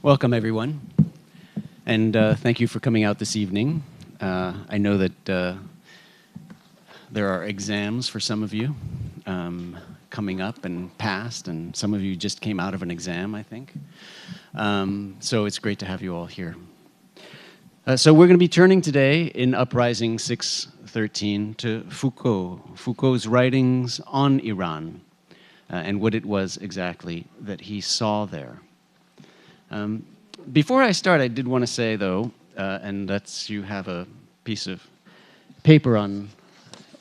Welcome, everyone, and thank you for coming out this evening. I know that there are exams for some of you coming up and past, and some of you just came out of an exam, I think. So it's great to have you all here. So we're going to be turning today in Uprising 613 to Foucault, Foucault's writings on Iran, and what it was exactly that he saw there. Before I start, I did want to say, though, and that's you have a piece of paper on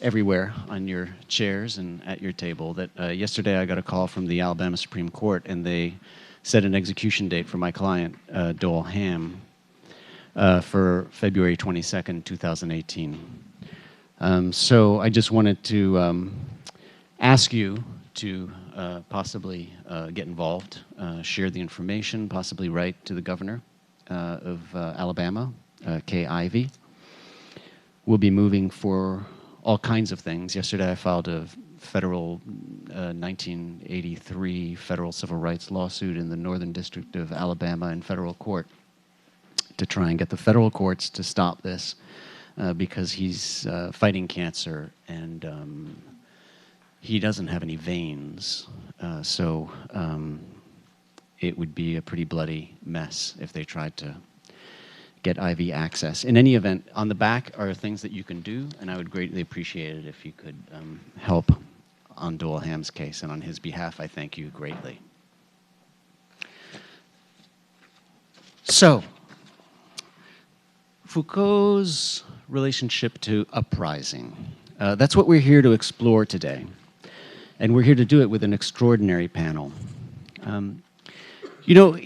everywhere on your chairs and at your table, that yesterday I got a call from the Alabama Supreme Court, and they set an execution date for my client, Dole Ham, for February 22nd, 2018. So I just wanted to ask you to possibly get involved, share the information, possibly write to the governor of Alabama, Kay Ivey. We'll be moving for all kinds of things. Yesterday I filed a federal 1983 federal civil rights lawsuit in the Northern District of Alabama in federal court to try and get the federal courts to stop this because he's fighting cancer and he doesn't have any veins, so it would be a pretty bloody mess if they tried to get IV access. In any event, on the back are things that you can do, and I would greatly appreciate it if you could help on Dole Ham's case, and on his behalf, I thank you greatly. So, Foucault's relationship to uprising. That's what we're here to explore today. And we're here to do it with an extraordinary panel. You know,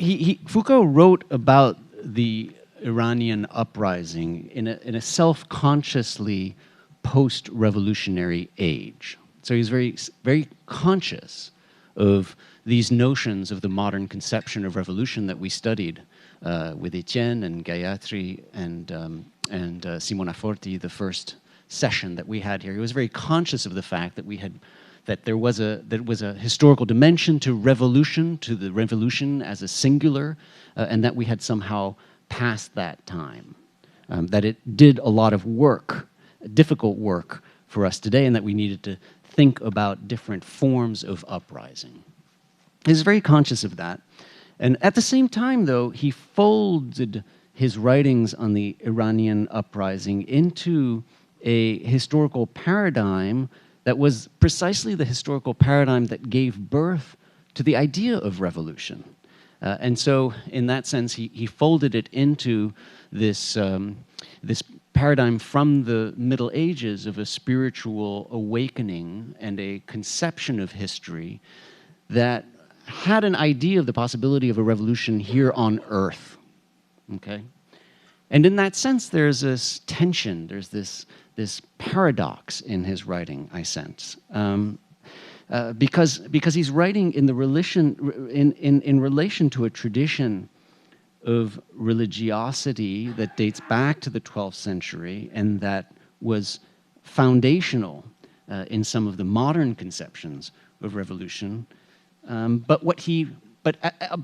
Foucault wrote about the Iranian uprising in a self-consciously post-revolutionary age. So he's very conscious of these notions of the modern conception of revolution that we studied with Etienne and Gayatri and Simona Forti, the first session that we had here. He was very conscious of the fact that there was a historical dimension to the revolution as a singular, and that we had somehow passed that time. That it did a lot of work, difficult work for us today, and that we needed to think about different forms of uprising. He's very conscious of that. And at the same time, though, he folded his writings on the Iranian uprising into a historical paradigm that was precisely the historical paradigm that gave birth to the idea of revolution. And so, in that sense, he folded it into this, this paradigm from the Middle Ages of a spiritual awakening and a conception of history that had an idea of the possibility of a revolution here on Earth, okay? And in that sense, there's this tension, there's this paradox in his writing, I sense, because he's writing in the in relation to a tradition of religiosity that dates back to the 12th century and that was foundational in some of the modern conceptions of revolution. But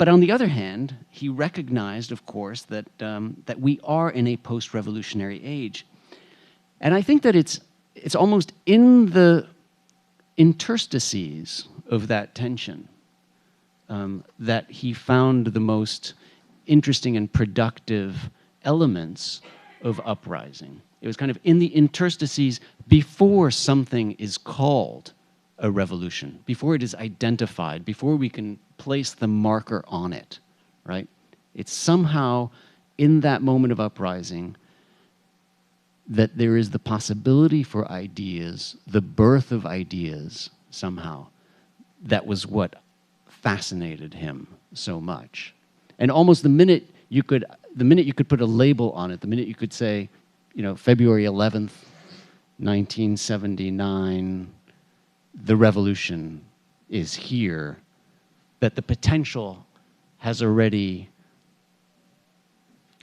on the other hand, he recognized, of course, that we are in a post-revolutionary age. And I think that it's almost in the interstices of that tension that he found the most interesting and productive elements of uprising. It was kind of in the interstices before something is called a revolution, before it is identified, before we can place the marker on it, right? It's somehow in that moment of uprising that there is the possibility for ideas, the birth of ideas somehow. That was what fascinated him so much. And almost the minute you could put a label on it, the minute you could say, you know, February 11th, 1979, the revolution is here, that the potential has already,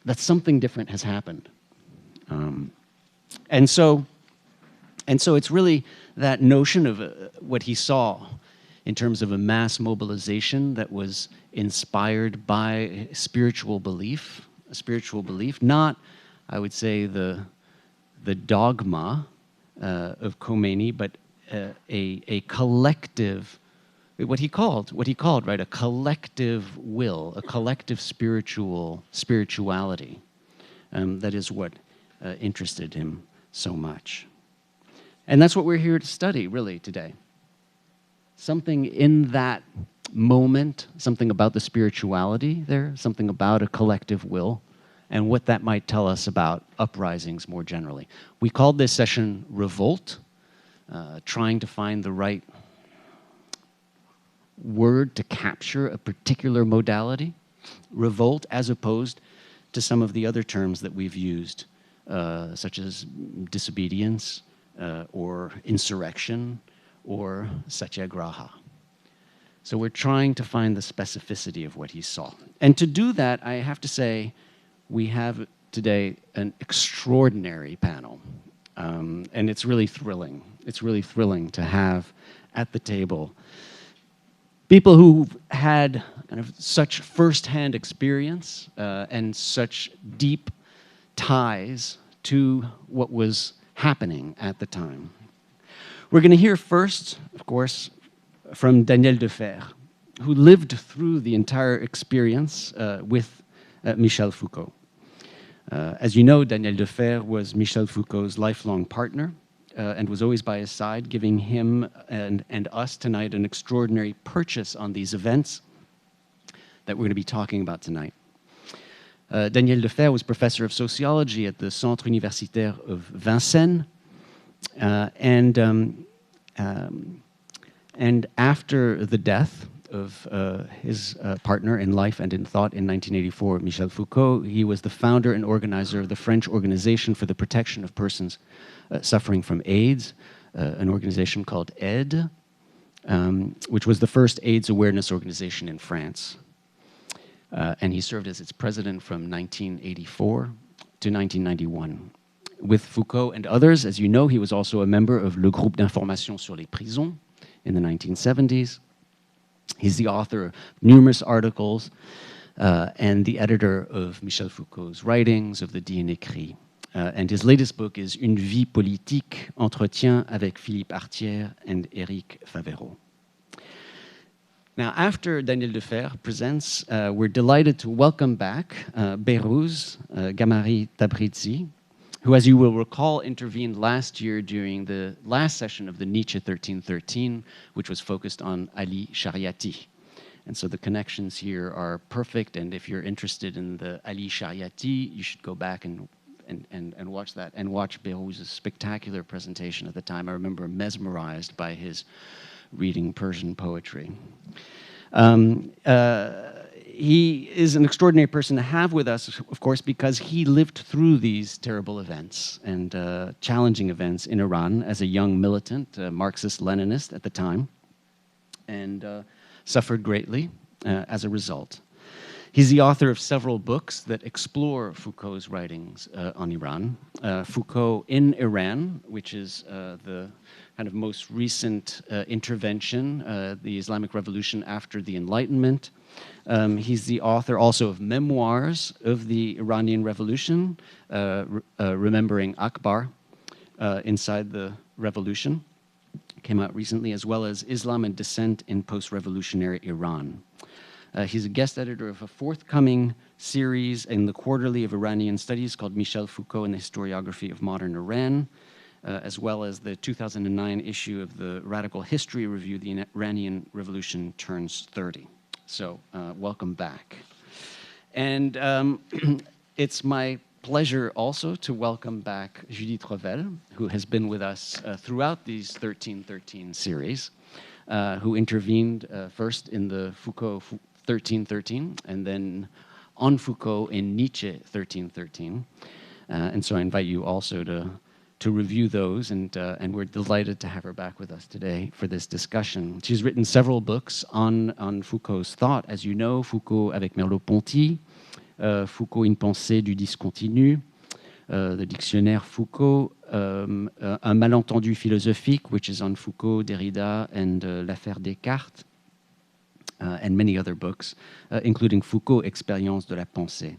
that something different has happened. And so it's really that notion of what he saw in terms of a mass mobilization that was inspired by spiritual belief, not, I would say, the dogma of Khomeini, but a collective, what he called, right, a collective will, a collective spirituality. That is what interested him so much. And that's what we're here to study, really, today. Something in that moment, something about the spirituality there, something about a collective will, and what that might tell us about uprisings more generally. We called this session Revolt, trying to find the right word to capture a particular modality. Revolt, as opposed to some of the other terms that we've used, such as disobedience, or insurrection, or satyagraha. So we're trying to find the specificity of what he saw. And to do that, I have to say, we have today an extraordinary panel. And it's really thrilling. It's really thrilling to have at the table people who've had kind of such firsthand experience and such deep ties to what was happening at the time. We're going to hear first, of course, from Daniele Defert, who lived through the entire experience with Michel Foucault. As you know, Daniele Defert was Michel Foucault's lifelong partner and was always by his side, giving him and us tonight an extraordinary purchase on these events that we're going to be talking about tonight. Daniele Defert was professor of sociology at the Centre Universitaire of Vincennes, and after the death of his partner in life and in thought in 1984, Michel Foucault, he was the founder and organizer of the French Organization for the Protection of Persons Suffering from AIDS, an organization called AID, which was the first AIDS awareness organization in France. And he served as its president from 1984 to 1991. With Foucault and others, as you know, he was also a member of Le Groupe d'Information sur les Prisons in the 1970s. He's the author of numerous articles and the editor of Michel Foucault's writings, of the Dîner écrit. And his latest book is Une vie politique, entretien avec Philippe Artière and Éric Favereau. Now, after Daniele Defert presents, we're delighted to welcome back Behrooz Ghamari-Tabrizi, who, as you will recall, intervened last year during the last session of the Nietzsche 1313, which was focused on Ali Shariati. And so the connections here are perfect, and if you're interested in the Ali Shariati, you should go back and watch that, and watch Behrouz's spectacular presentation at the time. I remember mesmerized by his reading Persian poetry. He is an extraordinary person to have with us, of course, because he lived through these terrible events and challenging events in Iran as a young militant, Marxist-Leninist at the time, and suffered greatly as a result. He's the author of several books that explore Foucault's writings on Iran. Foucault in Iran, which is the kind of most recent intervention, the Islamic Revolution after the Enlightenment. He's the author also of memoirs of the Iranian Revolution, Remembering Akbar, Inside the Revolution, came out recently, as well as Islam and Dissent in Post-Revolutionary Iran. He's a guest editor of a forthcoming series in the Quarterly of Iranian Studies called Michel Foucault and the Historiography of Modern Iran, as well as the 2009 issue of the Radical History Review, The Iranian Revolution Turns 30. So welcome back. And it's my pleasure also to welcome back Judith Revel, who has been with us throughout these 1313 series, who intervened first in the Foucault 1313 and then on Foucault in Nietzsche 1313. And so I invite you also to review those, and we're delighted to have her back with us today for this discussion. She's written several books on Foucault's thought. As you know, Foucault avec Merleau-Ponty, Foucault, une pensée du discontinu, the Dictionnaire Foucault, Un malentendu philosophique, which is on Foucault, Derrida, and L'affaire Descartes, and many other books, including Foucault, Expérience de la pensée.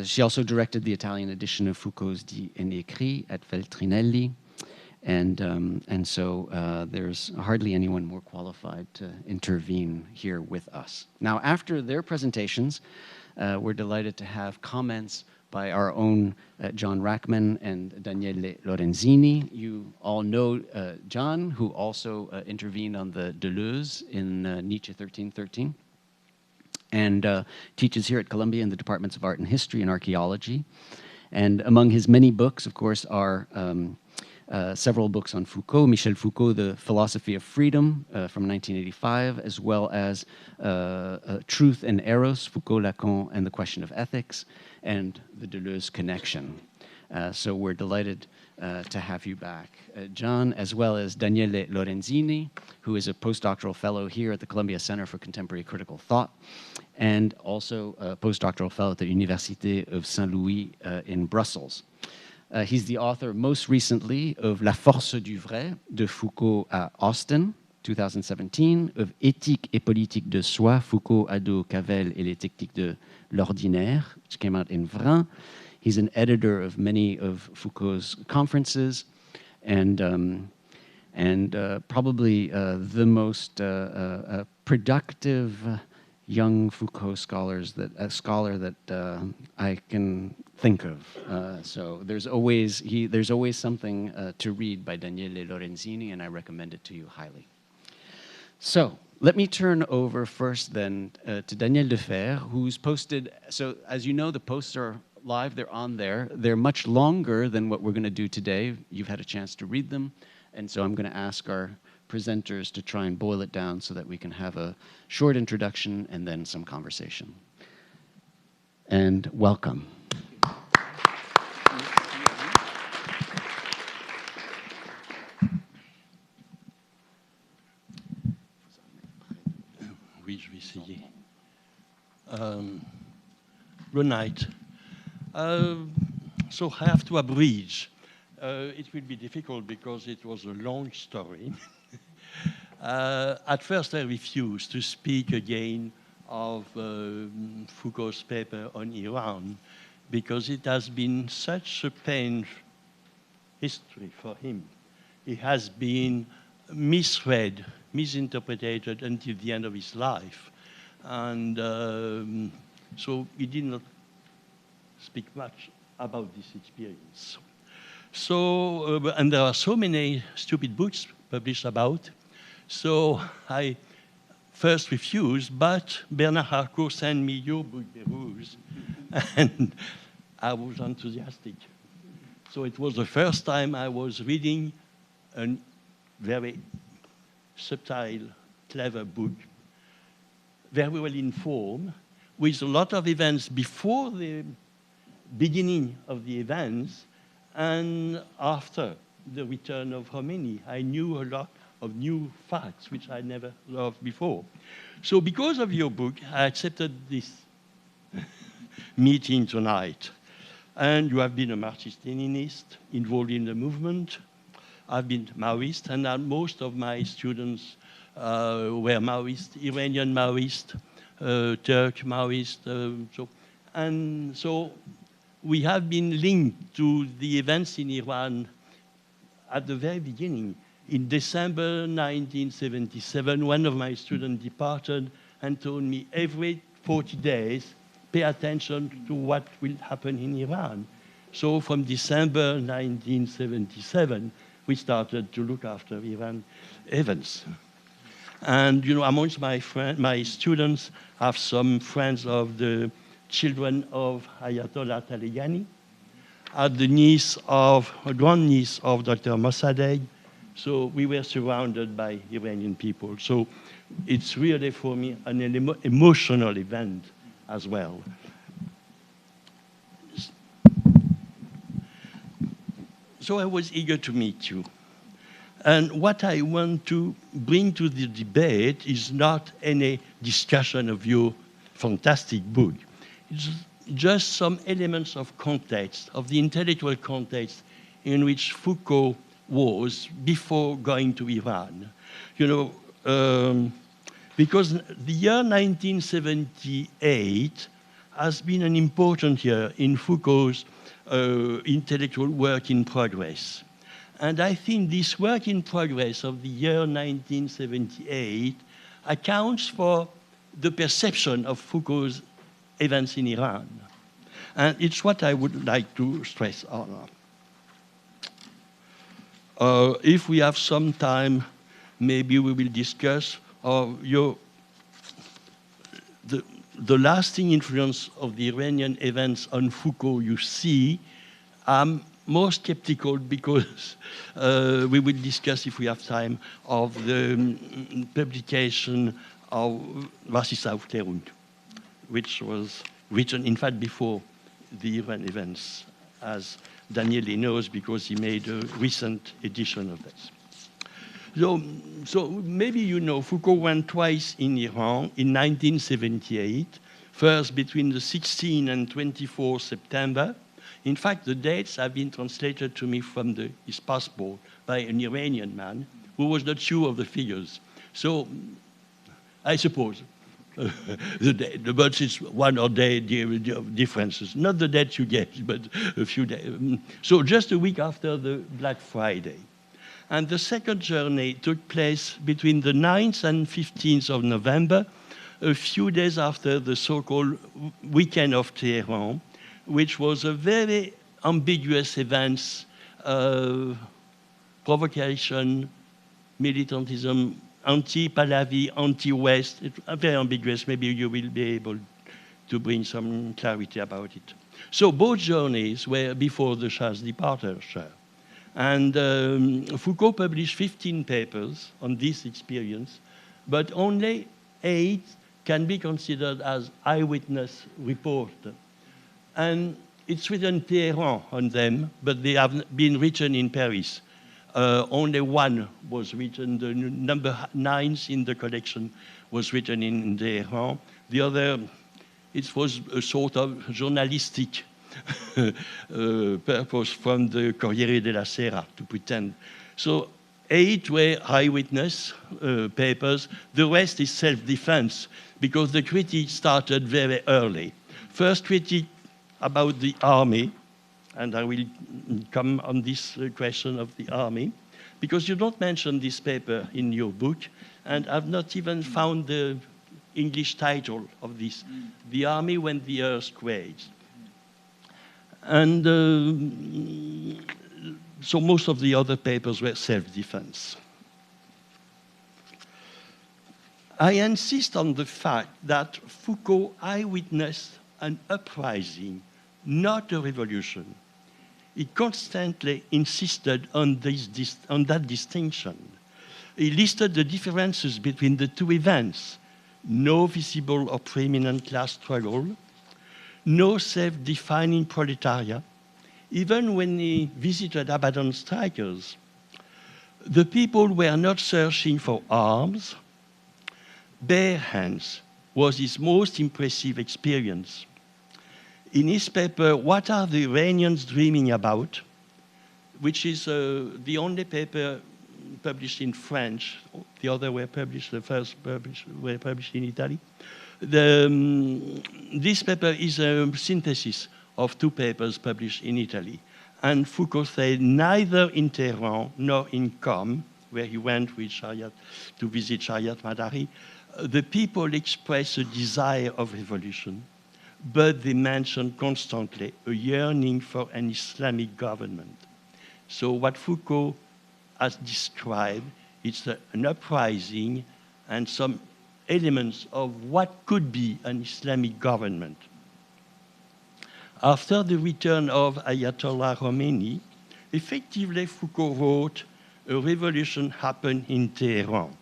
She also directed the Italian edition of Foucault's Dit et Écrit at Feltrinelli, and so there's hardly anyone more qualified to intervene here with us. Now, after their presentations, we're delighted to have comments by our own John Rajchman and Daniele Lorenzini. You all know John, who also intervened on the Deleuze in Nietzsche 1313, and teaches here at Columbia in the Departments of Art and History and Archaeology. And among his many books, of course, are several books on Foucault, Michel Foucault, The Philosophy of Freedom from 1985, as well as Truth and Eros, Foucault, Lacan, and the Question of Ethics, and the Deleuze Connection. So we're delighted to have you back, John, as well as Daniele Lorenzini, who is a postdoctoral fellow here at the Columbia Center for Contemporary Critical Thought, and also a postdoctoral fellow at the Université of Saint-Louis in Brussels. He's the author, most recently, of La Force du Vrai, de Foucault à Austin, 2017, of Éthique et politique de soi, Foucault, Hadot, Cavell et les techniques de l'ordinaire, which came out in Vrin. He's an editor of many of Foucault's conferences, and probably the most productive young Foucault scholar that I can think of. So there's always something to read by Daniele Lorenzini, and I recommend it to you highly. So let me turn over first then to Daniele Defert, who's posted. So as you know, the posts are live, they're on there. They're much longer than what we're going to do today. You've had a chance to read them, and so I'm going to ask our presenters to try and boil it down so that we can have a short introduction and then some conversation. And welcome. Oui, je vais essayer. Good night. So I have to abridge. It will be difficult because it was a long story. At first, I refused to speak again of Foucault's paper on Iran because it has been such a painful history for him. It has been misread, misinterpreted until the end of his life. And so he did not speak much about this experience. So, and there are so many stupid books published about. So I first refused, but Bernard Harcourt sent me your book, Behrooz, and I was enthusiastic. So it was the first time I was reading a very subtle, clever book, very well informed, with a lot of events before the beginning of the events and after the return of Khomeini. I knew a lot of new facts which I never loved before. So because of your book, I accepted this meeting tonight. And you have been a Marxist-Leninist involved in the movement. I've been Maoist, and most of my students were Maoist, Iranian Maoist, Turk Maoist. So we have been linked to the events in Iran at the very beginning. In December 1977, one of my students departed and told me every 40 days, pay attention to what will happen in Iran. So from December 1977, we started to look after Iran events. And you know, amongst my students, I have some friends of the children of Ayatollah Taleyani, the grandniece of Dr. Mossadegh. So we were surrounded by Iranian people. So it's really for me an emotional event as well. So I was eager to meet you. And what I want to bring to the debate is not any discussion of your fantastic book. It's just some elements of context, of the intellectual context in which Foucault was before going to Iran. You know, because the year 1978 has been an important year in Foucault's intellectual work in progress. And I think this work in progress of the year 1978 accounts for the perception of Foucault's events in Iran. And it's what I would like to stress on. If we have some time, maybe we will discuss the lasting influence of the Iranian events on Foucault. You see, I'm more skeptical because we will discuss, if we have time, of the publication of Was ist Aufklärung, which was written, in fact, before the Iran events, as Daniele knows, because he made a recent edition of this. So maybe you know, Foucault went twice in Iran in 1978, first between the 16th and 24th September. In fact, the dates have been translated to me from his passport by an Iranian man who was not sure of the figures. So I suppose but it's one or day differences. Not the date you get, but a few days. So just a week after the Black Friday. And the second journey took place between the 9th and 15th of November, a few days after the so-called Weekend of Tehran, which was a very ambiguous event, provocation, militantism, anti-Pahlavi, anti-West. It's very ambiguous. Maybe you will be able to bring some clarity about it. So both journeys were before the Shah's departure. And Foucault published 15 papers on this experience, but only 8 can be considered as eyewitness report. And it's written Tehran on them, but they have been written in Paris. Only one was written, the number 9 in the collection was written in Tehran. The other, it was a sort of journalistic purpose from the Corriere della Sera to pretend. So 8 were eyewitness papers. The rest is self-defense because the critique started very early. First critique about the army, and I will come on this question of the army, because you don't mention this paper in your book, and I've not even found the English title of this, The Army When the Earth Quakes. And so most of the other papers were self-defense. I insist on the fact that Foucault eyewitnessed an uprising, not a revolution. He constantly insisted on that distinction. He listed the differences between the two events: no visible or preeminent class struggle, no self-defining proletariat. Even when he visited Abaddon strikers, the people were not searching for arms. Bare hands was his most impressive experience. In his paper, What Are the Iranians Dreaming About?, which is the only paper published in French, the other were published, the first were published in Italy. This paper is a synthesis of 2 papers published in Italy. And Foucault said neither in Tehran nor in Qom, where he went with Shariat to visit Shariat Madari, the people expressed a desire of revolution, but they mentioned constantly a yearning for an Islamic government. So what Foucault has described, it's an uprising and some elements of what could be an Islamic government. After the return of Ayatollah Khomeini, effectively Foucault wrote, a revolution happened in Tehran.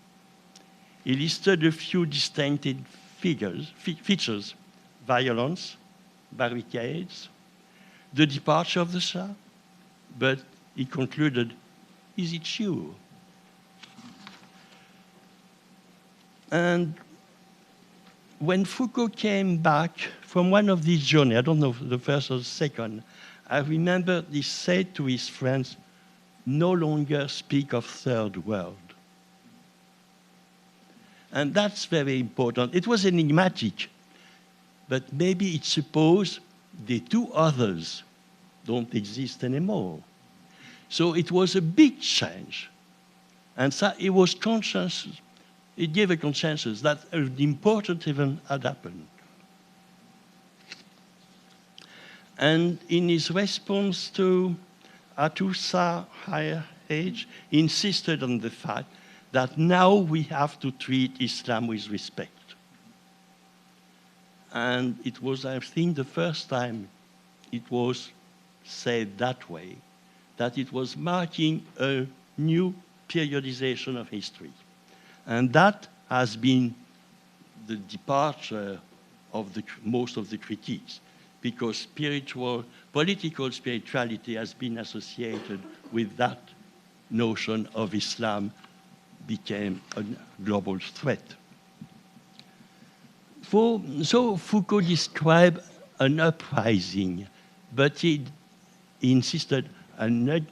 He listed a few distinctive features: violence, barricades, the departure of the Shah, but he concluded, is it sure? And when Foucault came back from one of these journeys, I don't know the first or the second, I remember he said to his friends, no longer speak of third world. And that's very important. It was enigmatic, but maybe it supposed the two others don't exist anymore. So it was a big change. And so it was conscious, it gave a consensus that an important event had happened. And in his response to Atousa's higher age, he insisted on the fact that now we have to treat Islam with respect. And it was, I think, the first time it was said that way, that it was marking a new periodization of history. And that has been the departure of most of the critiques, because political spirituality has been associated with that notion of Islam became a global threat. So Foucault described an uprising, but he insisted an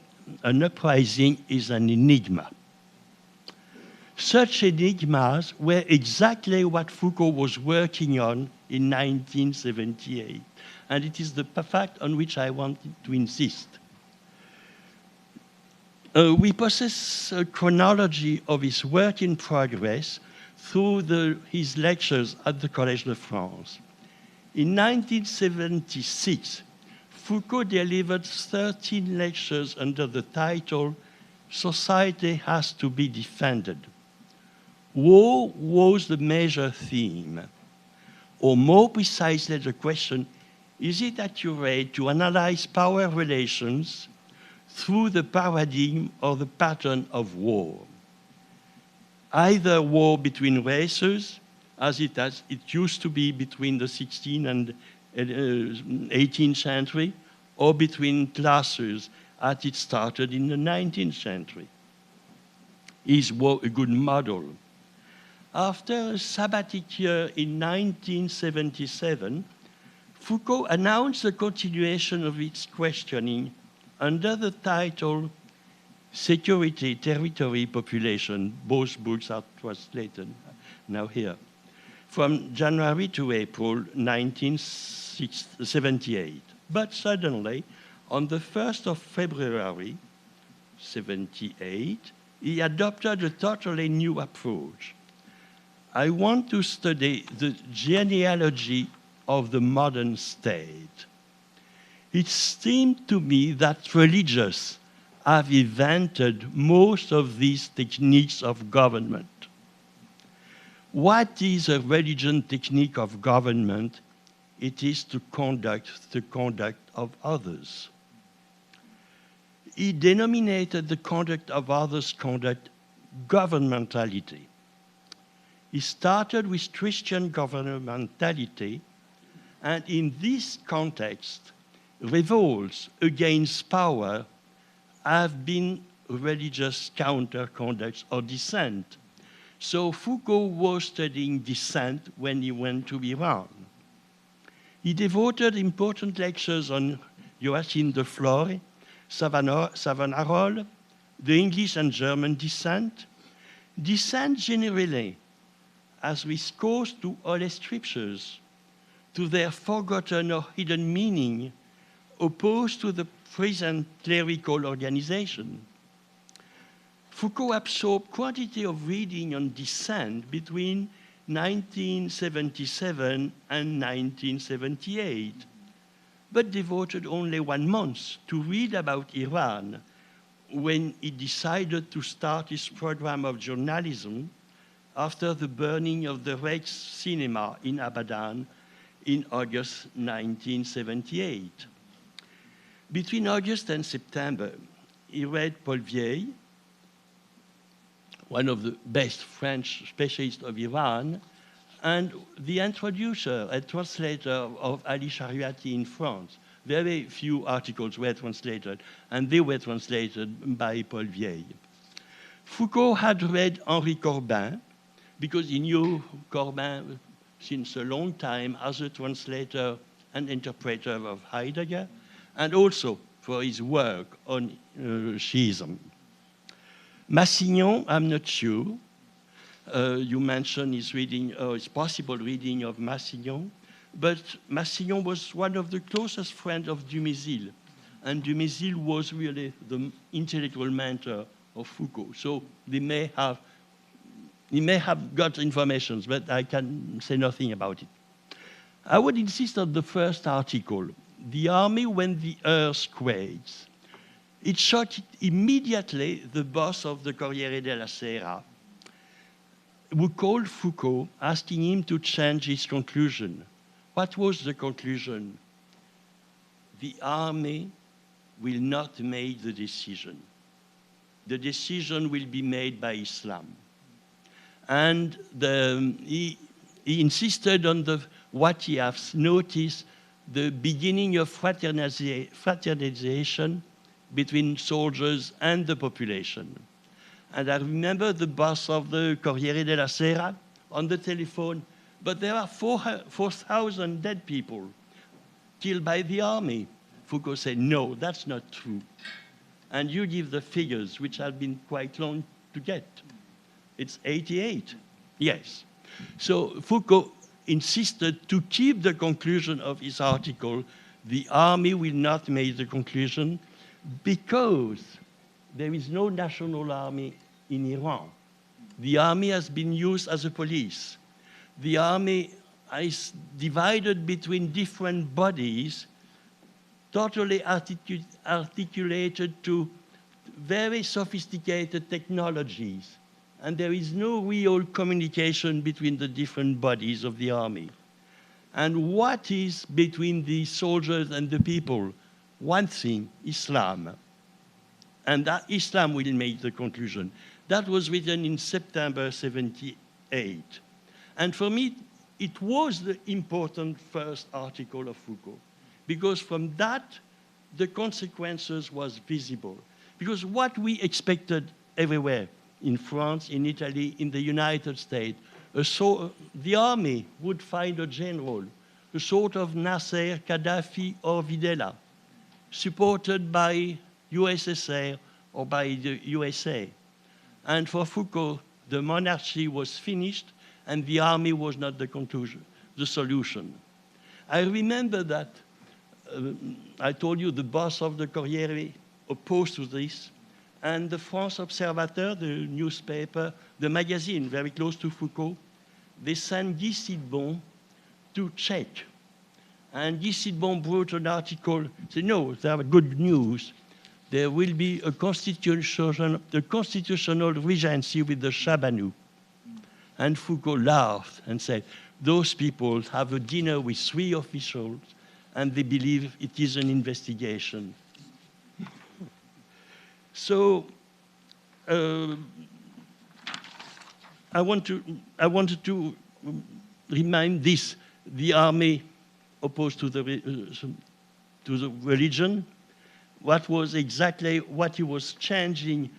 uprising is an enigma. Such enigmas were exactly what Foucault was working on in 1978, and it is the fact on which I wanted to insist. We possess a chronology of his work in progress through his lectures at the Collège de France. In 1976, Foucault delivered 13 lectures under the title, Society Has to be Defended. War was the major theme, or more precisely the question, is it accurate to analyze power relations through the paradigm or the pattern of war? Either war between races, as it used to be between the 16th and 18th century, or between classes as it started in the 19th century. Is war a good model? After a sabbatic year in 1977, Foucault announced the continuation of its questioning under the title Security, Territory, Population. Both books are translated now here. From January to April 1978. But suddenly, on the 1st of February 78, he adopted a totally new approach. I want to study the genealogy of the modern state. It seemed to me that religious have invented most of these techniques of government. What is a religion technique of government? It is to conduct the conduct of others. He denominated the conduct of others' conduct governmentality. He started with Christian governmentality, and in this context, revolts against power have been religious counter-conducts or dissent. So Foucault was studying dissent when he went to Iran. He devoted important lectures on Joachim de Flore, Savonarola, the English and German dissent, dissent generally, as recourse to Holy Scriptures, to their forgotten or hidden meaning, opposed to the present clerical organization. Foucault absorbed quantity of reading on dissent between 1977 and 1978, but devoted only 1 month to read about Iran when he decided to start his program of journalism after the burning of the Rex cinema in Abadan in August 1978. Between August and September, he read Paul Vieille, one of the best French specialists of Iran, and the introducer, a translator of Ali Shariati in France. Very few articles were translated, and they were translated by Paul Vieille. Foucault had read Henri Corbin, because he knew Corbin since a long time as a translator and interpreter of Heidegger, and also for his work on Shiism. Massignon, I'm not sure. You mentioned his reading, his possible reading of Massignon, but Massignon was one of the closest friends of Dumézil, and Dumézil was really the intellectual mentor of Foucault. So he may have got information, but I can say nothing about it. I would insist on the first article, The Army When the Earth Quakes. It shocked immediately the boss of the Corriere della Sera, who called Foucault, asking him to change his conclusion. What was the conclusion? The army will not make the decision. The decision will be made by Islam. And he insisted on what he has noticed, the beginning of fraternization between soldiers and the population. And I remember the boss of the Corriere della Sera on the telephone, but there are 4,000 dead people killed by the army. Foucault said, no, that's not true. And you give the figures, which have been quite long to get. It's 88, yes. So Foucault insisted to keep the conclusion of his article, the army will not make the conclusion, because there is no national army in Iran. The army has been used as a police. The army is divided between different bodies, totally articulated to very sophisticated technologies. And there is no real communication between the different bodies of the army. And what is between the soldiers and the people? One thing, Islam. And that Islam will make the conclusion. That was written in September 78. And for me, it was the important first article of Foucault, because from that, the consequences was visible. Because what we expected everywhere, in France, in Italy, in the United States, the army would find a general, a sort of Nasser, Gaddafi, or Videla, supported by USSR or by the USA. And for Foucault, the monarchy was finished and the army was not the conclusion, the solution. I remember that I told you the boss of the Corriere opposed to this, and the France Observateur, the newspaper, the magazine very close to Foucault, they sent Guy Sidbon to check. And Guy Sidbon wrote an article, said, no, there are good news. There will be a constitutional regency with the Shah Banu. And Foucault laughed and said, those people have a dinner with 3 officials and they believe it is an investigation. So I wanted to remind this, the army opposed to the religion, what was exactly what he was changing,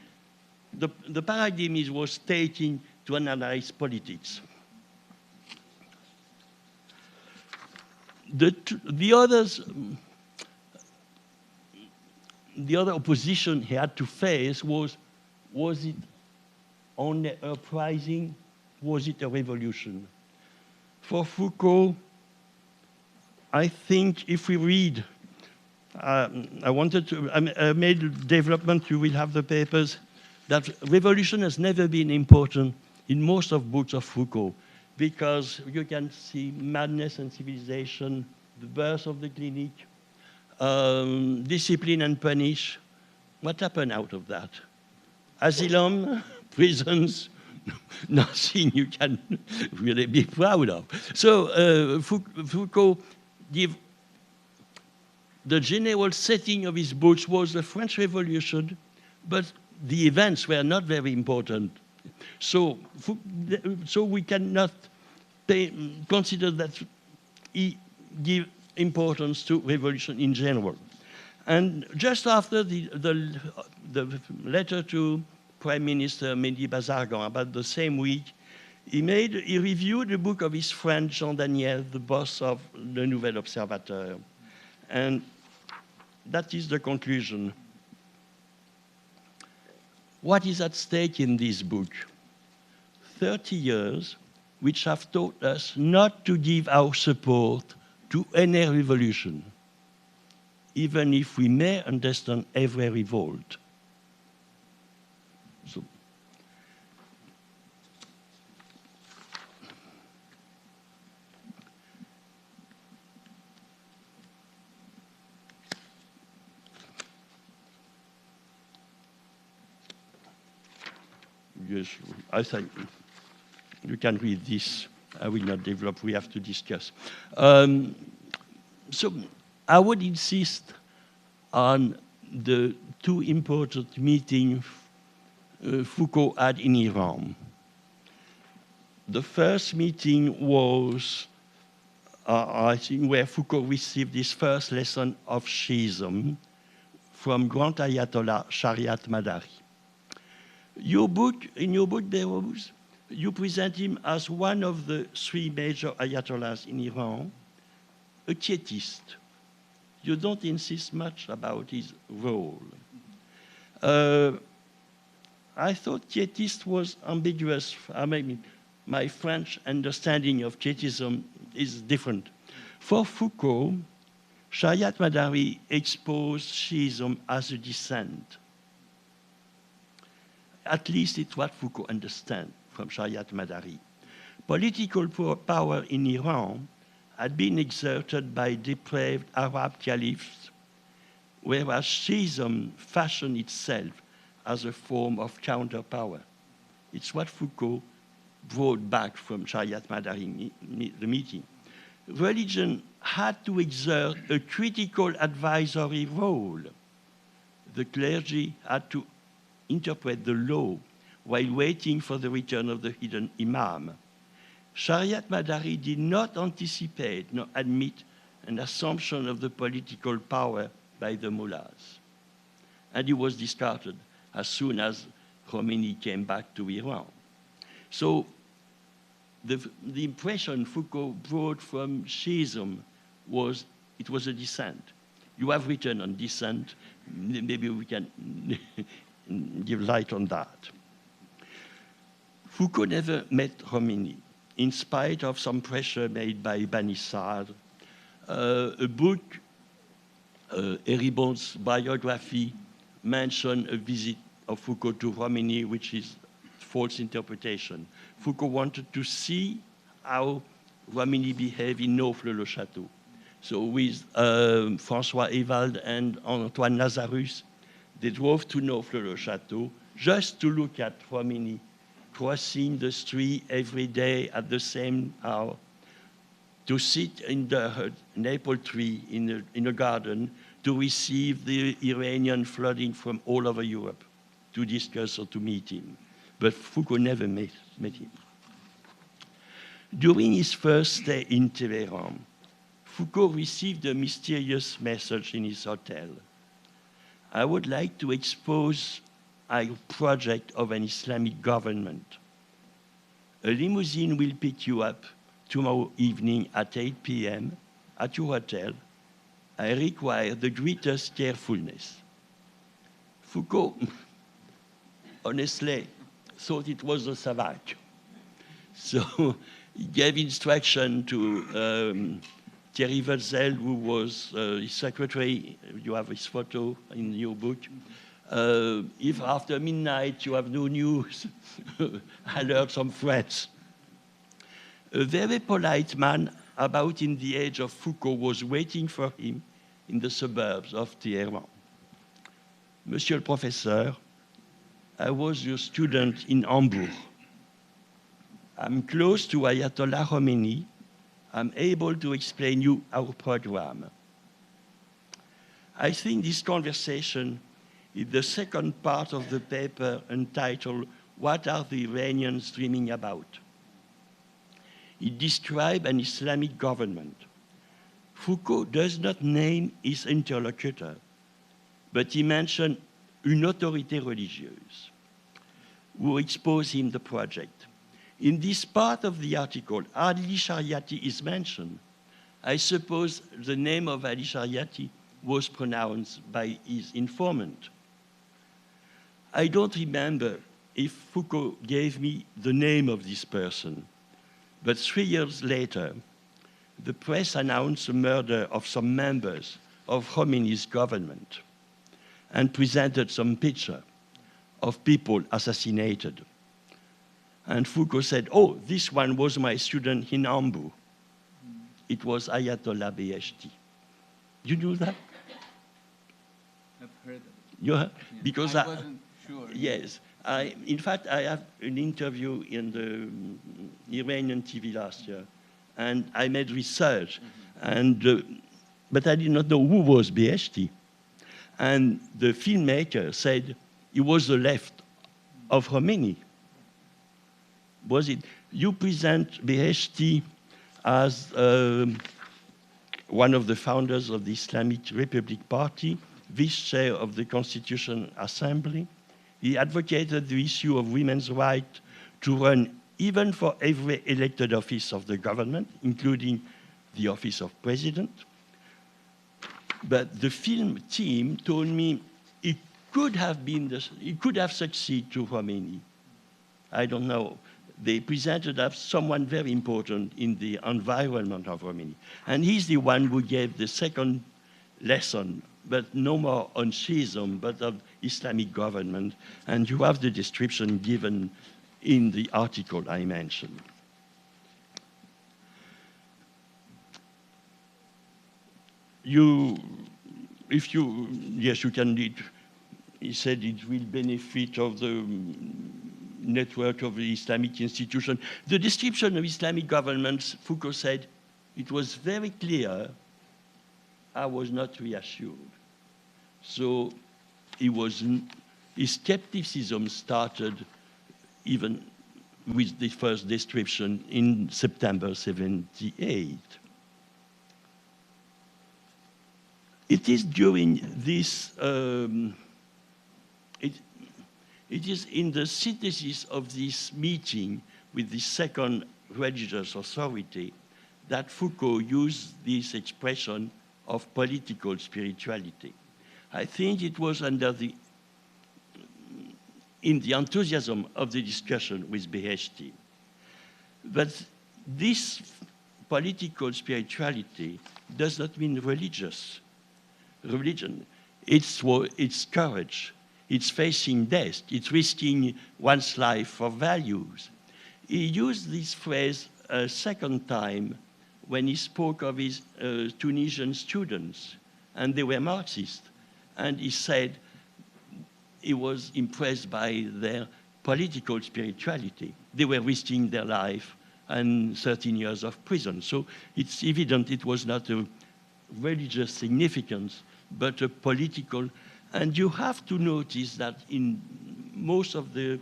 the paradigm he was taking to analyze politics. The other opposition he had to face was it only an uprising? Was it a revolution? For Foucault, I think if we read, I made a development, you will have the papers, that revolution has never been important in most of books of Foucault, because you can see Madness and Civilization, The Birth of the Clinic, Discipline and Punish. What happened out of that? Asylum, prisons, nothing you can really be proud of. So Foucault gave the general setting of his books was the French Revolution, but the events were not very important. So we cannot consider that he gave importance to revolution in general. And just after the letter to Prime Minister Mehdi Bazargan, about the same week, he reviewed the book of his friend Jean Daniele, the boss of the Nouvel Observateur. And that is the conclusion. What is at stake in this book? 30 years which have taught us not to give our support to any revolution, even if we may understand every revolt. So, yes, I think you can read this. I will not develop, we have to discuss. So I would insist on the two important meetings Foucault had in Iran. The first meeting was, I think, where Foucault received his first lesson of Shiism from Grand Ayatollah Shariat Madari. In your book, Behrooz, you present him as one of the three major ayatollahs in Iran, a quietist. You don't insist much about his role. I thought quietist was ambiguous. I mean, my French understanding of quietism is different. For Foucault, Shariat Madari exposed Shiism as a dissent. At least it's what Foucault understands from Shariat Madari. Political power in Iran had been exerted by depraved Arab caliphs, whereas Shiism fashioned itself as a form of counterpower. It's what Foucault brought back from Shariat Madari, the meeting. Religion had to exert a critical advisory role. The clergy had to interpret the law while waiting for the return of the hidden imam. Shariat Madari did not anticipate nor admit an assumption of the political power by the mullahs. And he was discarded as soon as Khomeini came back to Iran. So the impression Foucault brought from Shiism was it was a dissent. You have written on dissent. Maybe we can give light on that. Foucault never met Khomeini, in spite of some pressure made by Bani Saad. A book, Eribon's biography, mentioned a visit of Foucault to Khomeini, which is false interpretation. Foucault wanted to see how Khomeini behaved in Neauphle-le-Château. So with François Ewald and Antoine Lazarus, they drove to Neauphle-le-Château just to look at Khomeini crossing the street every day at the same hour, to sit in the apple tree in a garden to receive the Iranian flooding from all over Europe, to discuss or to meet him. But Foucault never met him. During his first stay in Tehran, Foucault received a mysterious message in his hotel. I would like to expose our project of an Islamic government. A limousine will pick you up tomorrow evening at 8 p.m. at your hotel. I require the greatest carefulness. Foucault, honestly, thought it was a savage. So he gave instruction to Thierry Wetzel, who was his secretary. You have his photo in your book. If after midnight you have no news, alert some friends. A very polite man, about in the age of Foucault, was waiting for him in the suburbs of Tehran. Monsieur le Professeur, I was your student in Hamburg. I'm close to Ayatollah Khomeini. I'm able to explain you our program. I think this conversation is the second part of the paper entitled, What Are the Iranians Dreaming About? It describes an Islamic government. Foucault does not name his interlocutor, but he mentioned une autorité religieuse who exposed him the project. In this part of the article, Ali Shariati is mentioned. I suppose the name of Ali Shariati was pronounced by his informant. I don't remember if Foucault gave me the name of this person, but 3 years later, the press announced the murder of some members of Khomeini's government and presented some picture of people assassinated. And Foucault said, oh, this one was my student in Ambu. It was Ayatollah Beheshti. You knew that? I've heard of it. You heard? Yeah. Because I wasn't sure. Yes. In fact, I have an interview in the Iranian TV last year, and I made research, but I did not know who was Beheshti. And the filmmaker said he was the left of Khomeini. Was it? You present Beheshti as one of the founders of the Islamic Republic Party, vice-chair of the Constitutional Assembly. He advocated the issue of women's right to run even for every elected office of the government, including the office of president. But the film team told me it could have succeeded to Khomeini. I don't know. They presented as someone very important in the environment of Khomeini. And he's the one who gave the second lesson, but no more on Shiism, but of Islamic government. And you have the description given in the article I mentioned. Yes, you can read. He said it will benefit of the network of the Islamic institution. The description of Islamic governments, Foucault said, it was very clear. I was not reassured. So his skepticism started even with the first description in September 78. It is during this, it is in the synthesis of this meeting with the second religious authority that Foucault used this expression of political spirituality. I think it was in the enthusiasm of the discussion with Beheshti. But this political spirituality does not mean religion. It's courage. It's facing death. It's risking one's life for values. He used this phrase a second time when he spoke of his Tunisian students, and they were Marxists. And he said he was impressed by their political spirituality. They were risking their life and 13 years of prison. So it's evident it was not a religious significance, but a political. And you have to notice that in most of the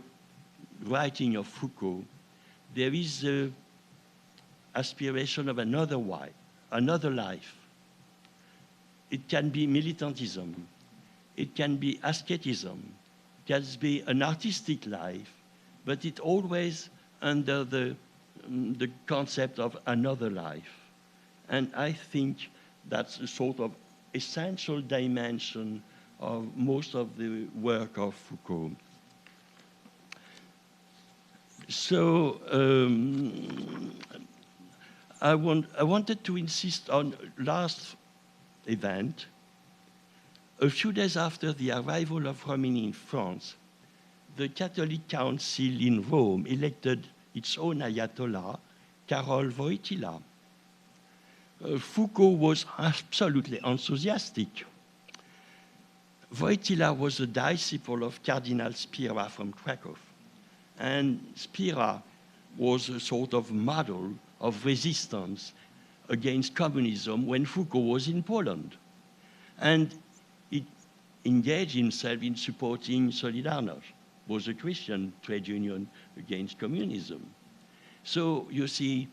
writing of Foucault, there is an aspiration of another life. It can be militantism. It can be asceticism. It can be an artistic life, but it always under the concept of another life. And I think that's a sort of essential dimension of most of the work of Foucault. So I wanted to insist on last event. A few days after the arrival of Khomeini in France, the Catholic Council in Rome elected its own Ayatollah, Karol Wojtyła. Foucault was absolutely enthusiastic. Wojtyła was a disciple of Cardinal Spira from Krakow. And Spira was a sort of model of resistance against communism when Foucault was in Poland. And he engaged himself in supporting Solidarność, was a Christian trade union against communism. So you see,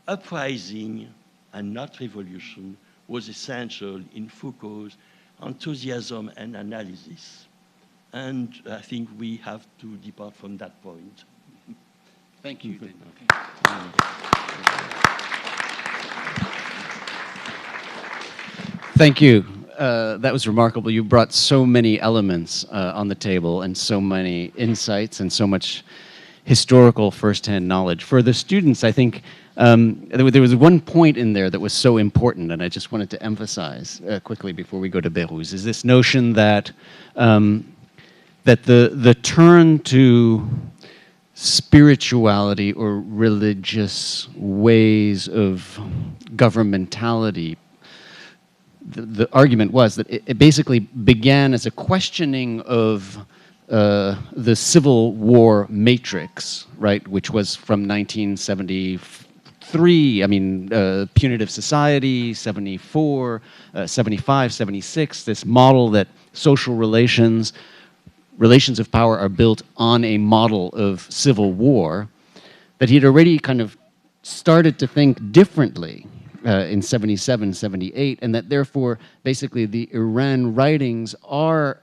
uprising and not revolution was essential in Foucault's enthusiasm and analysis. And I think we have to depart from that point. Thank you. Thank you. That was remarkable. You brought so many elements on the table and so many insights and so much historical firsthand knowledge. For the students, I think there was one point in there that was so important, and I just wanted to emphasize quickly before we go to Behrooz, is this notion that that the turn to spirituality or religious ways of governmentality, the argument was that it basically began as a questioning of the Civil War matrix, right, which was from 1973, I mean, punitive society, 74, 75, 76, this model that social relations of power are built on a model of civil war, that he'd already kind of started to think differently in 77, 78, and that therefore, basically, the Iran writings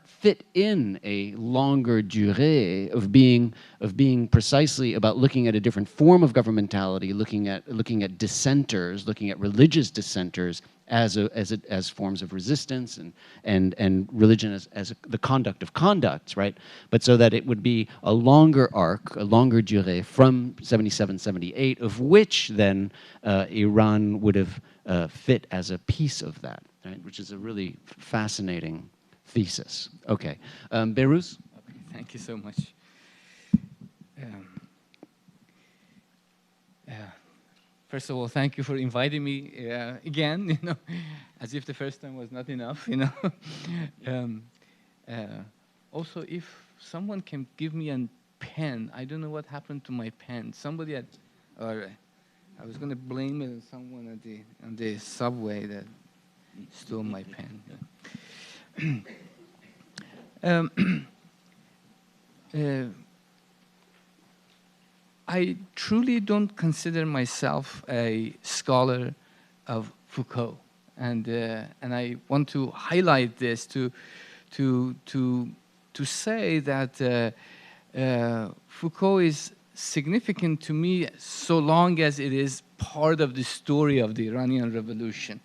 fit in a longer durée of being precisely about looking at a different form of governmentality, looking at dissenters, looking at religious dissenters as forms of resistance and religion as the conduct of conducts, right? But so that it would be a longer arc, a longer durée from 77, 78, of which then Iran would have fit as a piece of that, right? Which is a really fascinating thesis. Okay, Behrooz? Okay, thank you so much. First of all, thank you for inviting me again, you know, as if the first time was not enough, you know. Also, if someone can give me a pen, I don't know what happened to my pen. Somebody had, or I was going to blame it on someone on the subway that stole my pen. I truly don't consider myself a scholar of Foucault, and I want to highlight this to say that Foucault is significant to me so long as it is part of the story of the Iranian Revolution,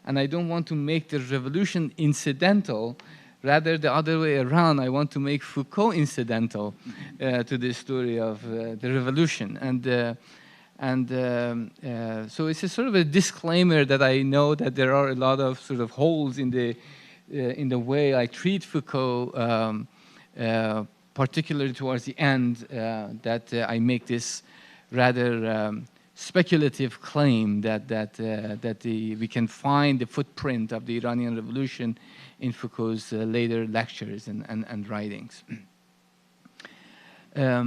and I don't want to make the revolution incidental. Rather, the other way around, I want to make Foucault incidental to the story of the revolution. So it's a sort of a disclaimer that I know that there are a lot of sort of holes in the way I treat Foucault, particularly towards the end, that I make this rather speculative claim that we can find the footprint of the Iranian Revolution in Foucault's later lectures and writings. I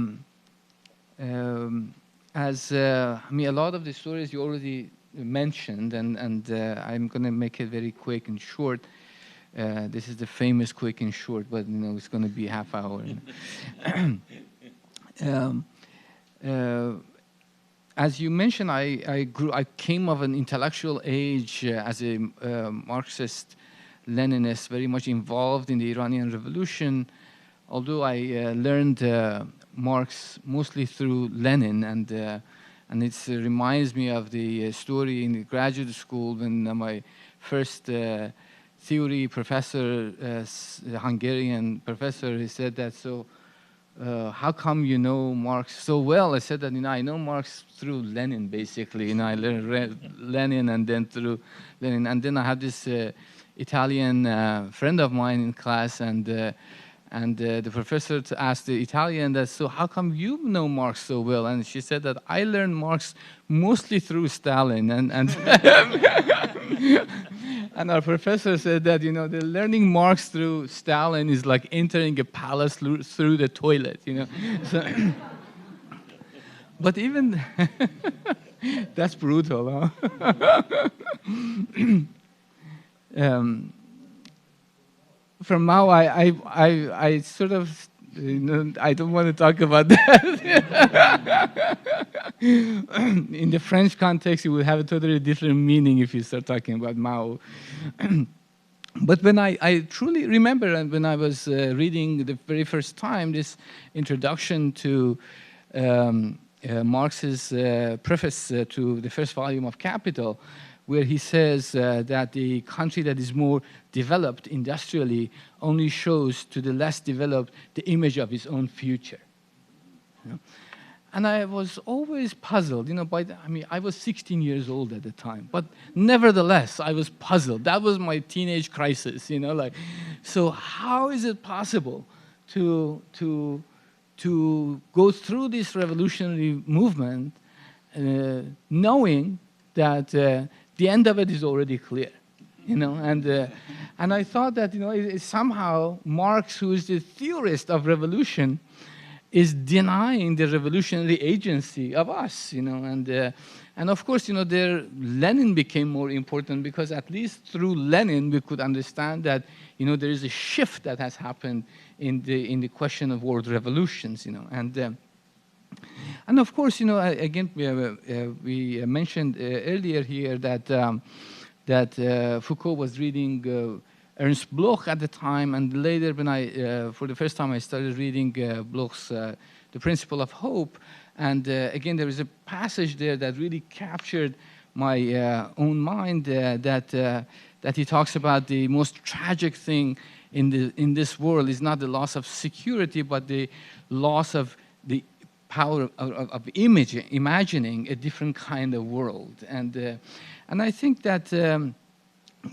mean, a lot of the stories you already mentioned, and I'm going to make it very quick and short. This is the famous quick and short, but you know it's going to be half hour. As you mentioned, I came of an intellectual age as a Marxist Leninist, very much involved in the Iranian Revolution, although I learned Marx mostly through Lenin, and it reminds me of the story in the graduate school when my first theory professor, Hungarian professor, he said that, so how come you know Marx so well? I said that, you know, I know Marx through Lenin, basically. You know, I read Lenin and then through Lenin, and then I had this Italian friend of mine in class, and the professor asked the Italian that, so how come you know Marx so well? And she said that I learned Marx mostly through Stalin, and and our professor said that, you know, the learning Marx through Stalin is like entering a palace through the toilet, you know. So, but even that's brutal, huh? From now, I sort of, you know, I don't want to talk about that. In the French context, it would have a totally different meaning if you start talking about Mao. But when I truly remember, and when I was reading the very first time this introduction to Marx's preface to the first volume of Capital, where he says that the country that is more developed industrially only shows to the less developed the image of its own future. You know? And I was always puzzled, you know, I was 16 years old at the time, but nevertheless, I was puzzled. That was my teenage crisis, you know, like, so how is it possible to go through this revolutionary movement knowing that the end of it is already clear, you know, and I thought that, you know, somehow Marx, who is the theorist of revolution, is denying the revolutionary agency of us, you know, and of course, you know, Lenin became more important because at least through Lenin we could understand that, you know, there is a shift that has happened in the question of world revolutions, you know, and of course, you know, again, we mentioned earlier here that Foucault was reading Ernst Bloch at the time, and later when for the first time I started reading Bloch's The Principle of Hope, and again, there is a passage there that really captured my own mind that he talks about the most tragic thing in this world is not the loss of security, but the loss of the power of imagining a different kind of world. And I think that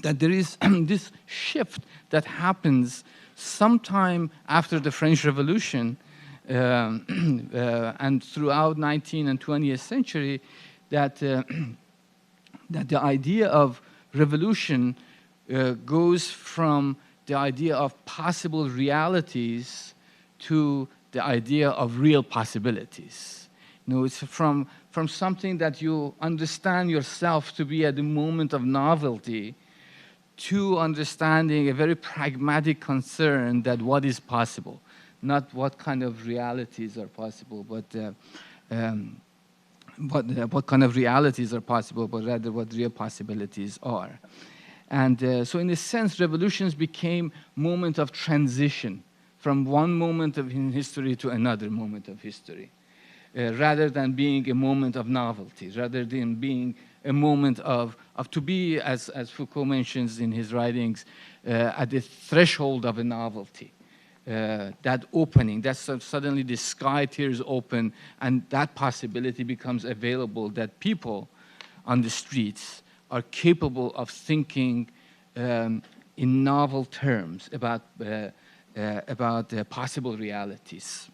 there is this shift that happens sometime after the French Revolution and throughout 19th and 20th century, that the idea of revolution goes from the idea of possible realities to the idea of real possibilities. You know, it's from something that you understand yourself to be at the moment of novelty to understanding a very pragmatic concern that what is possible, not what kind of realities are possible, but what kind of realities are possible, but rather what real possibilities are. And so in a sense, revolutions became moment of transition from one moment in history to another moment of history, rather than being a moment of novelty, rather than being a moment to be, as Foucault mentions in his writings, at the threshold of a novelty. That opening, that suddenly the sky tears open and that possibility becomes available, that people on the streets are capable of thinking in novel terms about possible realities.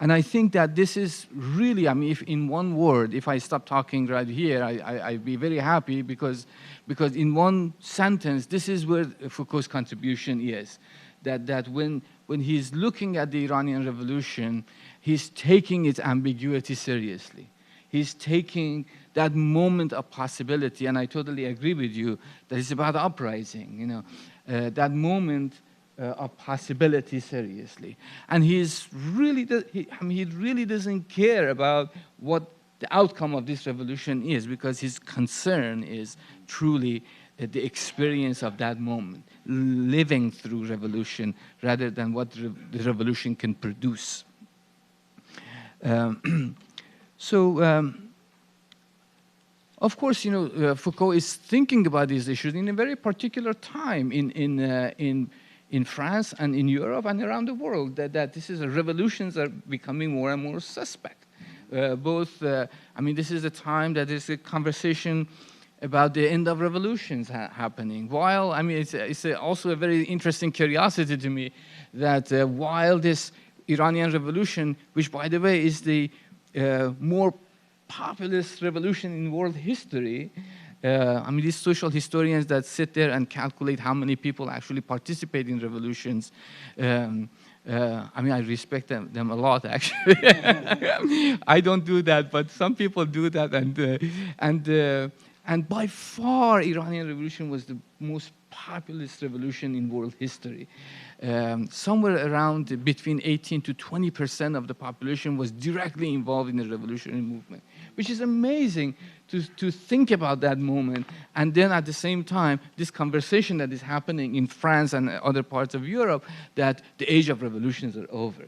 And I think that this is really, I mean, if in one word, if I stop talking right here, I'd be very happy because in one sentence, this is where Foucault's contribution is. That when he's looking at the Iranian Revolution, he's taking its ambiguity seriously. He's taking that moment of possibility, and I totally agree with you that it's about uprising, you know, that moment of possibility seriously. And he really doesn't care about what the outcome of this revolution is, because his concern is truly the experience of that moment, living through revolution rather than what the revolution can produce. Of course, you know, Foucault is thinking about these issues in a very particular time in France and in Europe and around the world, that revolutions are becoming more and more suspect. I mean, this is a time that there's a conversation about the end of revolutions happening. While, I mean, it's also a very interesting curiosity to me that while this Iranian Revolution, which by the way is the more populist revolution in world history, I mean, these social historians that sit there and calculate how many people actually participate in revolutions, I mean, I respect them a lot, actually. I don't do that, but some people do that, and by far, Iranian Revolution was the most populist revolution in world history. somewhere around between 18 to 20% of the population was directly involved in the revolutionary movement, which is amazing to think about that moment. And then at the same time, this conversation that is happening in France and other parts of Europe, that the age of revolutions are over.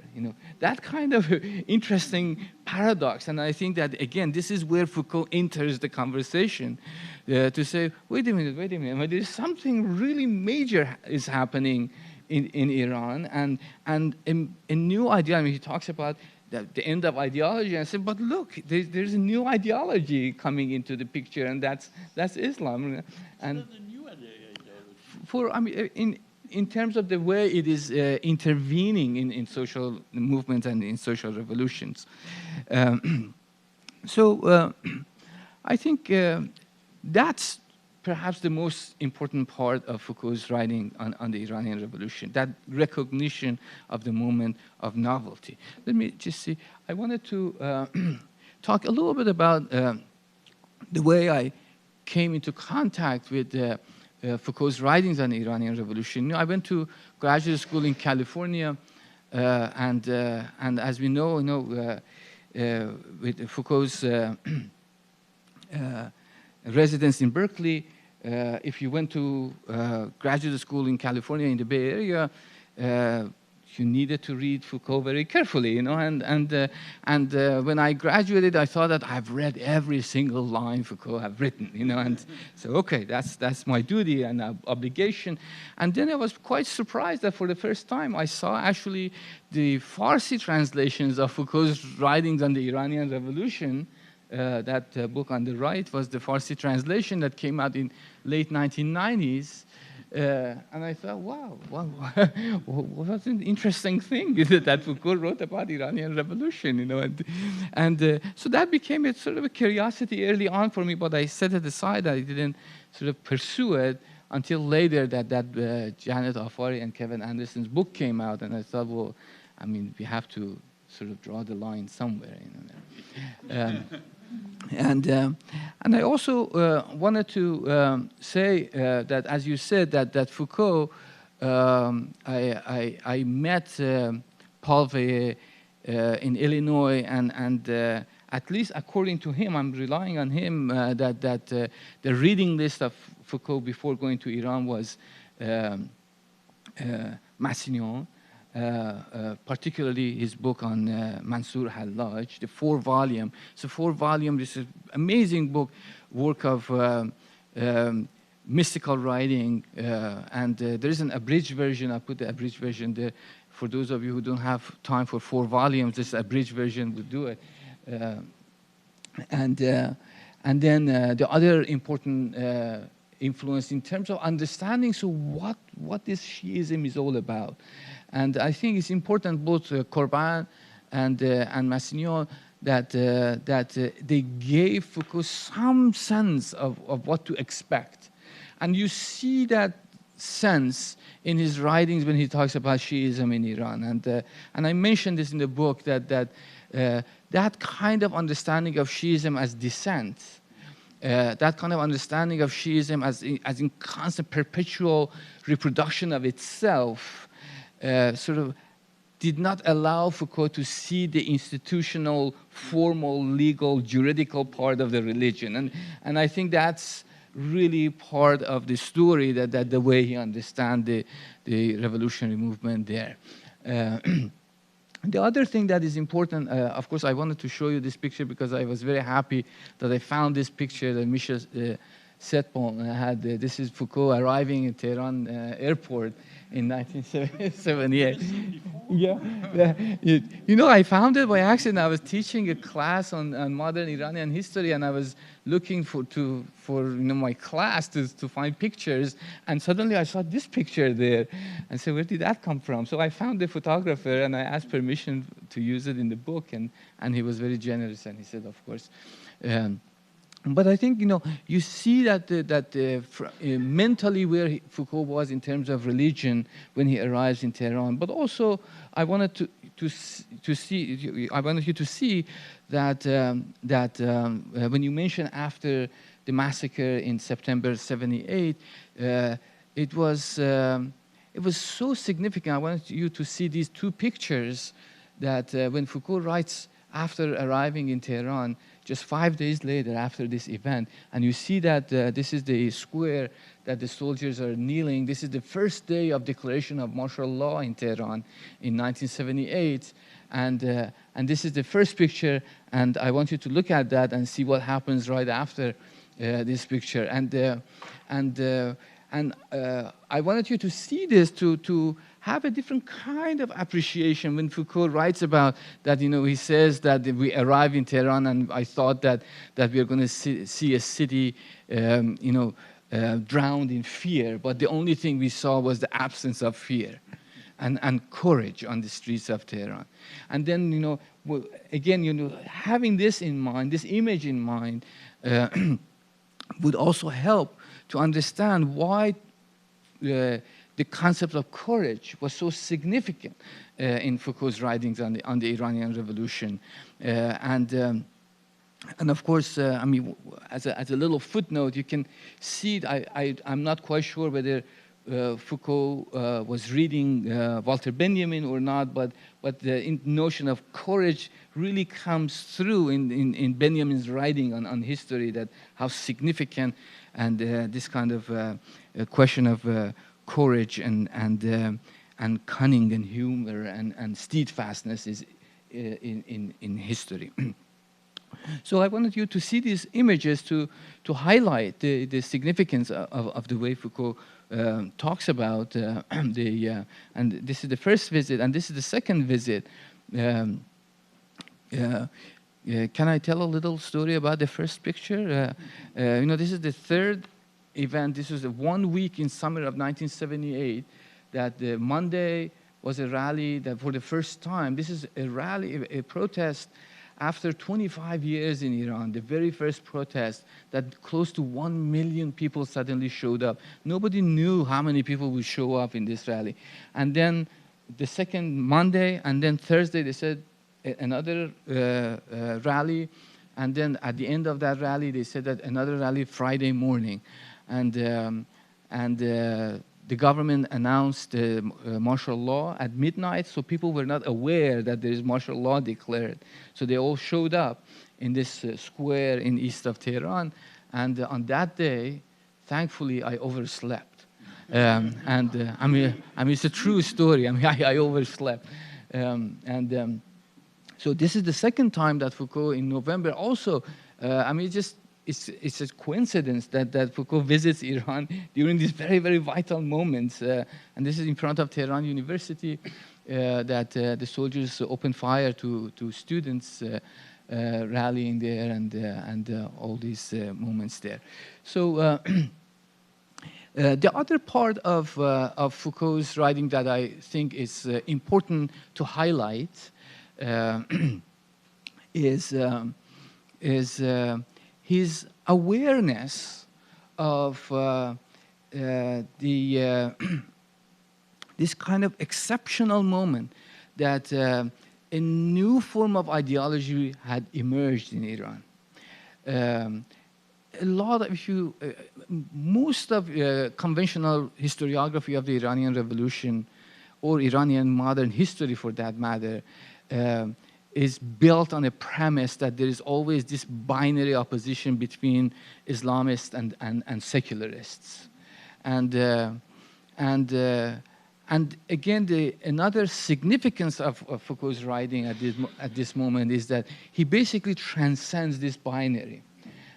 That kind of interesting paradox. And I think that, again, this is where Foucault enters the conversation to say, wait a minute, there's something really major is happening in Iran, and a new idea. I mean, he talks about the end of ideology, and I said, but look, there's a new ideology coming into the picture, and that's Islam. And It's not a new ideology. in terms of the way it is intervening in social movements and in social revolutions. So I think that's perhaps the most important part of Foucault's writing on the Iranian Revolution, that recognition of the moment of novelty. Let me just see. I wanted to talk a little bit about the way I came into contact with Foucault's writings on the Iranian Revolution. I went to graduate school in California, and as we know, with Foucault's residence in Berkeley, if you went to graduate school in California in the Bay Area, you needed to read Foucault very carefully, and when I graduated, I thought that I've read every single line Foucault have written, and so okay, that's my duty and obligation. And then I was quite surprised that for the first time I saw actually the Farsi translations of Foucault's writings on the Iranian Revolution. That book on the right was the Farsi translation that came out in late 1990s. And I thought, wow, what an interesting thing that Foucault wrote about the Iranian Revolution, and so that became a sort of a curiosity early on for me, but I set it aside. I didn't sort of pursue it until later that Janet Afari and Kevin Anderson's book came out, and I thought, well, I mean, we have to sort of draw the line somewhere, And I also wanted to say that, as you said, that Foucault, I met Paul Veye in Illinois, and at least according to him, I'm relying on him, that the reading list of Foucault before going to Iran was Massignon, particularly his book on Mansour Hallaj, the 4-volume. So 4-volume, this is amazing work of mystical writing, and there is an abridged version. I put the abridged version there. For those of you who don't have time for 4 volumes, this abridged version would do it. And then the other important influence in terms of understanding, so what this Shiism is all about. And I think it's important, both Corbin and Massignon, that they gave Foucault some sense of what to expect. And you see that sense in his writings when he talks about Shiism in Iran. And I mentioned this in the book, that kind of understanding of Shiism as dissent, that kind of understanding of Shiism as in constant perpetual reproduction of itself, sort of did not allow Foucault to see the institutional, formal, legal, juridical part of the religion. And I think that's really part of the story, that the way he understands the revolutionary movement there. The other thing that is important, of course, I wanted to show you this picture because I was very happy that I found this picture that Michel Setbon had. This is Foucault arriving in Tehran airport in 1978. Yeah. I found it by accident. I was teaching a class on modern Iranian history, and I was looking for my class to find pictures, and suddenly I saw this picture there, and said, where did that come from? So I found the photographer, and I asked permission to use it in the book, and he was very generous, and he said, of course. But I think, you see that mentally where Foucault was in terms of religion when he arrives in Tehran. But also, I wanted you to see that when you mention after the massacre in September '78, it was it was so significant. I wanted you to see these two pictures that when Foucault writes after arriving in Tehran, just 5 days later after this event, and you see that this is the square that the soldiers are kneeling. This is the first day of declaration of martial law in Tehran in 1978, and this is the first picture, and I want you to look at that and see what happens right after this picture. I wanted you to see this to have a different kind of appreciation when Foucault writes about that. He says that we arrive in Tehran, and I thought that we are going to see a city, drowned in fear, but the only thing we saw was the absence of fear and courage on the streets of Tehran. And then, again, having this in mind, this image in mind, would also help to understand why the concept of courage was so significant in Foucault's writings on the Iranian Revolution. And of course, I mean, as a little footnote, you can see, I'm not quite sure whether Foucault was reading Walter Benjamin or not, but the notion of courage really comes through in Benjamin's writing on history, that how significant and this kind of question of courage and cunning and humor and steadfastness is in history. So I wanted you to see these images to highlight the significance of the way Foucault talks about and this is the first visit, and this is the second visit. Can I tell a little story about the first picture? This is the third event. This was 1 week in summer of 1978, that the Monday was a rally that for the first time, this is a rally, a protest after 25 years in Iran, the very first protest, that close to 1 million people suddenly showed up. Nobody knew how many people would show up in this rally. And then the second Monday, and then Thursday, they said another rally. And then at the end of that rally, they said that another rally Friday morning. And the government announced martial law at midnight, so people were not aware that there is martial law declared. So they all showed up in this square in east of Tehran. And on that day, thankfully, I overslept. I mean, it's a true story. I mean, I overslept. So this is the second time that Foucault in November also, it's a coincidence that Foucault visits Iran during these very, very vital moments. And this is in front of Tehran University, that the soldiers open fire to students rallying there, and all these moments there. So the other part of Foucault's writing that I think is important to highlight is his awareness of this kind of exceptional moment that a new form of ideology had emerged in Iran. A lot of, most of conventional historiography of the Iranian Revolution, or Iranian modern history for that matter, is built on a premise that there is always this binary opposition between Islamists and secularists. And again, another significance of Foucault's writing at this moment is that he basically transcends this binary,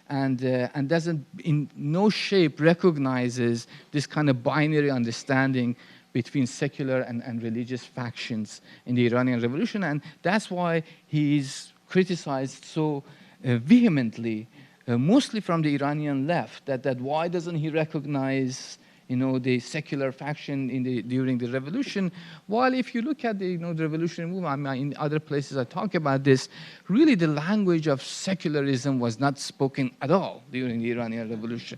and doesn't in no shape recognizes this kind of binary understanding between secular and religious factions in the Iranian Revolution. And that's why he's criticized so vehemently, mostly from the Iranian left, that why doesn't he recognize the secular faction during the revolution? While if you look at the the revolutionary movement, I mean, in other places I talk about this, really the language of secularism was not spoken at all during the Iranian Revolution.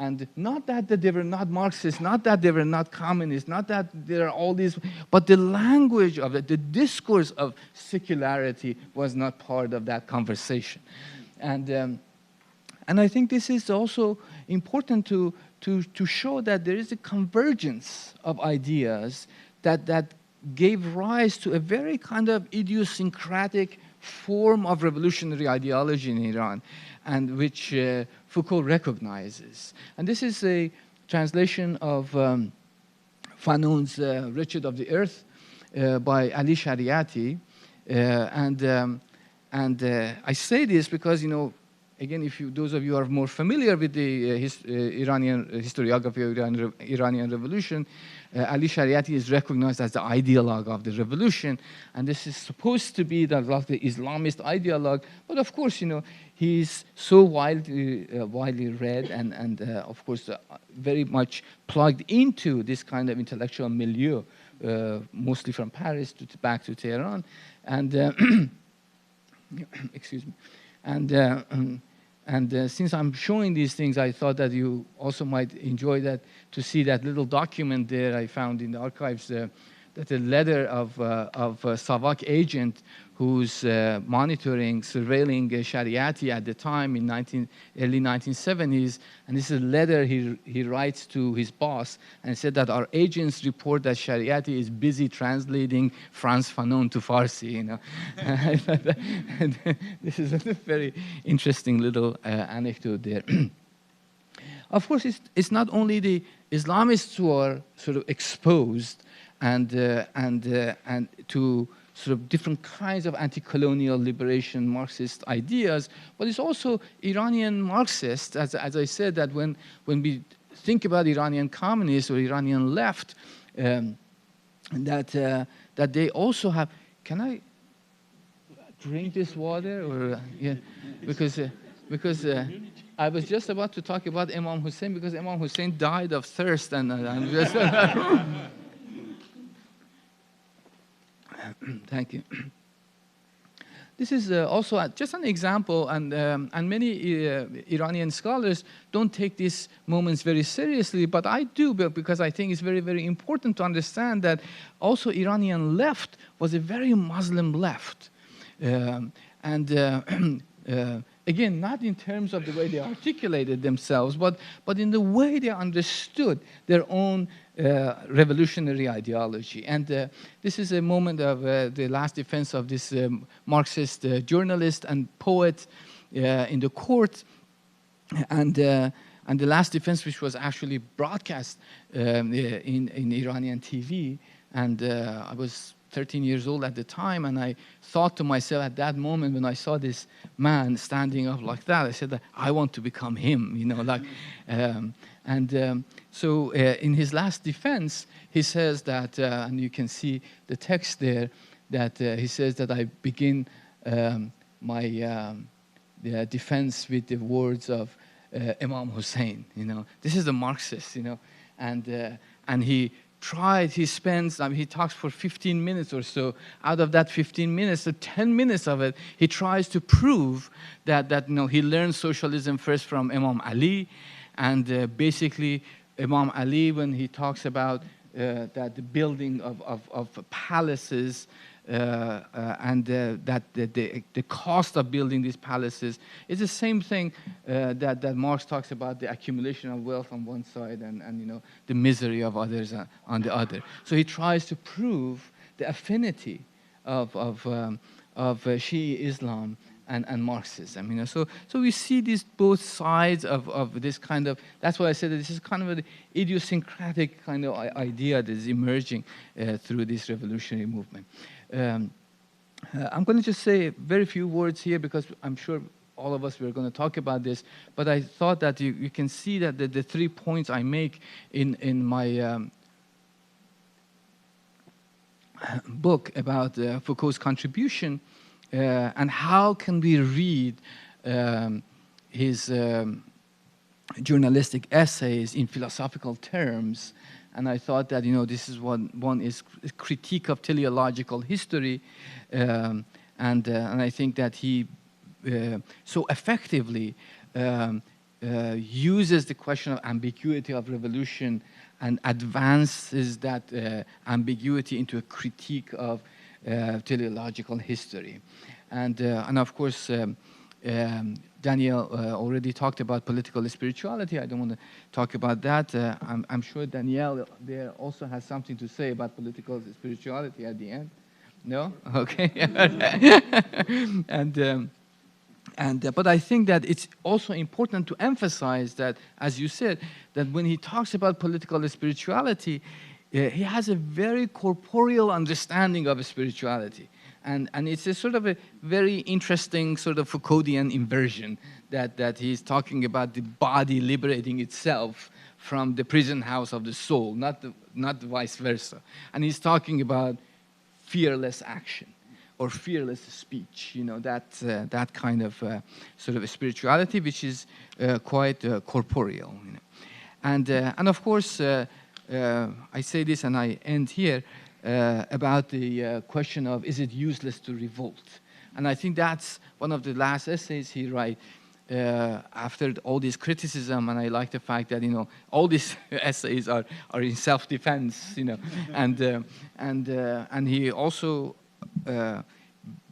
And not that they were not Marxists, not that they were not communists, not that there are all these, but the language of it, the discourse of secularity was not part of that conversation. And I think this is also important to to show that there is a convergence of ideas that gave rise to a very kind of idiosyncratic form of revolutionary ideology in Iran, and which Foucault recognizes. And this is a translation of Fanon's Wretched of the Earth by Ali Shariati. I say this because, you know, again, if those of you are more familiar with the Iranian historiography of Iranian Revolution, Ali Shariati is recognized as the ideologue of the revolution, and this is supposed to be the Islamist ideologue. But of course, you know, he's so widely read and of course, very much plugged into this kind of intellectual milieu, mostly from Paris back to Tehran, and excuse me, and since I'm showing these things, I thought that you also might enjoy that, to see that little document there I found in the archives, that a letter of Savak agent who's monitoring, surveilling Shariati at the time in early 1970s. And this is a letter he writes to his boss, and said that our agents report that Shariati is busy translating Frantz Fanon to Farsi, you know. This is a very interesting little anecdote there. Of course, it's not only the Islamists who are sort of exposed and to sort of different kinds of anti-colonial liberation Marxist ideas, but it's also Iranian Marxists, as I said, that when we think about Iranian communists or Iranian left, that they also have. Can I drink this water, or yeah, because I was just about to talk about Imam Hussein, because Imam Hussein died of thirst, and I'm just. Thank you. This is also just an example, and many Iranian scholars don't take these moments very seriously, but I do, because I think it's very, very important to understand that also Iranian left was a very Muslim left. Again, not in terms of the way they articulated themselves, but in the way they understood their own revolutionary ideology. And this is a moment of the last defense of this Marxist journalist and poet in the court, and the last defense, which was actually broadcast in Iranian TV. And I was 13 years old at the time, and I thought to myself at that moment, when I saw this man standing up like that, I said that I want to become him, you know, like. So in his last defense, he says that, and you can see the text there, that he says that I begin my defense with the words of Imam Hussein. You know, this is the Marxist, you know, and he spends, he talks for 15 minutes or so. Out of that 15 minutes, 10 minutes of it, he tries to prove that you know, he learned socialism first from Imam Ali, and basically Imam Ali, when he talks about that the building of palaces, and that the cost of building these palaces is the same thing that Marx talks about, the accumulation of wealth on one side and you know, the misery of others on the other. So he tries to prove the affinity of Shi'i Islam and Marxism. You know, so we see these both sides of this kind of. That's why I said that this is kind of an idiosyncratic kind of idea that is emerging through this revolutionary movement. I'm going to just say very few words here, because I'm sure all of us were going to talk about this, but I thought that you can see that the 3 points I make in my book about Foucault's contribution, and how can we read his journalistic essays in philosophical terms. And I thought that, you know, this is one is a critique of teleological history, and I think that he so effectively uses the question of ambiguity of revolution and advances that ambiguity into a critique of teleological history. And of course, Daniele already talked about political spirituality. I don't want to talk about that. I'm sure Daniele there also has something to say about political spirituality at the end. No? Okay. But I think that it's also important to emphasize that, as you said, that when he talks about political spirituality, he has a very corporeal understanding of spirituality. And it's a sort of a very interesting sort of Foucauldian inversion that he's talking about the body liberating itself from the prison house of the soul, not vice versa. And he's talking about fearless action or fearless speech, you know, that kind of sort of spirituality, which is quite corporeal. You know. And of course, I say this and I end here, about the question of, is it useless to revolt? And I think that's one of the last essays he writes after all this criticism, and I like the fact that, you know, all these essays are in self-defense, you know, and he also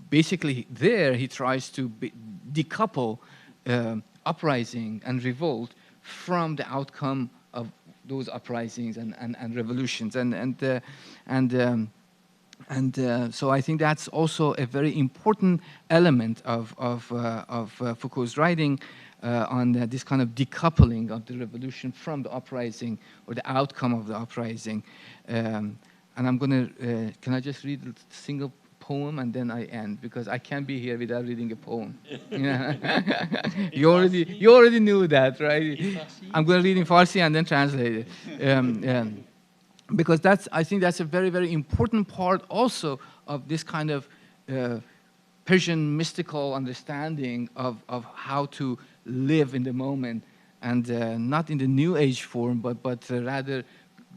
basically there he tries to decouple uprising and revolt from the outcome of those uprisings and revolutions, so I think that's also a very important element of Foucault's writing on this kind of decoupling of the revolution from the uprising or the outcome of the uprising. And I'm going to, can I just read a single poem and then I end, because I can't be here without reading a poem. You already knew that, right? I'm going to read in Farsi and then translate it. Because I think that's a very, very important part also of this kind of Persian mystical understanding of how to live in the moment, and not in the New Age form, but rather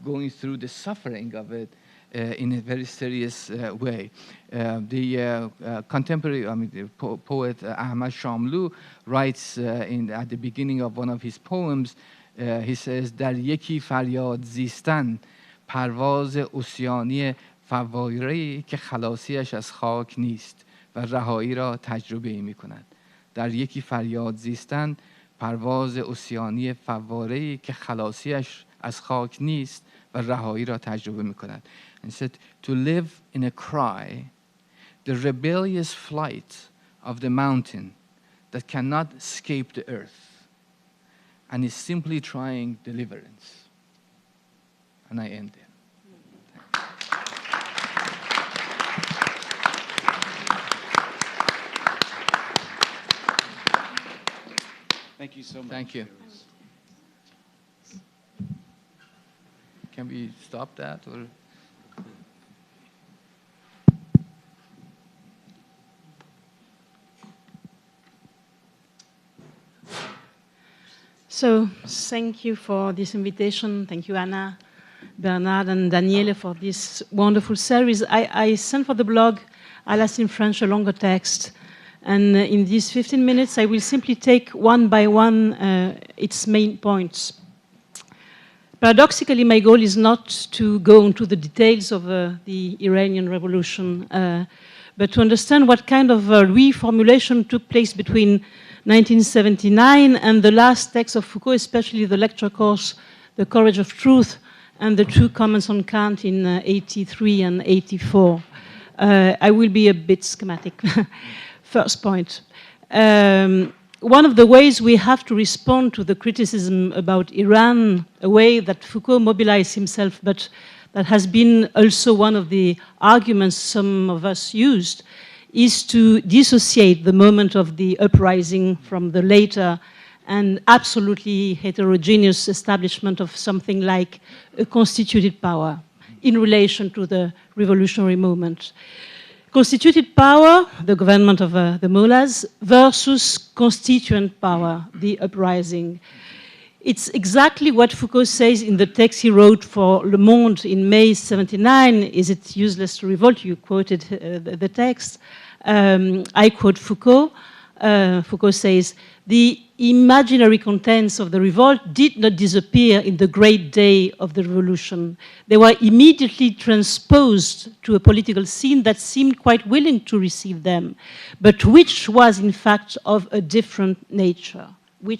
going through the suffering of it in a very serious way. The contemporary, the poet Ahmad Shamlou writes at the beginning of one of his poems, he says, "Dar yeki faryad zistan, parvaz osyani fawwarei ke khalasiyash az khak nist va rahایی را تجربه می‌کند." در یکی فریاد زیستن، پرواز اوسیانی فواره‌ای که خلاصیش از خاک نیست و رهایی را تجربه می‌کند. And said, to live in a cry, the rebellious flight of the mountain that cannot escape the earth and is simply trying deliverance. And I end there. Thank you so much. Thank you. Can we stop that? Or? So thank you for this invitation. Thank you, Anna, Bernard, and Daniele for this wonderful series. I sent for the blog, Alas in French, a longer text. And in these 15 minutes, I will simply take one by one its main points. Paradoxically, my goal is not to go into the details of the Iranian Revolution, but to understand what kind of reformulation took place between 1979 and the last text of Foucault, especially the lecture course, The Courage of Truth, and the two comments on Kant in 83 and 84. I will be a bit schematic. First point. One of the ways we have to respond to the criticism about Iran, a way that Foucault mobilized himself, but that has been also one of the arguments some of us used, is to dissociate the moment of the uprising from the later and absolutely heterogeneous establishment of something like a constituted power in relation to the revolutionary movement. Constituted power, the government of the mullahs, versus constituent power, the uprising. It's exactly what Foucault says in the text he wrote for Le Monde in May 79. Is it useless to revolt? You quoted the text. I quote Foucault. Foucault says, the imaginary contents of the revolt did not disappear in the great day of the revolution. They were immediately transposed to a political scene that seemed quite willing to receive them, but which was in fact of a different nature. The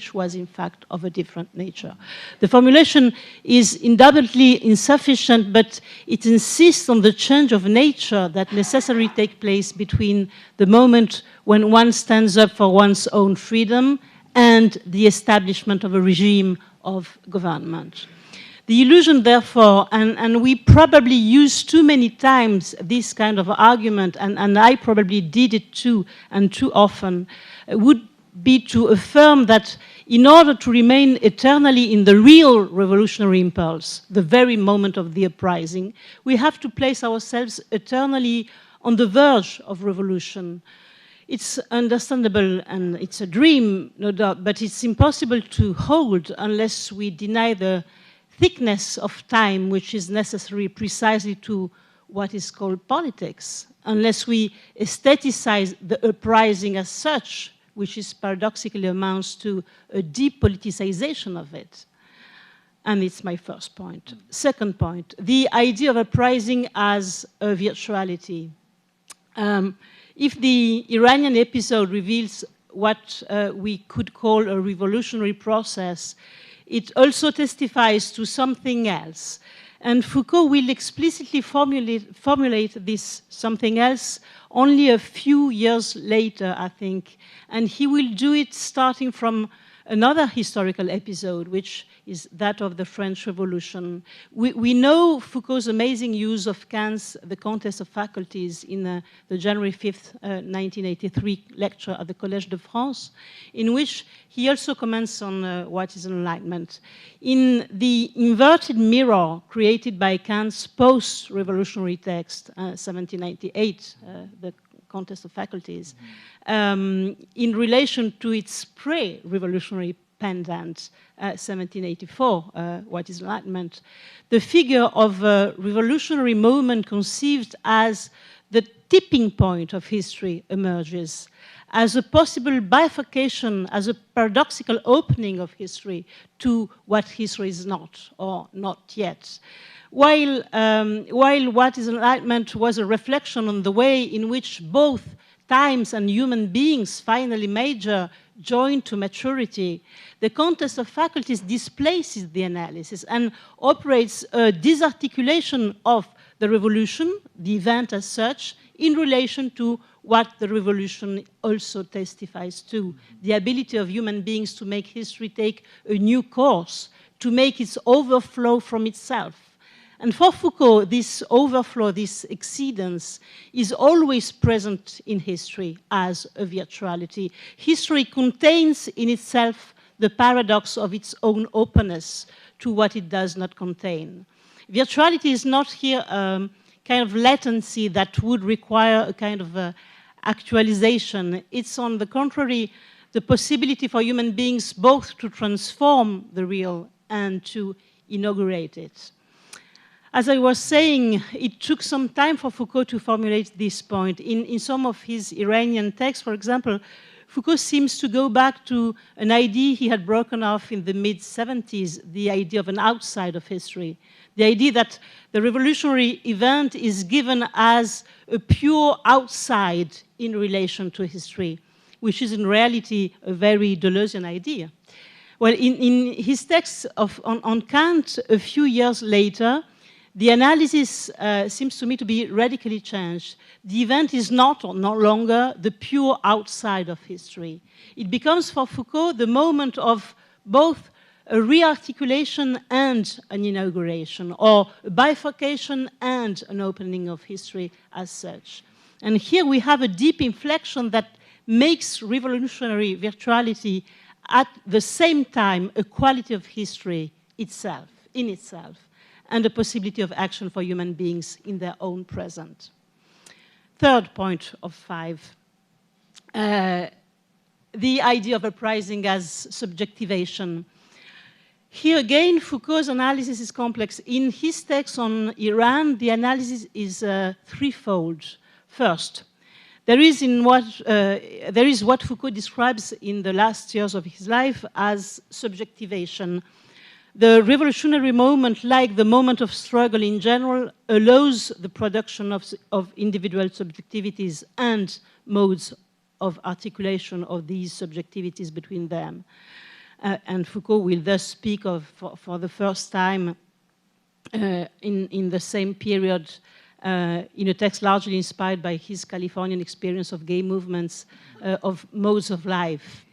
formulation is undoubtedly insufficient, but it insists on the change of nature that necessarily takes place between the moment when one stands up for one's own freedom and the establishment of a regime of government. The illusion, therefore, and we probably use too many times this kind of argument, and I probably did it too, and too often, would be to affirm that in order to remain eternally in the real revolutionary impulse, the very moment of the uprising, we have to place ourselves eternally on the verge of revolution. It's understandable and it's a dream, no doubt, but it's impossible to hold unless we deny the thickness of time which is necessary precisely to what is called politics, unless we aestheticize the uprising as such, which is paradoxically amounts to a deep politicization of it. And it's my first point. Second point, the idea of uprising as a virtuality. If the Iranian episode reveals what we could call a revolutionary process, it also testifies to something else. And Foucault will explicitly formulate this something else only a few years later, I think. And he will do it starting from another historical episode, which is that of the French Revolution. We know Foucault's amazing use of Kant's The Contest of Faculties in the January 5th, 1983 lecture at the Collège de France, in which he also comments on what is enlightenment. In the inverted mirror created by Kant's post-revolutionary text, 1798, The Contest of Faculties, in relation to its pre-revolutionary pendant, 1784, What is Enlightenment, the figure of a revolutionary moment conceived as the tipping point of history emerges, as a possible bifurcation, as a paradoxical opening of history to what history is not, or not yet. While What is Enlightenment was a reflection on the way in which both times and human beings finally major, join to maturity, the Contest of Faculties displaces the analysis and operates a disarticulation of the revolution, the event as such, in relation to what the revolution also testifies to, the ability of human beings to make history take a new course, to make its overflow from itself. And for Foucault, this overflow, this exceedance, is always present in history as a virtuality. History contains in itself the paradox of its own openness to what it does not contain. Virtuality is not here a kind of latency that would require a kind of actualization. It's, on the contrary, the possibility for human beings both to transform the real and to inaugurate it. As I was saying, it took some time for Foucault to formulate this point. In some of his Iranian texts, for example, Foucault seems to go back to an idea he had broken off in the mid-70s, the idea of an outside of history, the idea that the revolutionary event is given as a pure outside in relation to history, which is in reality a very Deleuzian idea. Well, in his text on Kant, a few years later, the analysis seems to me to be radically changed. The event is not or no longer the pure outside of history. It becomes for Foucault the moment of both a rearticulation and an inauguration, or a bifurcation and an opening of history as such. And here we have a deep inflection that makes revolutionary virtuality at the same time a quality of history itself, in itself, and a possibility of action for human beings in their own present. Third point of 5, the idea of uprising as subjectivation. Here again, Foucault's analysis is complex. In his text on Iran, the analysis is threefold. First, there is what Foucault describes in the last years of his life as subjectivation. The revolutionary moment, like the moment of struggle in general, allows the production of individual subjectivities and modes of articulation of these subjectivities between them. And Foucault will thus speak of, for the first time in the same period, in a text largely inspired by his Californian experience of gay movements, of modes of life.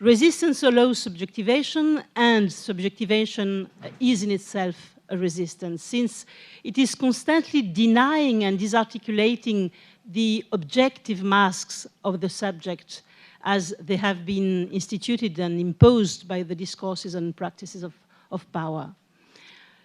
Resistance allows subjectivation, and subjectivation is in itself a resistance, since it is constantly denying and disarticulating the objective masks of the subject as they have been instituted and imposed by the discourses and practices of power.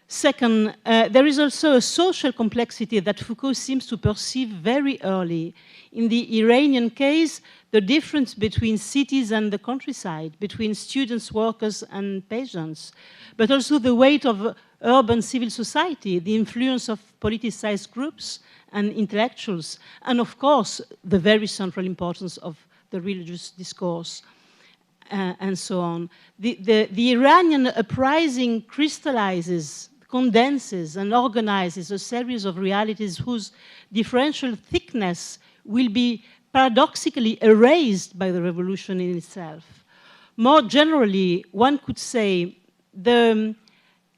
Second, there is also a social complexity that Foucault seems to perceive very early. In the Iranian case, the difference between cities and the countryside, between students, workers, and peasants, but also the weight of urban civil society, the influence of politicized groups and intellectuals, and of course, the very central importance of the religious discourse. And so on. The Iranian uprising crystallizes, condenses, and organizes a series of realities whose differential thickness will be paradoxically erased by the revolution in itself. More generally, one could say the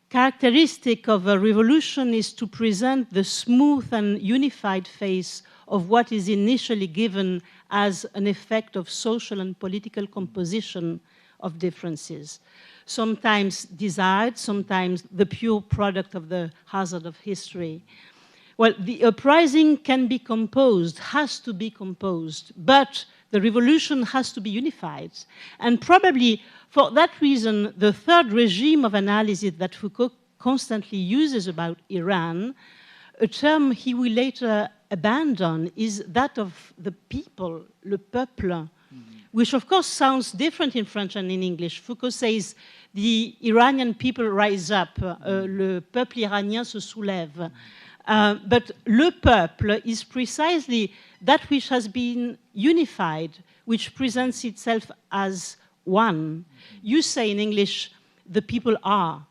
characteristic of a revolution is to present the smooth and unified face of what is initially given as an effect of social and political composition of differences. Sometimes desired, sometimes the pure product of the hazard of history. Well, the uprising can be composed, has to be composed, but the revolution has to be unified. And probably for that reason, the third regime of analysis that Foucault constantly uses about Iran, a term he will later abandon, is that of the people, le peuple, which of course sounds different in French and in English. Foucault says the Iranian people rise up, le peuple iranien se soulève. But le peuple is precisely that which has been unified, which presents itself as one. You say in English, the people are.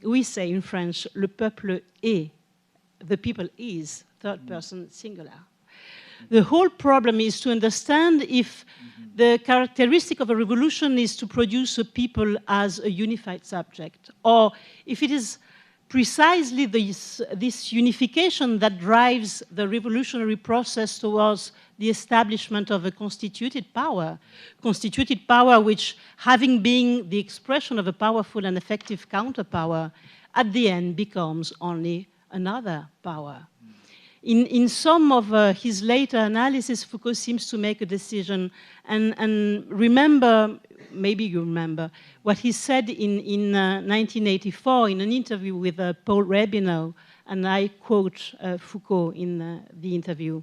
We say in French, le peuple est. The people is, third person singular. The whole problem is to understand if the characteristic of a revolution is to produce a people as a unified subject, or if it is precisely this unification that drives the revolutionary process towards the establishment of a constituted power which, having been the expression of a powerful and effective counterpower, at the end becomes only another power. In some of his later analysis, Foucault seems to make a decision, and remember, maybe you remember, what he said in 1984 in an interview with Paul Rabinow, and I quote Foucault in the interview.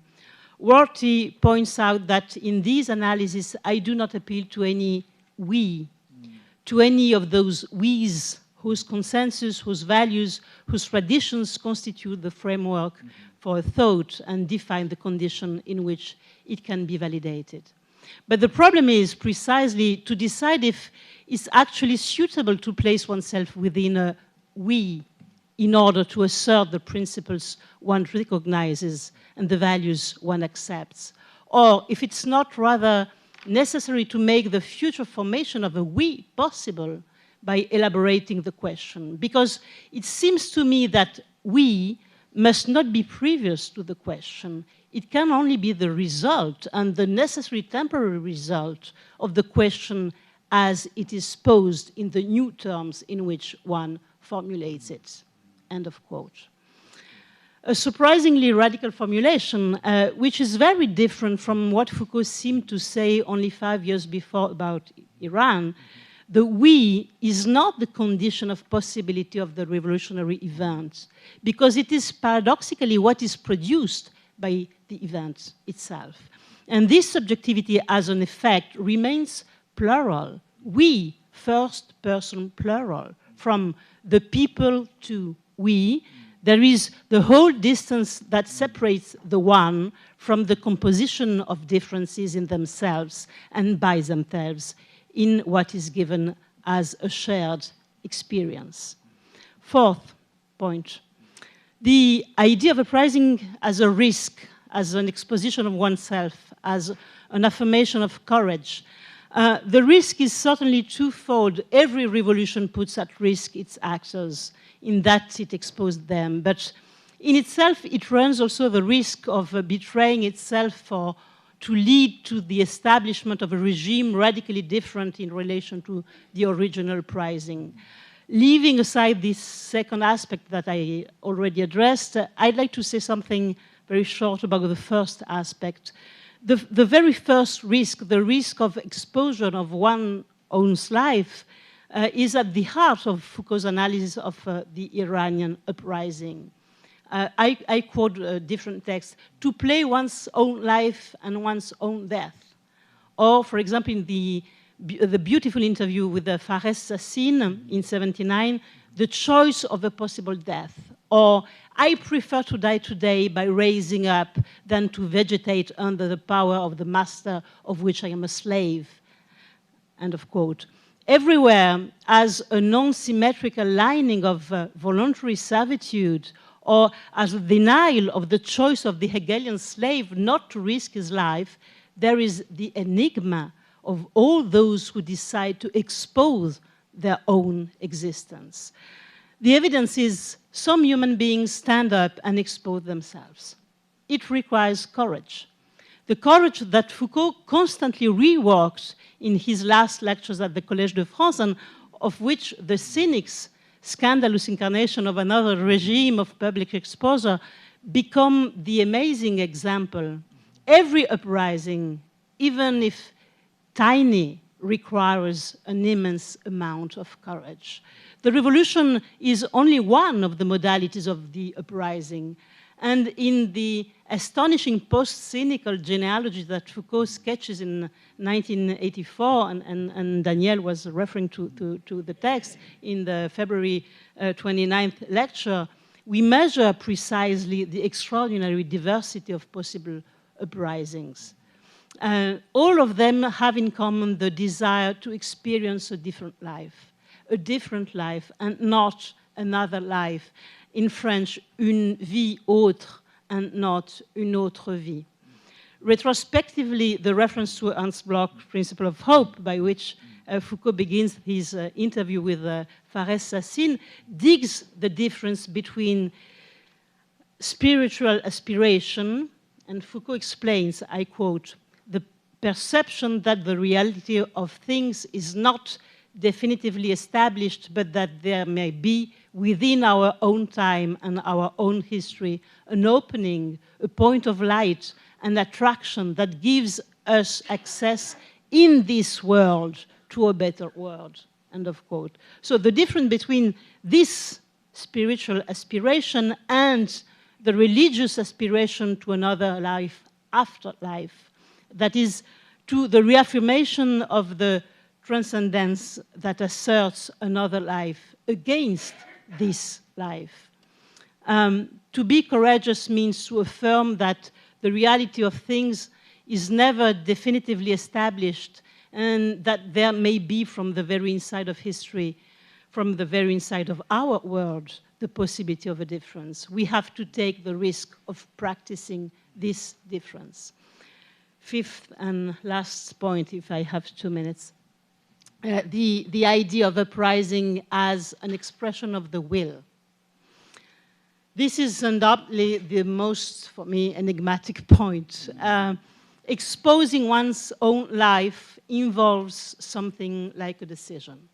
Worthy points out that in these analyses, I do not appeal to any we, to any of those we's whose consensus, whose values, whose traditions constitute the framework for thought and define the condition in which it can be validated. But the problem is precisely to decide if it's actually suitable to place oneself within a we in order to assert the principles one recognizes and the values one accepts, or if it's not rather necessary to make the future formation of a we possible by elaborating the question. Because it seems to me that we must not be previous to the question. It can only be the result and the necessary temporary result of the question as it is posed in the new terms in which one formulates it. End of quote. A surprisingly radical formulation, which is very different from what Foucault seemed to say only 5 years before about Iran. The we is not the condition of possibility of the revolutionary event, because it is paradoxically what is produced by the event itself. And this subjectivity as an effect remains plural. We, first person plural, from the people to we, There is the whole distance that separates the one from the composition of differences in themselves and by themselves in what is given as a shared experience. Fourth point, the idea of uprising as a risk, as an exposition of oneself, as an affirmation of courage. The risk is certainly twofold. Every revolution puts at risk its actors in that it exposed them. But in itself, it runs also the risk of betraying itself or to lead to the establishment of a regime radically different in relation to the original uprising. Leaving aside this second aspect that I already addressed, I'd like to say something very short about the first aspect. The very first risk, the risk of exposure of one's own life, is at the heart of Foucault's analysis of the Iranian uprising. I quote different texts, to play one's own life and one's own death. Or, for example, in the beautiful interview with Fares Sassin in '79, the choice of a possible death. Or, I prefer to die today by raising up than to vegetate under the power of the master of which I am a slave. End of quote. Everywhere, as a non-symmetrical lining of voluntary servitude, or as a denial of the choice of the Hegelian slave not to risk his life, there is the enigma of all those who decide to expose their own existence. The evidence is some human beings stand up and expose themselves. It requires courage. The courage that Foucault constantly reworks in his last lectures at the Collège de France, and of which the cynics' scandalous incarnation of another regime of public exposure become the amazing example. Every uprising, even if tiny, requires an immense amount of courage. The revolution is only one of the modalities of the uprising. And in the astonishing post-cynical genealogy that Foucault sketches in 1984, and Daniele was referring to the text in the February 29th lecture, we measure precisely the extraordinary diversity of possible uprisings. All of them have in common the desire to experience a different life and not another life. In French, une vie autre and not une autre vie. Retrospectively, the reference to Ernst Bloch's principle of hope, by which Foucault begins his interview with Fares Sassin, digs the difference between spiritual aspiration, and Foucault explains, I quote, the perception that the reality of things is not definitively established, but that there may be within our own time and our own history an opening, a point of light, an attraction that gives us access in this world to a better world, end of quote. So the difference between this spiritual aspiration and the religious aspiration to another life after life, that is to the reaffirmation of the transcendence that asserts another life against this life. To be courageous means to affirm that the reality of things is never definitively established and that there may be from the very inside of history, from the very inside of our world, the possibility of a difference. We have to take the risk of practicing this difference. Fifth and last point, if I have 2 minutes. The idea of uprising as an expression of the will. This is undoubtedly the most, for me, enigmatic point. Exposing one's own life involves something like a decision.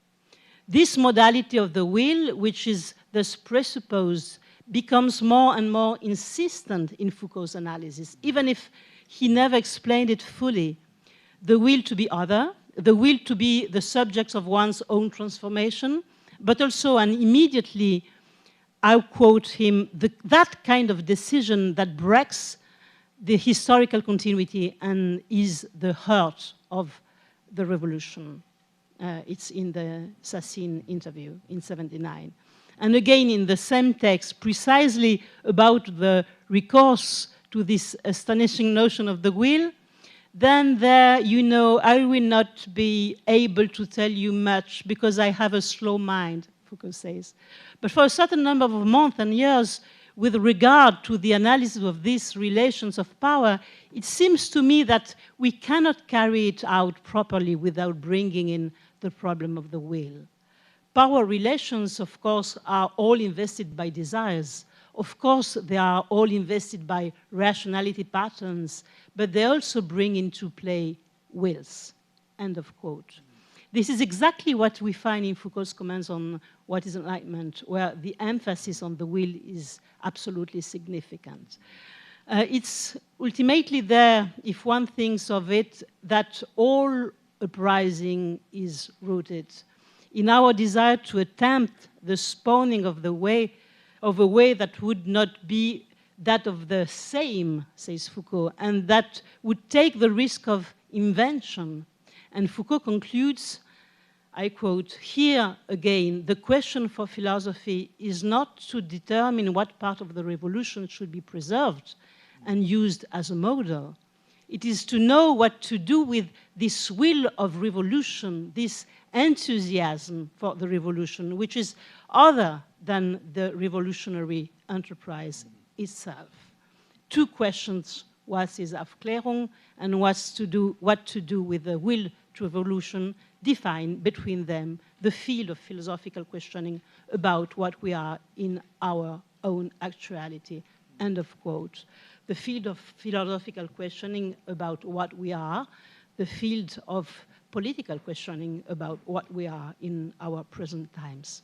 This modality of the will, which is thus presupposed, becomes more and more insistent in Foucault's analysis, even if he never explained it fully. The will to be other, the will to be the subject of one's own transformation, but also, and immediately, I'll quote him, that kind of decision that breaks the historical continuity and is the heart of the revolution. It's in the Sassin interview in 79. And again, in the same text, precisely about the recourse to this astonishing notion of the will, then there, you know, I will not be able to tell you much because I have a slow mind, Foucault says. But for a certain number of months and years, with regard to the analysis of these relations of power, it seems to me that we cannot carry it out properly without bringing in the problem of the will. Power relations, of course, are all invested by desires. Of course, they are all invested by rationality patterns, but they also bring into play wills, end of quote. This is exactly what we find in Foucault's comments on what is enlightenment, where the emphasis on the will is absolutely significant. It's ultimately there, if one thinks of it, that all uprising is rooted in our desire to attempt the spawning of a way that would not be that of the same, says Foucault, and that would take the risk of invention. And Foucault concludes, I quote, "Here again, the question for philosophy is not to determine what part of the revolution should be preserved and used as a model. It is to know what to do with this will of revolution, this enthusiasm for the revolution, which is other than the revolutionary enterprise itself." Two questions, what is Aufklärung and what to do with the will to revolution, define between them the field of philosophical questioning about what we are in our own actuality, end of quote. The field of philosophical questioning about what we are, the field of political questioning about what we are in our present times.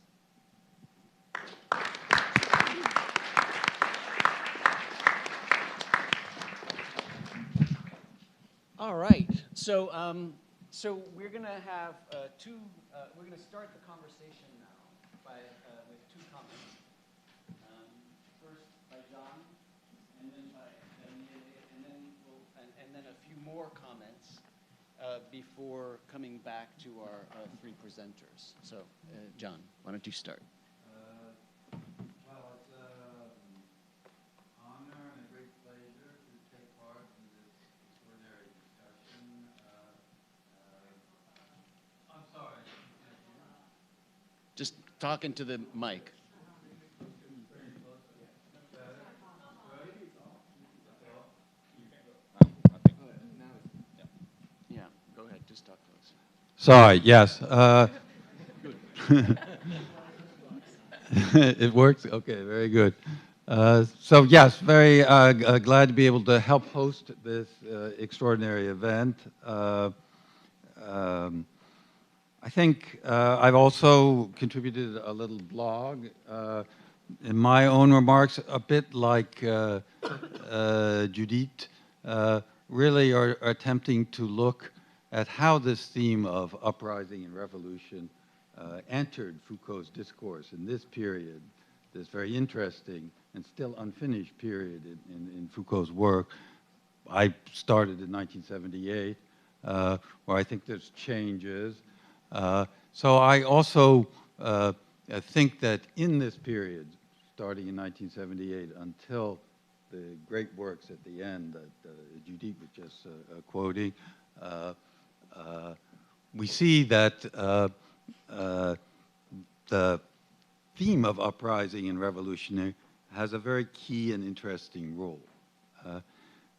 All right. So, so we're going to have we're going to start the conversation now with two comments. First by John, and then by Daniele, and then a few more comments before coming back to our three presenters. So, John, why don't you start? Well, it's an honor and a great pleasure to take part in this extraordinary discussion. I'm sorry. Just talking to the mic. Yeah, go ahead. Just talk close. Sorry, yes. It works? Okay, very good. So yes, very glad to be able to help host this extraordinary event. I think I've also contributed a little blog. In my own remarks, a bit like Judith, really are attempting to look at how this theme of uprising and revolution entered Foucault's discourse in this period, this very interesting and still unfinished period in Foucault's work. I started in 1978, where I think there's changes. So I also think that in this period, starting in 1978 until the great works at the end that Judith was just quoting, we see that the theme of uprising and revolution has a very key and interesting role.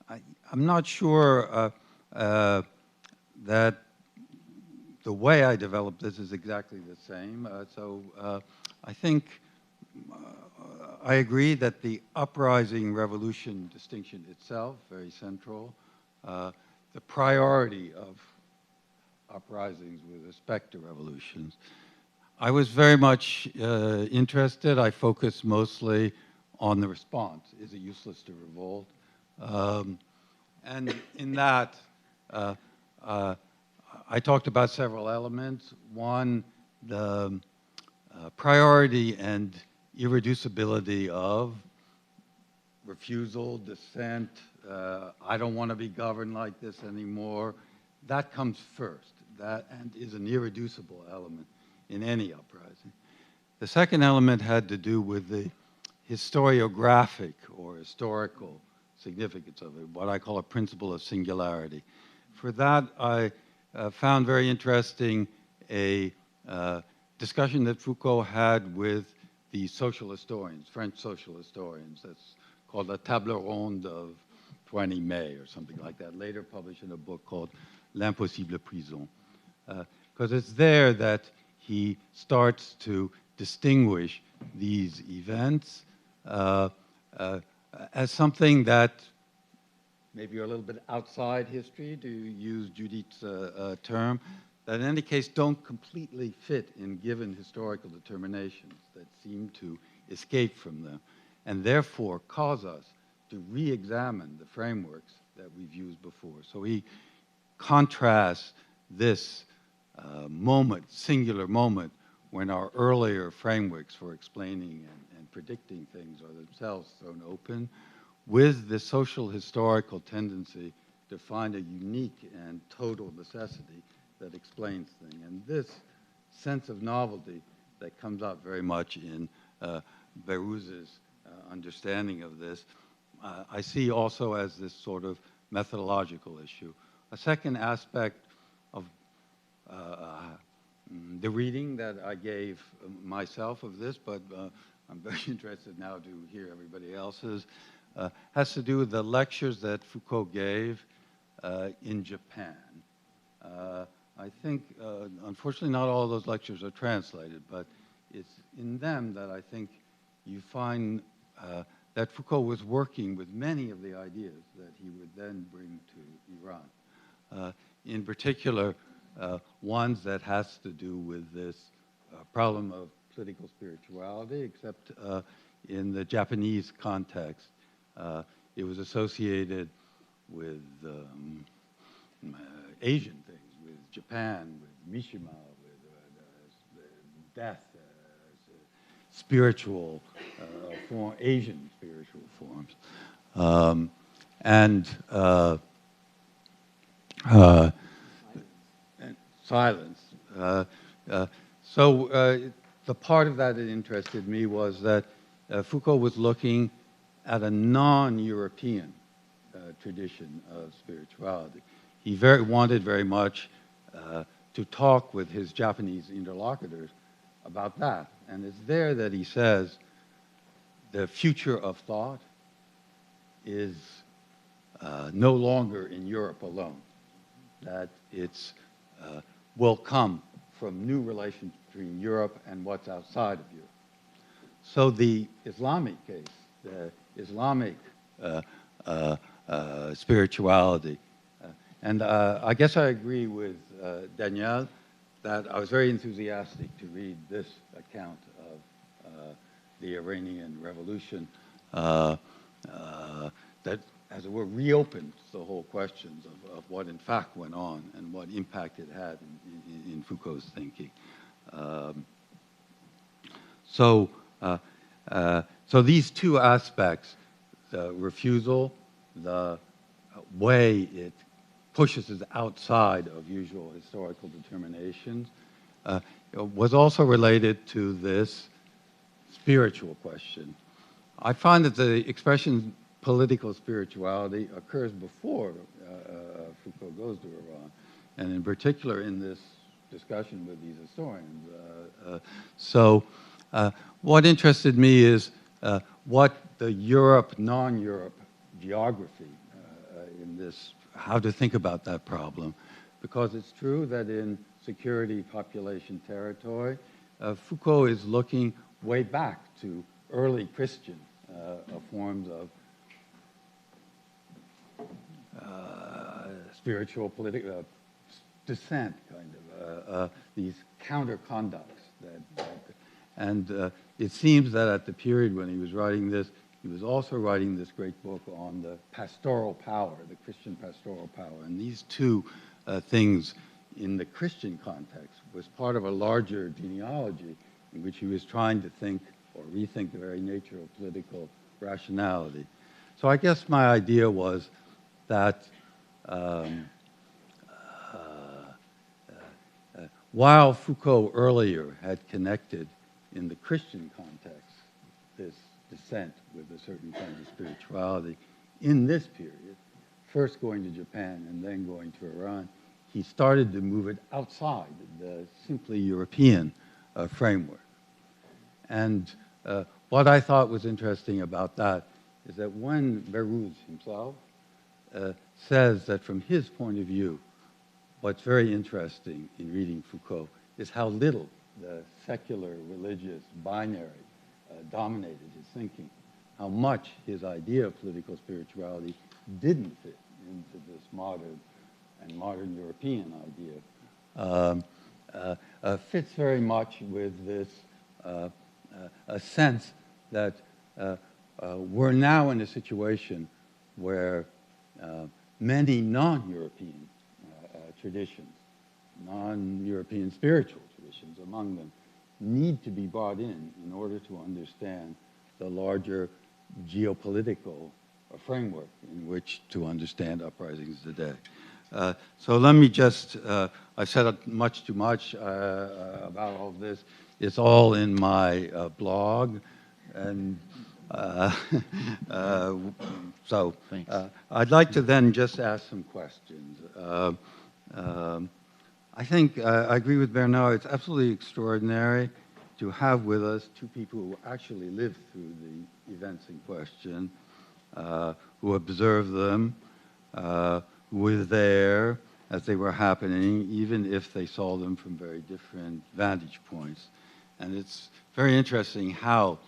I'm not sure that the way I developed this is exactly the same. I think I agree that the uprising revolution distinction itself, very central. The priority of uprisings with respect to revolutions. I was very much interested. I focused mostly on the response. Is it useless to revolt? And in that, I talked about several elements. One, the priority and irreducibility of refusal, dissent, I don't want to be governed like this anymore. That comes first. that and is an irreducible element in any uprising. The second element had to do with the historiographic or historical significance of it, what I call a principle of singularity. For that, I found very interesting a discussion that Foucault had with the social historians, French social historians. That's called a table ronde of 20 May or something like that, later published in a book called L'Impossible Prison. Because it's there that he starts to distinguish these events as something that maybe are a little bit outside history, to use Judith's term, that in any case don't completely fit in given historical determinations that seem to escape from them, and therefore cause us to re-examine the frameworks that we've used before. So he contrasts this moment, singular moment, when our earlier frameworks for explaining and predicting things are themselves thrown open, with the social historical tendency to find a unique and total necessity that explains things. And this sense of novelty that comes out very much in Behrooz understanding of this, I see also as this sort of methodological issue. A second aspect of the reading that I gave myself of this, but I'm very interested now to hear everybody else's, has to do with the lectures that Foucault gave in Japan. I think, unfortunately, not all of those lectures are translated, but it's in them that I think you find that Foucault was working with many of the ideas that he would then bring to Iran. In particular, ones that has to do with this problem of political spirituality, except in the Japanese context, it was associated with Asian things, with Japan, with Mishima, with death, spiritual form, Asian spiritual forms, and silence. So the part of that that interested me was that Foucault was looking at a non-European tradition of spirituality. He wanted very much to talk with his Japanese interlocutors about that. And it's there that he says the future of thought is no longer in Europe alone, that it's will come from new relations between Europe and what's outside of Europe. So the Islamic case, the Islamic spirituality, and I guess I agree with Daniele that I was very enthusiastic to read this account of the Iranian Revolution that, as it were, reopens the whole questions of what in fact went on and what impact it had in Foucault's thinking. So these two aspects, the refusal, the way it pushes us outside of usual historical determinations, was also related to this spiritual question. I find that the expression political spirituality occurs before Foucault goes to Iran, and in particular in this discussion with these historians. So what interested me is what the Europe, non-Europe geography in this, how to think about that problem. Because it's true that in security, population, territory, Foucault is looking way back to early Christian forms of spiritual, political dissent, kind of, these counter-conducts. And it seems that at the period when he was writing this, he was also writing this great book on the pastoral power, the Christian pastoral power. And these two things in the Christian context was part of a larger genealogy in which he was trying to think or rethink the very nature of political rationality. So I guess my idea was that while Foucault earlier had connected in the Christian context this descent with a certain kind of spirituality, in this period, first going to Japan and then going to Iran, he started to move it outside the simply European framework. And what I thought was interesting about that is that when Behrooz himself says that from his point of view, what's very interesting in reading Foucault is how little the secular, religious, binary dominated his thinking, how much his idea of political spirituality didn't fit into this modern European idea, fits very much with this a sense that we're now in a situation where many non-European traditions, non-European spiritual traditions among them, need to be brought in order to understand the larger geopolitical framework in which to understand uprisings today. So let me just, I said much too much about all of this. It's all in my blog. And so I'd like to then just ask some questions. I think I agree with Bernard. It's absolutely extraordinary to have with us two people who actually lived through the events in question, who observed them, who were there as they were happening, even if they saw them from very different vantage points. And it's very interesting how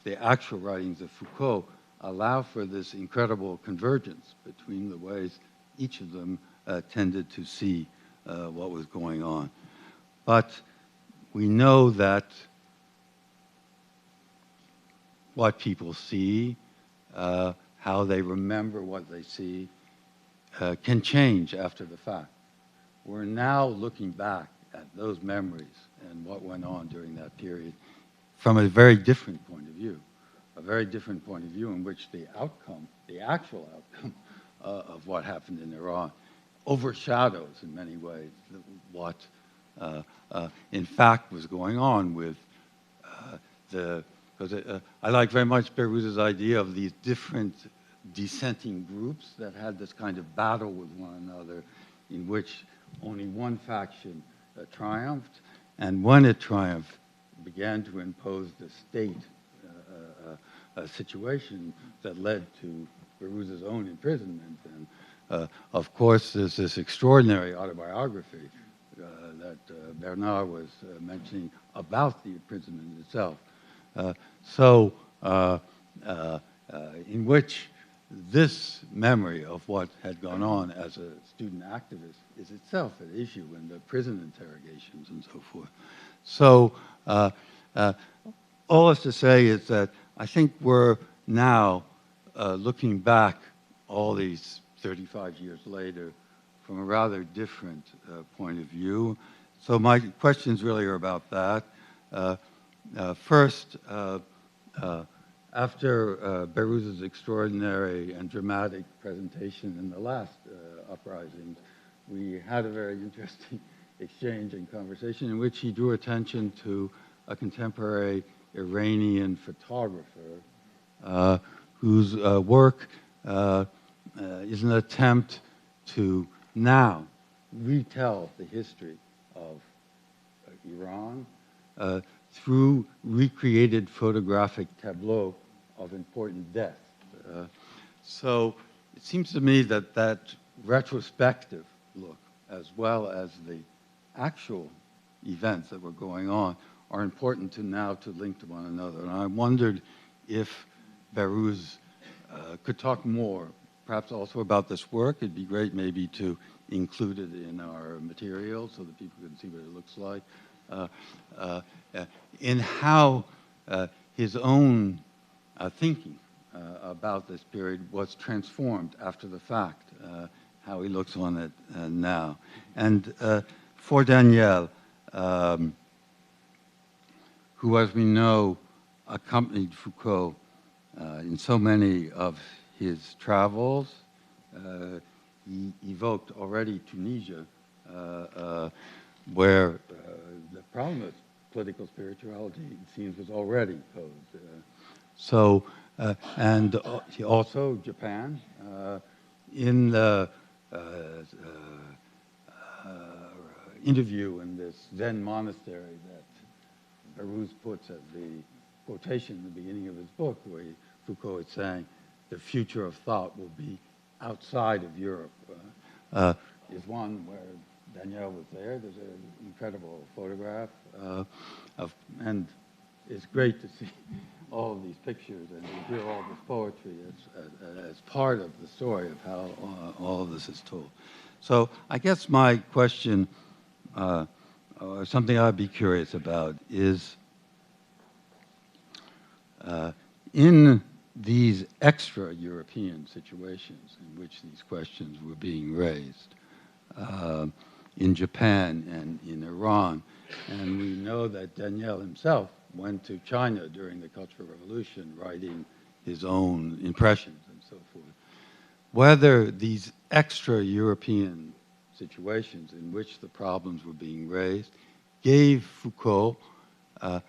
the actual writings of Foucault allow for this incredible convergence between the ways each of them tended to see what was going on. But we know that what people see, how they remember what they see, can change after the fact. We're now looking back at those memories and what went on during that period from a very different point of view, in which the outcome, the actual outcome of what happened in Iran overshadows in many ways what in fact was going on with because I like very much Behrooz' idea of these different dissenting groups that had this kind of battle with one another in which only one faction triumphed, and when it triumphed, began to impose the state situation that led to Behrooz' own imprisonment. And of course, there's this extraordinary autobiography that Bernard was mentioning about the imprisonment itself. In which this memory of what had gone on as a student activist is itself an issue in the prison interrogations and so forth. So all is to say is that I think we're now looking back all these 35 years later from a rather different point of view. So my questions really are about that. First, after Behrooz' extraordinary and dramatic presentation in the last uprisings, we had a very interesting exchange and conversation in which he drew attention to a contemporary Iranian photographer whose work is an attempt to now retell the history of Iran through recreated photographic tableaux of important deaths. So it seems to me that that retrospective look, as well as the actual events that were going on, are important to now to link to one another. And I wondered if Behrooz could talk more, perhaps also about this work. It'd be great maybe to include it in our material so that people can see what it looks like. In how his own thinking about this period was transformed after the fact, how he looks on it now. And for Daniele, who, as we know, accompanied Foucault in so many of his travels, he evoked already Tunisia. where the problem of political spirituality, it seems, was already posed. And also Japan, in the interview in this Zen monastery that Behrooz puts as the quotation in the beginning of his book, where Foucault is saying the future of thought will be outside of Europe, is one where Daniele was there. There's an incredible photograph and it's great to see all of these pictures and to hear all this poetry as part of the story of how all of this is told. So I guess my question, or something I'd be curious about, is in these extra-European situations in which these questions were being raised, in Japan and in Iran, and we know that Daniele himself went to China during the Cultural Revolution, writing his own impressions and so forth. Whether these extra-European situations in which the problems were being raised gave Foucault a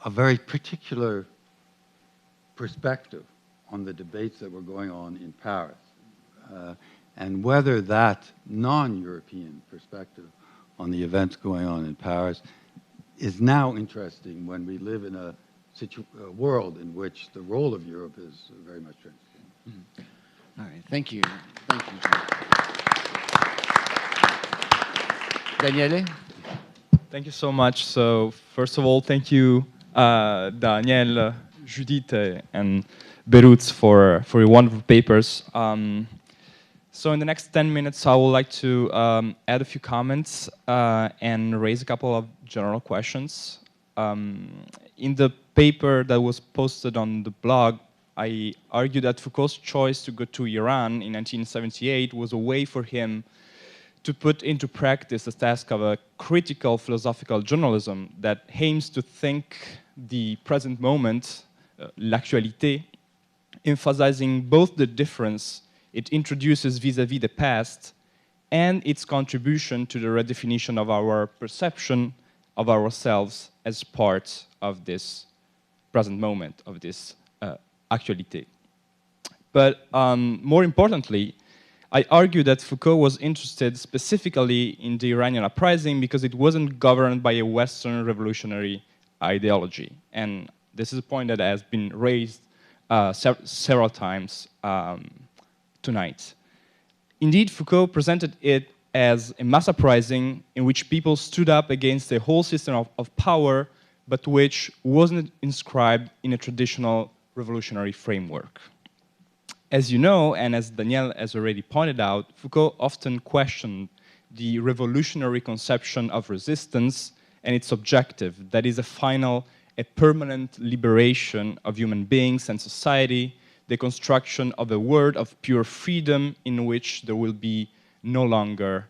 very particular perspective on the debates that were going on in Paris, and whether that non-European perspective on the events going on in Paris is now interesting when we live in a world in which the role of Europe is very much transformed. All right, thank you. Thank you, Daniele? Thank you so much. So first of all, thank you, Daniele, Judith, and Behrooz for your wonderful papers. So in the next 10 minutes, I would like to add a few comments and raise a couple of general questions. In the paper that was posted on the blog, I argue that Foucault's choice to go to Iran in 1978 was a way for him to put into practice the task of a critical philosophical journalism that aims to think the present moment, l'actualité, emphasizing both the difference it introduces vis-à-vis the past and its contribution to the redefinition of our perception of ourselves as part of this present moment, of this actualité. But more importantly, I argue that Foucault was interested specifically in the Iranian Uprising because it wasn't governed by a Western revolutionary ideology. And this is a point that has been raised several times tonight. Indeed, Foucault presented it as a mass uprising in which people stood up against a whole system of power, but which wasn't inscribed in a traditional revolutionary framework. As you know, and as Daniele has already pointed out, Foucault often questioned the revolutionary conception of resistance and its objective, that is a permanent liberation of human beings and society, the construction of a world of pure freedom in which there will be no longer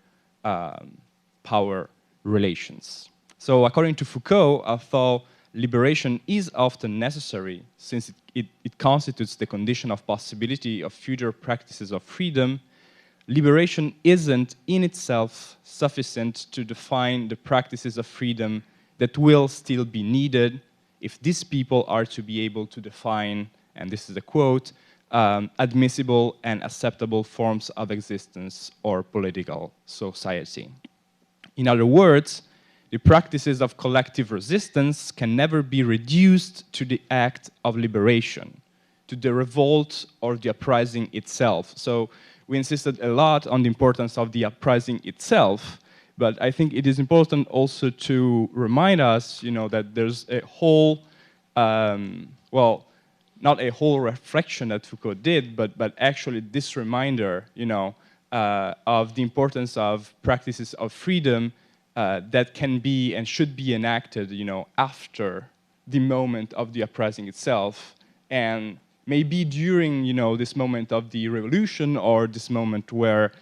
power relations. So according to Foucault, although liberation is often necessary since it constitutes the condition of possibility of future practices of freedom, liberation isn't in itself sufficient to define the practices of freedom that will still be needed if these people are to be able to define, and this is a quote, admissible and acceptable forms of existence or political society. In other words, the practices of collective resistance can never be reduced to the act of liberation, to the revolt or the uprising itself. So we insisted a lot on the importance of the uprising itself, but I think it is important also to remind us, that there's a whole, well, not a whole reflection that Foucault did, but actually this reminder, of the importance of practices of freedom that can be and should be enacted, after the moment of the uprising itself, and maybe during, this moment of the revolution or this moment where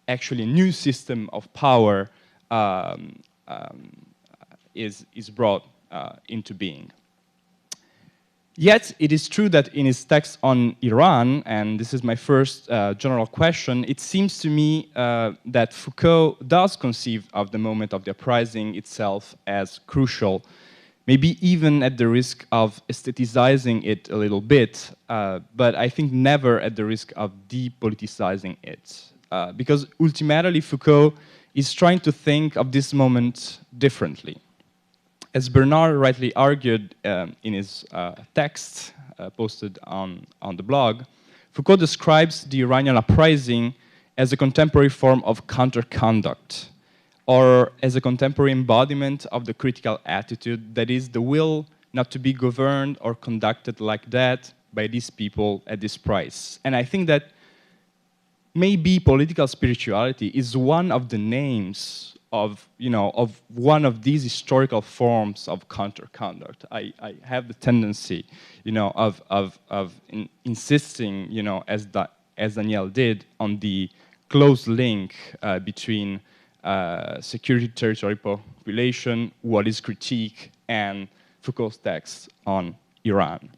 actually a new system of power is brought into being. Yet, it is true that in his text on Iran, and this is my first general question, it seems to me that Foucault does conceive of the moment of the uprising itself as crucial, maybe even at the risk of aestheticizing it a little bit, but I think never at the risk of depoliticizing it. Because ultimately, Foucault is trying to think of this moment differently. As Bernard rightly argued in his text posted on the blog, Foucault describes the Iranian uprising as a contemporary form of counterconduct, or as a contemporary embodiment of the critical attitude that is the will not to be governed or conducted like that by these people at this price. And I think that maybe political spirituality is one of the names of one of these historical forms of counterconduct. I have the tendency, of insisting, as Daniele did, on the close link between security territory population, what is critique, and Foucault's text on Iran.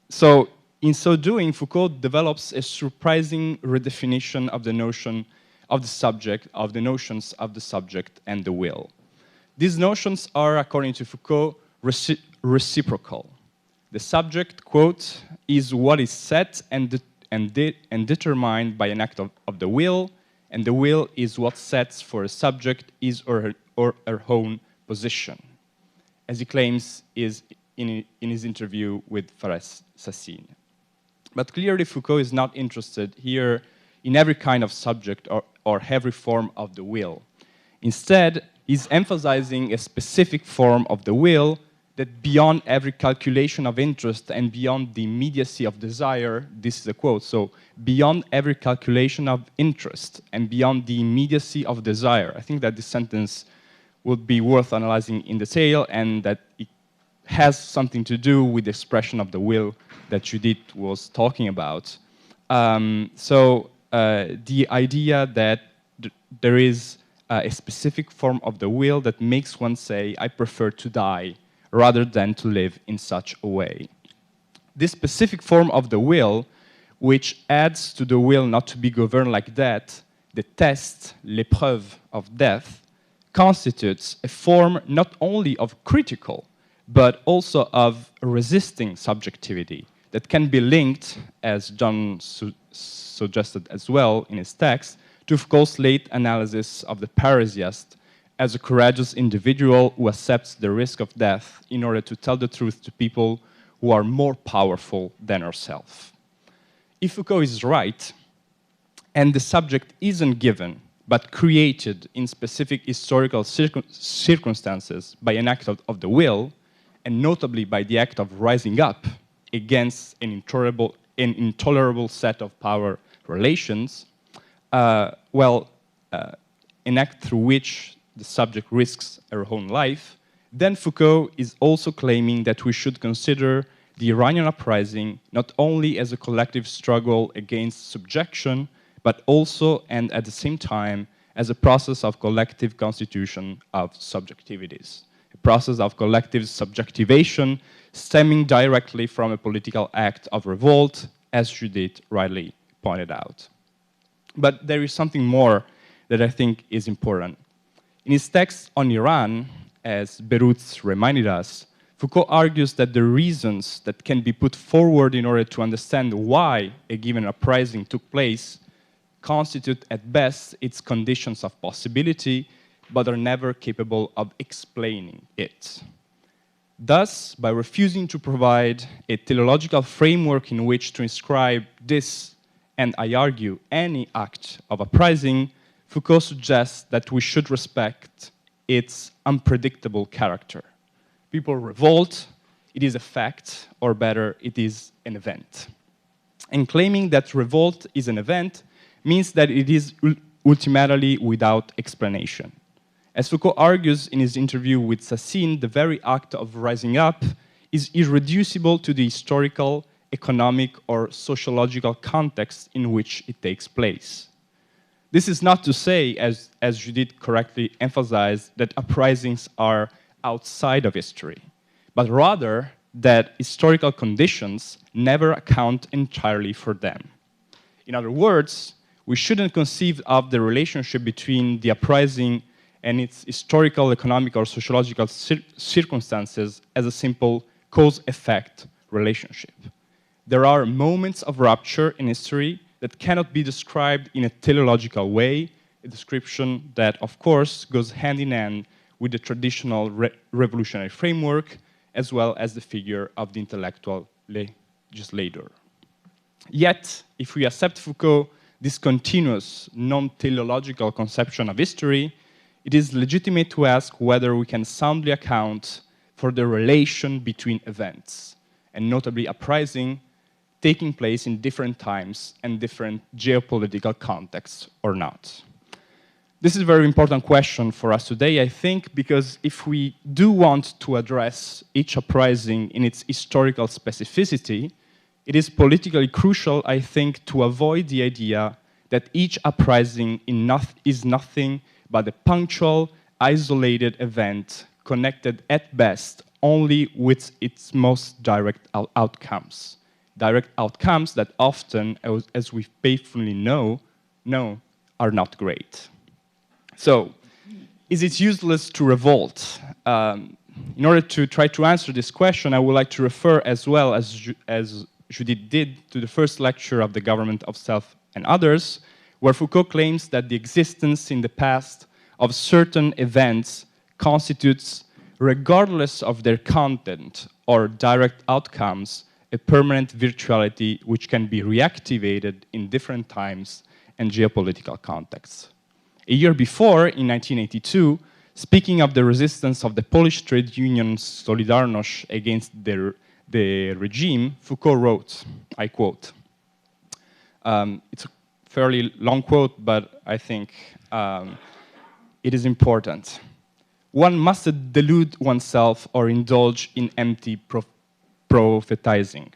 So in so doing, Foucault develops a surprising redefinition of the notion of the subject, of the notions of the subject and the will. These notions are, according to Foucault, reciprocal. The subject, quote, is what is set and determined by an act of the will, and the will is what sets for a subject his or her own position, as he claims is in his interview with Fares Sassin. But clearly Foucault is not interested here in every kind of subject or every form of the will. Instead, he's emphasizing a specific form of the will that beyond every calculation of interest and beyond the immediacy of desire, this is a quote, so beyond every calculation of interest and beyond the immediacy of desire. I think that this sentence would be worth analyzing in detail and that it has something to do with the expression of the will that Judith was talking about. The idea that there is a specific form of the will that makes one say, I prefer to die rather than to live in such a way. This specific form of the will, which adds to the will not to be governed like that, the test, l'épreuve of death, constitutes a form not only of critical, but also of resisting subjectivity that can be linked, as John suggested as well in his text, to Foucault's late analysis of the parrhesiast as a courageous individual who accepts the risk of death in order to tell the truth to people who are more powerful than herself. If Foucault is right, and the subject isn't given, but created in specific historical circumstances by an act of the will, and notably by the act of rising up against an intolerable set of power relations, an act through which the subject risks her own life, then Foucault is also claiming that we should consider the Iranian uprising not only as a collective struggle against subjection, but also, and at the same time, as a process of collective constitution of subjectivities, a process of collective subjectivation stemming directly from a political act of revolt, as Judith rightly pointed out. But there is something more that I think is important. In his text on Iran, as Behrooz reminded us, Foucault argues that the reasons that can be put forward in order to understand why a given uprising took place constitute at best its conditions of possibility, but are never capable of explaining it. Thus, by refusing to provide a teleological framework in which to inscribe this, and I argue any act of uprising, Foucault suggests that we should respect its unpredictable character. People revolt, it is a fact, or better, it is an event. And claiming that revolt is an event means that it is ultimately without explanation. As Foucault argues in his interview with Sassin, the very act of rising up is irreducible to the historical, economic, or sociological context in which it takes place. This is not to say, as Judith correctly emphasized, that uprisings are outside of history, but rather that historical conditions never account entirely for them. In other words, we shouldn't conceive of the relationship between the uprising and its historical, economic, or sociological circumstances as a simple cause-effect relationship. There are moments of rupture in history that cannot be described in a teleological way, a description that, of course, goes hand in hand with the traditional revolutionary framework, as well as the figure of the intellectual legislator. Yet, if we accept Foucault, this continuous, non-teleological conception of history, it is legitimate to ask whether we can soundly account for the relation between events, and notably uprising, taking place in different times and different geopolitical contexts or not. This is a very important question for us today, I think, because if we do want to address each uprising in its historical specificity, it is politically crucial, I think, to avoid the idea that each uprising is nothing but a punctual, isolated event connected at best only with its most direct outcomes. Direct outcomes that often, as we painfully know, are not great. So, is it useless to revolt? In order to try to answer this question, I would like to refer as well as Judith did to the first lecture of The Government of Self and Others, where Foucault claims that the existence in the past of certain events constitutes, regardless of their content or direct outcomes, a permanent virtuality which can be reactivated in different times and geopolitical contexts. A year before, in 1982, speaking of the resistance of the Polish trade union Solidarność against the regime, Foucault wrote, I quote, it's a fairly long quote, but I think it is important. One mustn't delude oneself or indulge in empty prophetizing.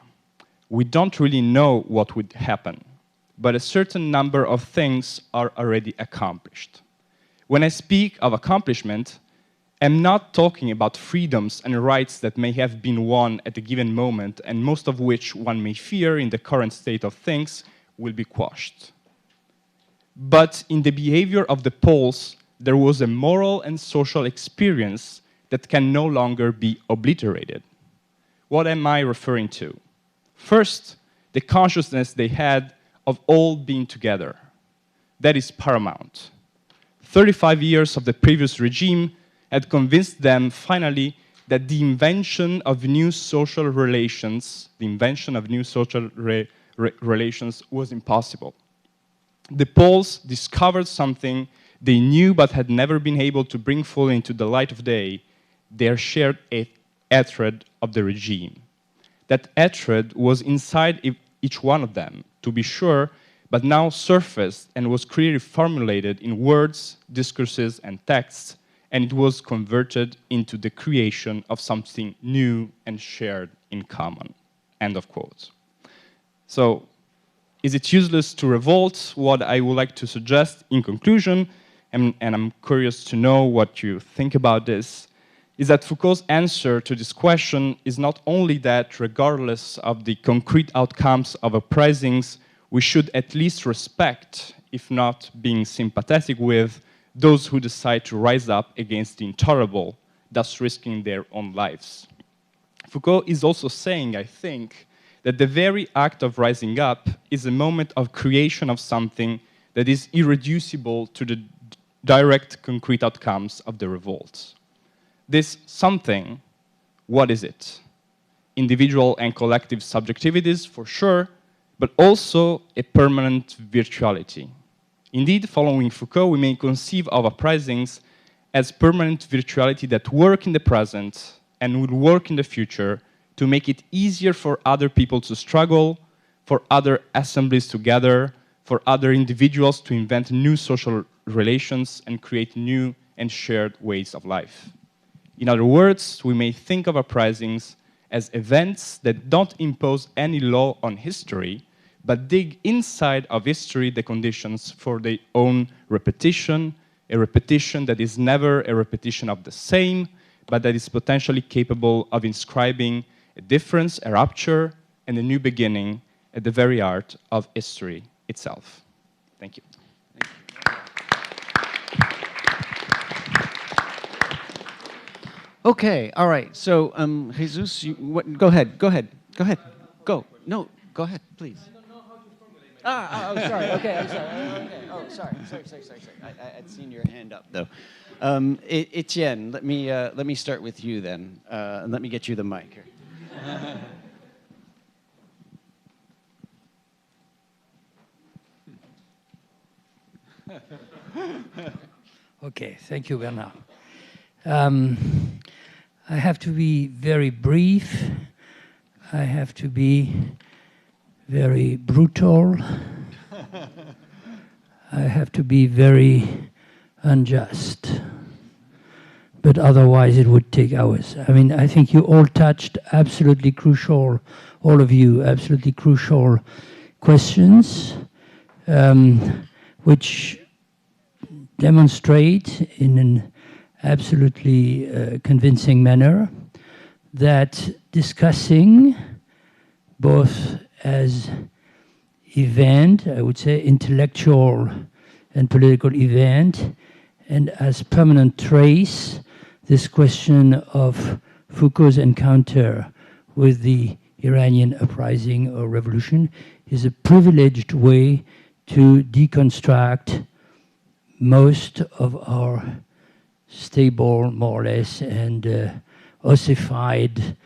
We don't really know what would happen, but a certain number of things are already accomplished. When I speak of accomplishment, I'm not talking about freedoms and rights that may have been won at a given moment, and most of which one may fear in the current state of things will be quashed. But in the behavior of the Poles, there was a moral and social experience that can no longer be obliterated. What am I referring to? First, the consciousness they had of all being together. That is paramount. 35 years of the previous regime had convinced them finally that the invention of new social relations, relations was impossible. The Poles discovered something they knew but had never been able to bring fully into the light of day, their shared hatred of the regime. That hatred was inside each one of them, to be sure, but now surfaced and was clearly formulated in words, discourses, and texts, and it was converted into the creation of something new and shared in common. End of quote. So, is it useless to revolt? What I would like to suggest in conclusion, and I'm curious to know what you think about this, is that Foucault's answer to this question is not only that, regardless of the concrete outcomes of uprisings, we should at least respect, if not being sympathetic with, those who decide to rise up against the intolerable, thus risking their own lives. Foucault is also saying, I think, that the very act of rising up is a moment of creation of something that is irreducible to the direct, concrete outcomes of the revolts. This something, what is it? Individual and collective subjectivities, for sure, but also a permanent virtuality. Indeed, following Foucault, we may conceive of uprisings as permanent virtuality that work in the present and will work in the future to make it easier for other people to struggle, for other assemblies to gather, for other individuals to invent new social relations and create new and shared ways of life. In other words, we may think of uprisings as events that don't impose any law on history, but dig inside of history the conditions for their own repetition, a repetition that is never a repetition of the same, but that is potentially capable of inscribing a difference, a rupture, and a new beginning at the very heart of history itself. Thank you. Okay, all right. So, Jesus, go ahead. Go. No, go ahead, please. I don't know how to formulate. Oh, sorry. Okay, I'm sorry. Okay. Oh, sorry. I'd seen your hand up though. Etienne, let me start with you then, and let me get you the mic here. Okay, thank you, Bernard. I have to be very brief. I have to be very brutal. I have to be very unjust. But otherwise it would take hours. I mean, I think you all touched absolutely crucial, all of you, absolutely crucial questions, which demonstrate in an absolutely convincing manner that discussing both as event, I would say intellectual and political event, and as permanent trace, this question of Foucault's encounter with the Iranian uprising or revolution is a privileged way to deconstruct most of our stable, more or less, and ossified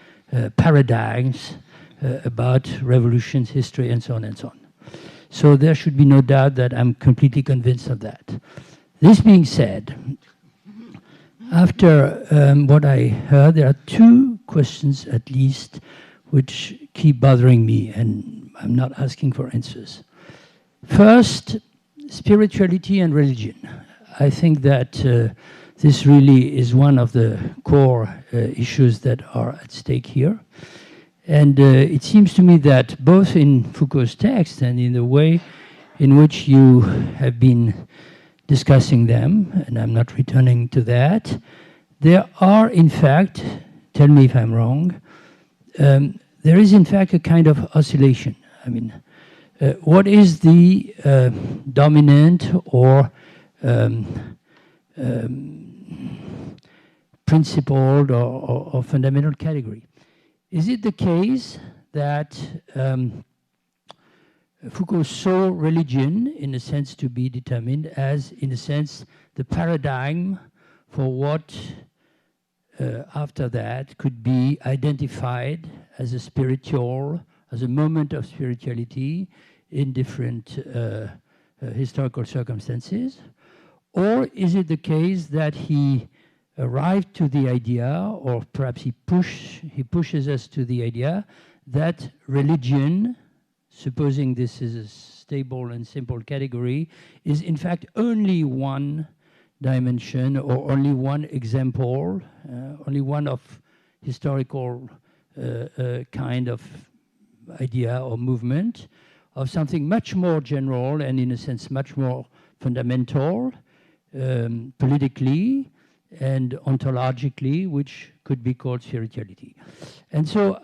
paradigms about revolutions, history, and so on and so on. So there should be no doubt that I'm completely convinced of that. This being said, after what I heard, there are two questions at least which keep bothering me, and I'm not asking for answers. First, spirituality and religion. I think that this really is one of the core issues that are at stake here. And it seems to me that both in Foucault's text and in the way in which you have been discussing them, and I'm not returning to that, there are in fact, tell me if I'm wrong, there is in fact a kind of oscillation. I mean, what is the dominant or principled or fundamental category? Is it the case that Foucault saw religion, in a sense, to be determined as, in a sense, the paradigm for what after that could be identified as a spiritual, as a moment of spirituality in different historical circumstances? Or is it the case that he arrived to the idea, or perhaps he pushes us to the idea that religion, supposing this is a stable and simple category, is in fact only one dimension or only one example, only one of historical kind of idea or movement of something much more general and in a sense much more fundamental politically and ontologically, which could be called spirituality. And so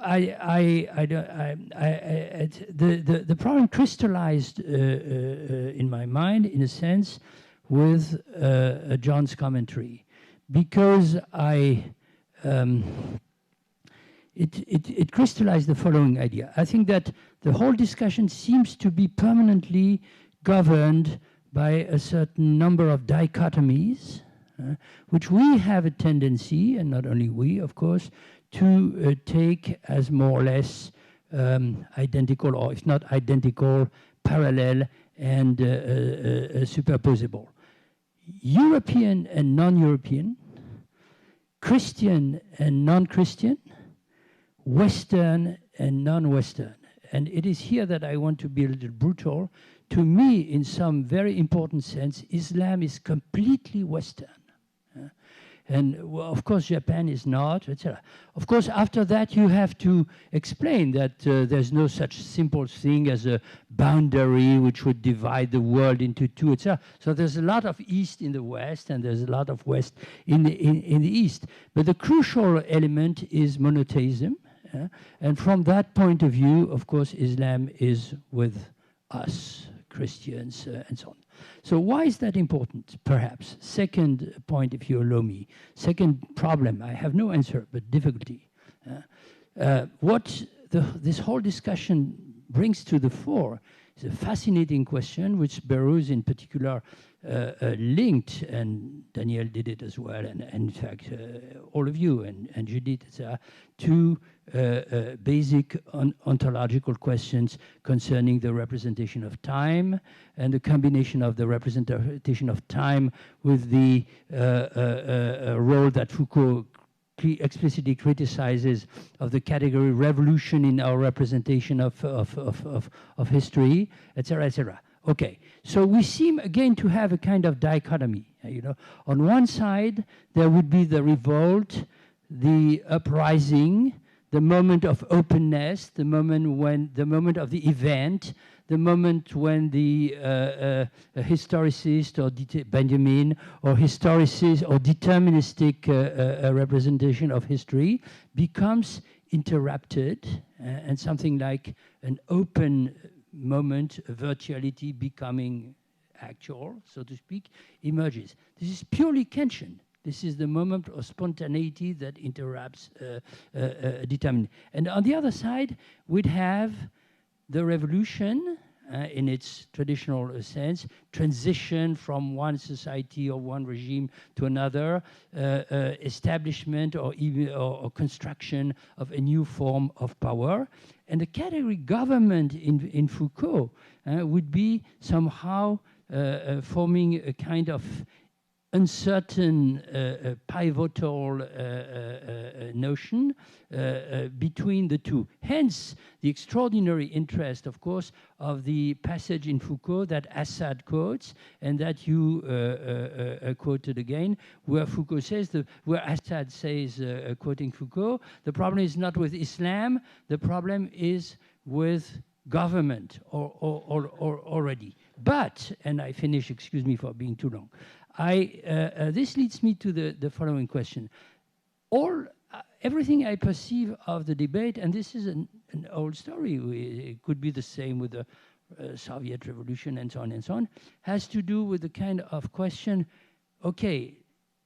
the problem crystallized in my mind, in a sense, with John's commentary, because it crystallized the following idea. I think that the whole discussion seems to be permanently governed by a certain number of dichotomies, which we have a tendency, and not only we, of course, to take as more or less identical, or if not identical, parallel and superposable. European and non-European, Christian and non-Christian, Western and non-Western. And it is here that I want to be a little brutal. To me, in some very important sense, Islam is completely Western. And well, of course, Japan is not, etc. Of course, after that, you have to explain that there's no such simple thing as a boundary which would divide the world into two, etc. So there's a lot of East in the West, and there's a lot of West in the East. But the crucial element is monotheism, And from that point of view, of course, Islam is with us, Christians, and so on. So why is that important, perhaps? Second point, if you allow me. Second problem, I have no answer, but difficulty. What this whole discussion brings to the fore is a fascinating question, which Behrooz in particular linked, and Daniele did it as well, and in fact, all of you, and Judith, etc., to basic ontological questions concerning the representation of time and the combination of the representation of time with the role that Foucault explicitly criticizes of the category revolution in our representation of history, etc., etc. Okay, so we seem again to have a kind of dichotomy. You know, on one side there would be the revolt, the uprising, the moment of openness, the moment of the event, the moment when the historicist or Benjamin or historicist or deterministic representation of history becomes interrupted, and something like an open moment, a virtuality becoming actual, so to speak, emerges. This is purely Kantian. This is the moment of spontaneity that interrupts determinism. And on the other side, we'd have the revolution in its traditional sense, transition from one society or one regime to another, establishment or even or construction of a new form of power. And the category government in Foucault would be somehow forming a kind of uncertain pivotal notion between the two. Hence, the extraordinary interest, of course, of the passage in Foucault that Assad quotes and that you quoted again, where Foucault says, where Assad says, quoting Foucault, the problem is not with Islam, the problem is with government already. But, and I finish, excuse me for being too long, this leads me to the following question. Everything I perceive of the debate, and this is an old story, it could be the same with the Soviet Revolution and so on, has to do with the kind of question, okay,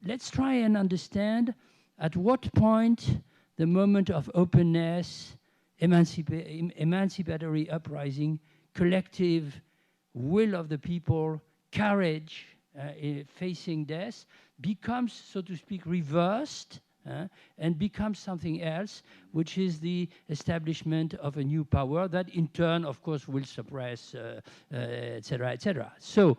let's try and understand at what point the moment of openness, emancipatory uprising, collective will of the people, courage, facing death, becomes, so to speak, reversed and becomes something else, which is the establishment of a new power that in turn, of course, will suppress, etc., etc. So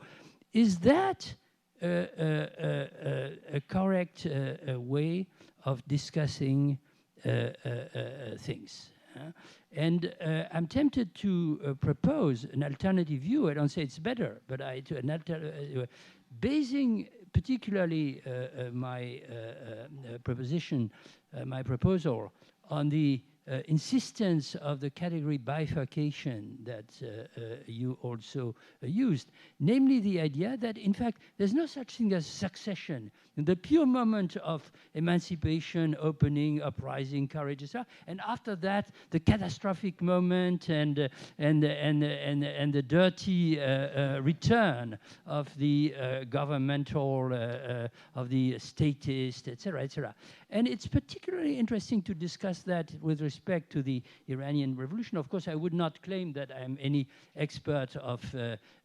is that a correct way of discussing things? And I'm tempted to propose an alternative view. I don't say it's better, but basing particularly my my proposal on the insistence of the category bifurcation that you also used, namely the idea that, in fact, there's no such thing as succession. In the pure moment of emancipation, opening, uprising, courage, etc., and after that, the catastrophic moment and the dirty return of the governmental, of the statist, etc., etc. And it's particularly interesting to discuss that with respect to the Iranian Revolution. Of course, I would not claim that I'm any expert of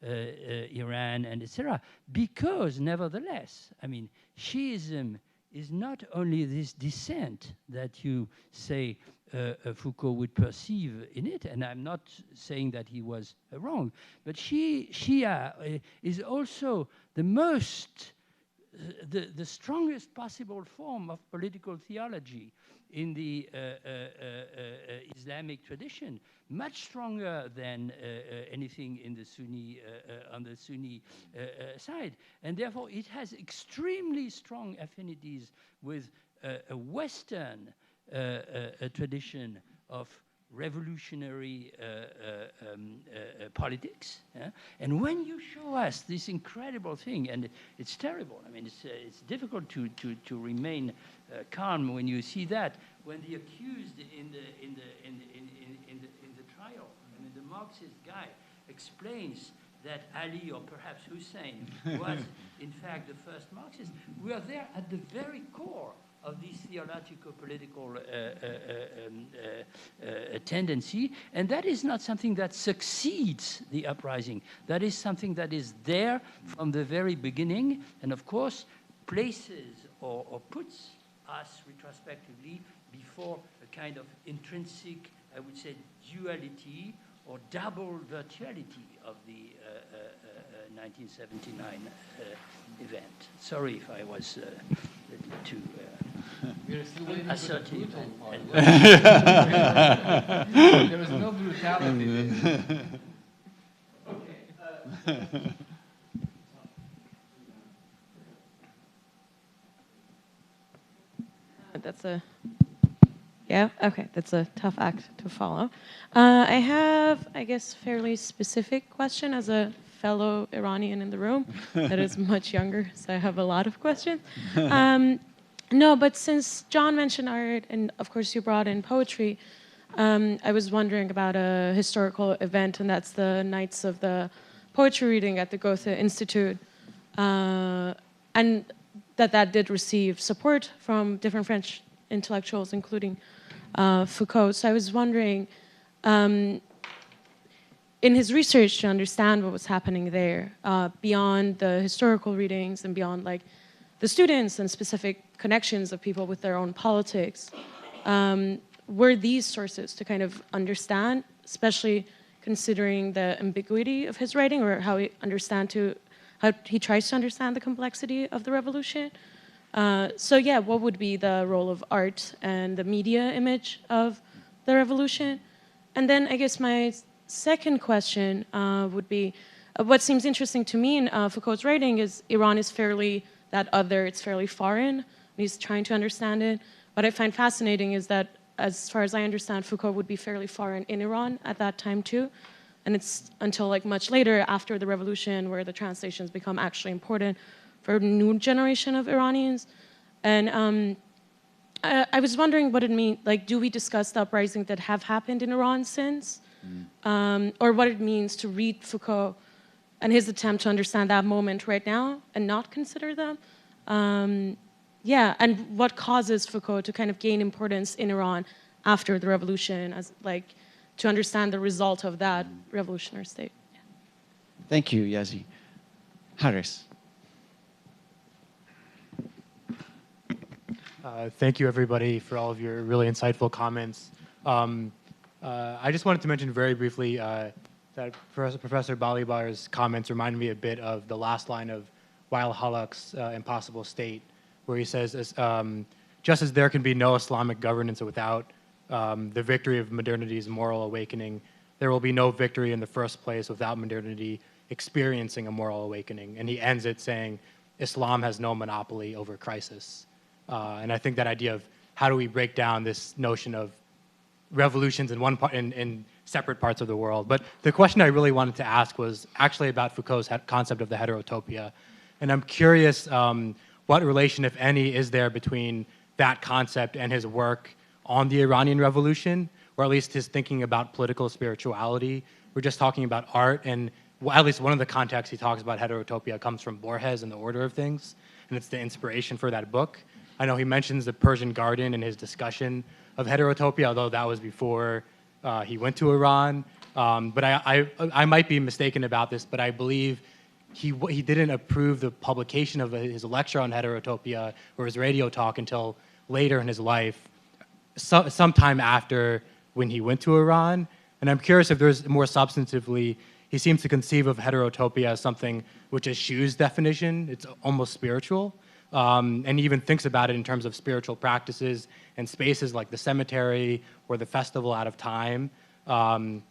Iran and etc., because nevertheless, I mean, Shiism is not only this descent that you say Foucault would perceive in it, and I'm not saying that he was wrong, but Shia is also the most the strongest possible form of political theology in the Islamic tradition, much stronger than anything in the Sunni on the Sunni side, and therefore it has extremely strong affinities with a Western tradition of revolutionary politics. And when you show us this incredible thing, and it's terrible, I mean, it's difficult to remain calm when you see that. When the accused in the trial, I mean, the Marxist guy explains that Ali or perhaps Hussein was in fact the first Marxist, we are there at the very core of this theological political tendency, and that is not something that succeeds the uprising. That is something that is there from the very beginning, and of course places or puts us retrospectively before a kind of intrinsic, I would say, duality or double virtuality of the 1979 event. Sorry if I was a little too assertive. There was no brutality. That's a, yeah, okay, that's a tough act to follow. I have, I guess, fairly specific question as a fellow Iranian in the room that is much younger, so I have a lot of questions. No, but since John mentioned art, and of course you brought in poetry, I was wondering about a historical event, and that's the Nights of the Poetry Reading at the Goethe Institute, and that did receive support from different French intellectuals, including Foucault. So I was wondering, in his research to understand what was happening there, beyond the historical readings and beyond like the students and specific connections of people with their own politics, were these sources to kind of understand, especially considering the ambiguity of his writing, or how he tries to understand the complexity of the revolution. So yeah, what would be the role of art and the media image of the revolution? And then I guess my second question would be, what seems interesting to me in Foucault's writing is Iran is fairly that other, it's fairly foreign. He's trying to understand it. What I find fascinating is that, as far as I understand, Foucault would be fairly foreign in Iran at that time too. And it's until like much later, after the revolution, where the translations become actually important for a new generation of Iranians. And I was wondering what it means, like, do we discuss the uprisings that have happened in Iran since? Or what it means to read Foucault and his attempt to understand that moment right now and not consider them? Yeah, and what causes Foucault to kind of gain importance in Iran after the revolution, as like, to understand the result of that revolutionary state. Yeah. Thank you, Yazi. Haris. Thank you, everybody, for all of your really insightful comments. I just wanted to mention very briefly that Professor Balibar's comments remind me a bit of the last line of Wael Halak's Impossible State, where he says, just as there can be no Islamic governance without the victory of modernity's moral awakening, there will be no victory in the first place without modernity experiencing a moral awakening. And he ends it saying, Islam has no monopoly over crisis. And I think that idea of how do we break down this notion of revolutions in one part, in separate parts of the world. But the question I really wanted to ask was actually about Foucault's concept of the heterotopia. And I'm curious what relation, if any, is there between that concept and his work on the Iranian Revolution, or at least his thinking about political spirituality. We're just talking about art, and at least one of the contexts he talks about heterotopia comes from Borges and The Order of Things, and it's the inspiration for that book. I know he mentions the Persian Garden in his discussion of heterotopia, although that was before he went to Iran. But I might be mistaken about this, but I believe he didn't approve the publication of his lecture on heterotopia or his radio talk until later in his life, sometime after when he went to Iran. And I'm curious if there's more substantively, he seems to conceive of heterotopia as something which is Shu's definition. It's almost spiritual. And he even thinks about it in terms of spiritual practices and spaces like the cemetery or the festival out of time. And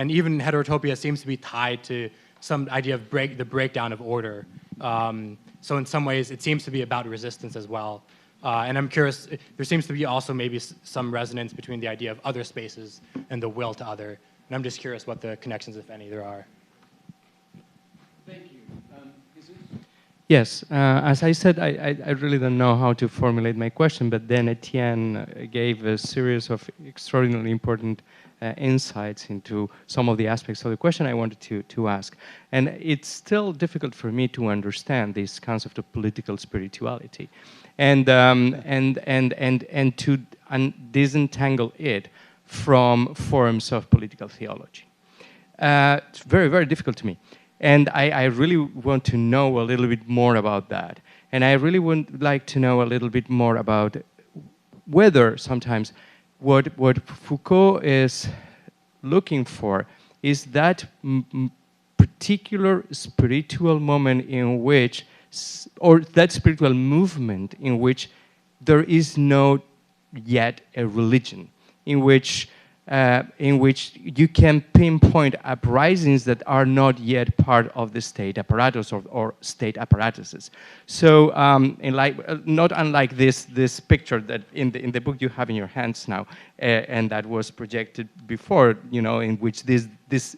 even heterotopia seems to be tied to some idea of the breakdown of order. So in some ways, it seems to be about resistance as well. And I'm curious, there seems to be also maybe some resonance between the idea of other spaces and the will to other. And I'm just curious what the connections, if any, there are. Thank you. Yes, as I said, I really don't know how to formulate my question, but then Etienne gave a series of extraordinarily important insights into some of the aspects of the question I wanted to ask. And it's still difficult for me to understand this concept of political spirituality and to disentangle it from forms of political theology. It's very, very difficult to me. And I really want to know a little bit more about that. And I really would like to know a little bit more about whether sometimes what Foucault is looking for is that particular spiritual moment in which, or that spiritual movement in which there is no yet a religion, in which you can pinpoint uprisings that are not yet part of the state apparatus or state apparatuses. So, not unlike this picture that in the book you have in your hands now, and that was projected before, you know, in which this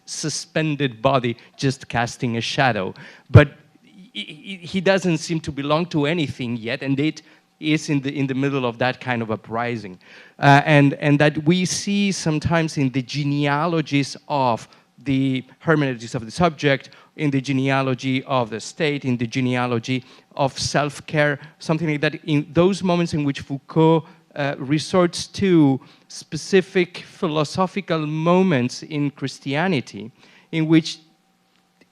suspended body just casting a shadow, but he doesn't seem to belong to anything yet, and it is in the middle of that kind of uprising. And that we see sometimes in the genealogies of the hermeneutics of the subject, in the genealogy of the state, in the genealogy of self-care, something like that, in those moments in which Foucault resorts to specific philosophical moments in Christianity, in which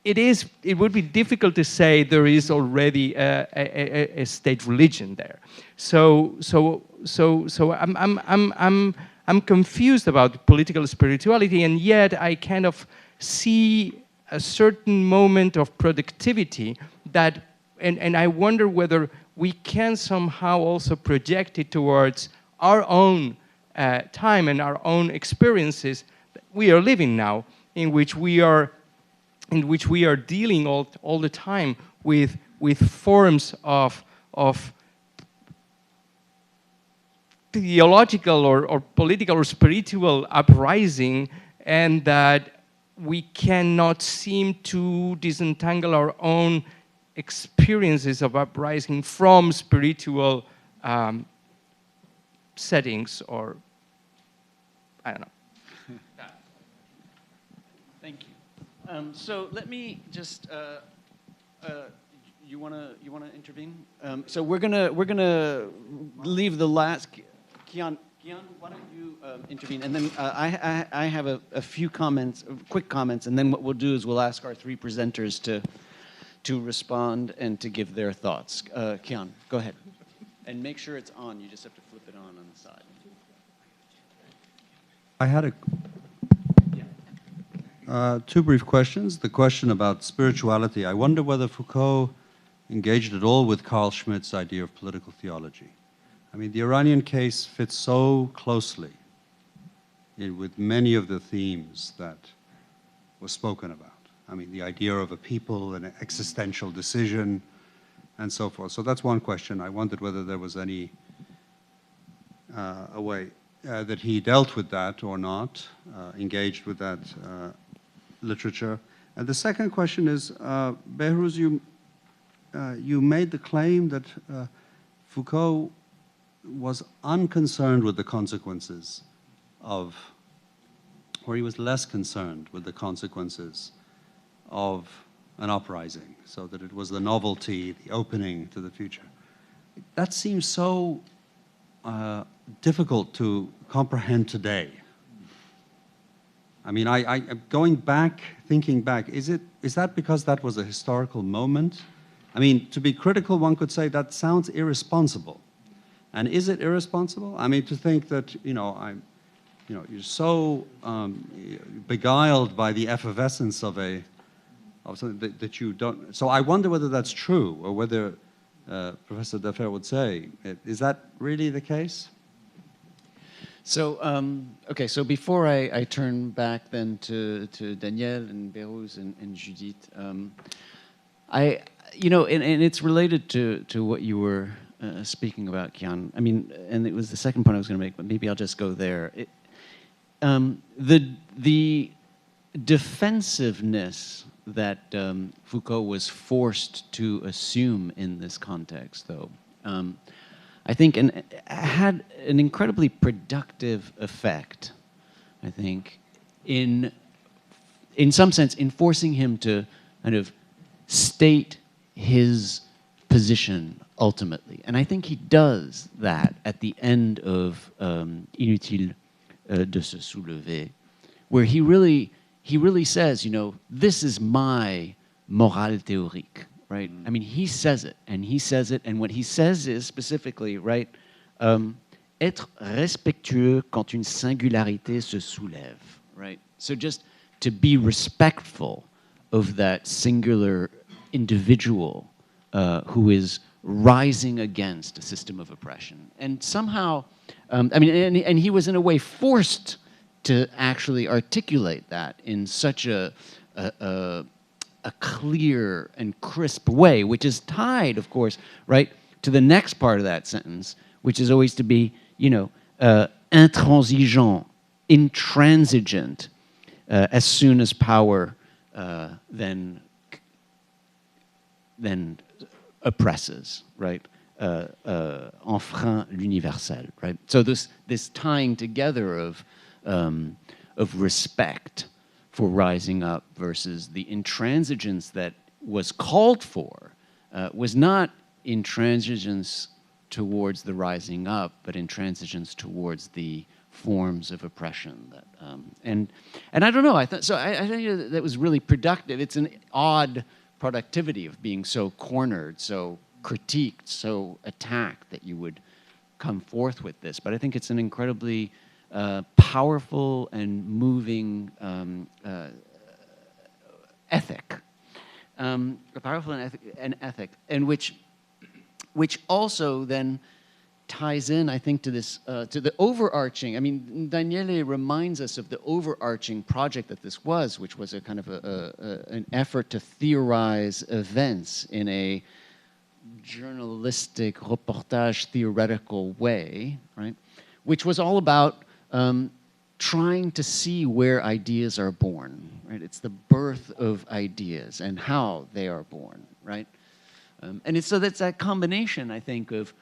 it would be difficult to say there is already a state religion there. So I'm confused about political spirituality, and yet I kind of see a certain moment of productivity that, and I wonder whether we can somehow also project it towards our own time and our own experiences that we are living now, in which we are dealing all the time with forms of theological or political or spiritual uprising, and that we cannot seem to disentangle our own experiences of uprising from spiritual settings, or I don't know. Thank you. So let me just. You wanna intervene? So we're gonna leave the last. Kian, why don't you intervene? And then I have a few comments, quick comments, and then what we'll do is we'll ask our three presenters to respond and to give their thoughts. Kian, go ahead. And make sure it's on. You just have to flip it on the side. I had two brief questions. The question about spirituality. I wonder whether Foucault engaged at all with Carl Schmitt's idea of political theology. I mean, the Iranian case fits so closely with many of the themes that were spoken about. I mean, the idea of a people, an existential decision, and so forth. So that's one question. I wondered whether there was any a way that he dealt with that or not, engaged with that literature. And the second question is, Behrooz, you made the claim that Foucault was unconcerned with the consequences of, or he was less concerned with the consequences of an uprising, so that it was the novelty, the opening to the future. That seems so difficult to comprehend today. I mean, going back, thinking back, is that because that was a historical moment? I mean, to be critical, one could say that sounds irresponsible. And is it irresponsible? I mean, to think that, you're so beguiled by the effervescence of something that you don't. So I wonder whether that's true, or whether Professor Defert would say, is that really the case? So, okay, so before I turn back then to Daniele and Behrooz and Judith, and it's related to what you were speaking about, Kian. I mean, and it was the second point I was going to make, but maybe I'll just go there. The defensiveness that Foucault was forced to assume in this context, though, I think had an incredibly productive effect, I think, in some sense, in forcing him to kind of state his position ultimately. And I think he does that at the end of Inutile de se soulever, where he really says, you know, this is my morale théorique, right? I mean, he says it, and what he says is specifically, right, être respectueux quand une singularité se soulève, right? So just to be respectful of that singular individual who is rising against a system of oppression. And somehow, I mean, and he was in a way forced to actually articulate that in such a clear and crisp way, which is tied, of course, right, to the next part of that sentence, which is always to be, you know, intransigeant, intransigent, as soon as power then oppresses, right? Enfreint l'universel, right? So this tying together of respect for rising up versus the intransigence that was called for was not intransigence towards the rising up, but intransigence towards the forms of oppression that and I don't know, I think that was really productive. It's an odd productivity of being so cornered, so critiqued, so attacked that you would come forth with this, but I think it's an incredibly powerful and moving ethic, a powerful ethic, and which also then ties in, I think, to this, to the overarching. I mean, Daniele reminds us of the overarching project that this was, which was a kind of an effort to theorize events in a journalistic, reportage, theoretical way, right? Which was all about trying to see where ideas are born, right? It's the birth of ideas and how they are born, right? And it's so that's that combination, I think, of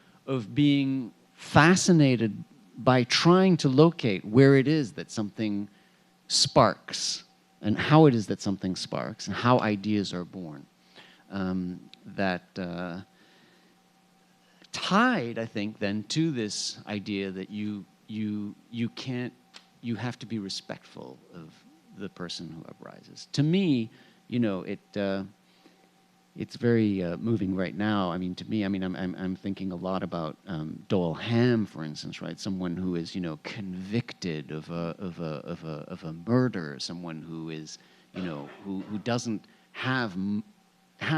being fascinated by trying to locate where it is that something sparks and how it is that something sparks and how ideas are born. That tied, I think, then to this idea that you have to be respectful of the person who uprises. To me, you know, it's very moving right now. I mean, to me, I mean, I'm thinking a lot about Dole Ham, for instance, right? Someone who is, you know, convicted of a murder, someone who is, you know, who doesn't have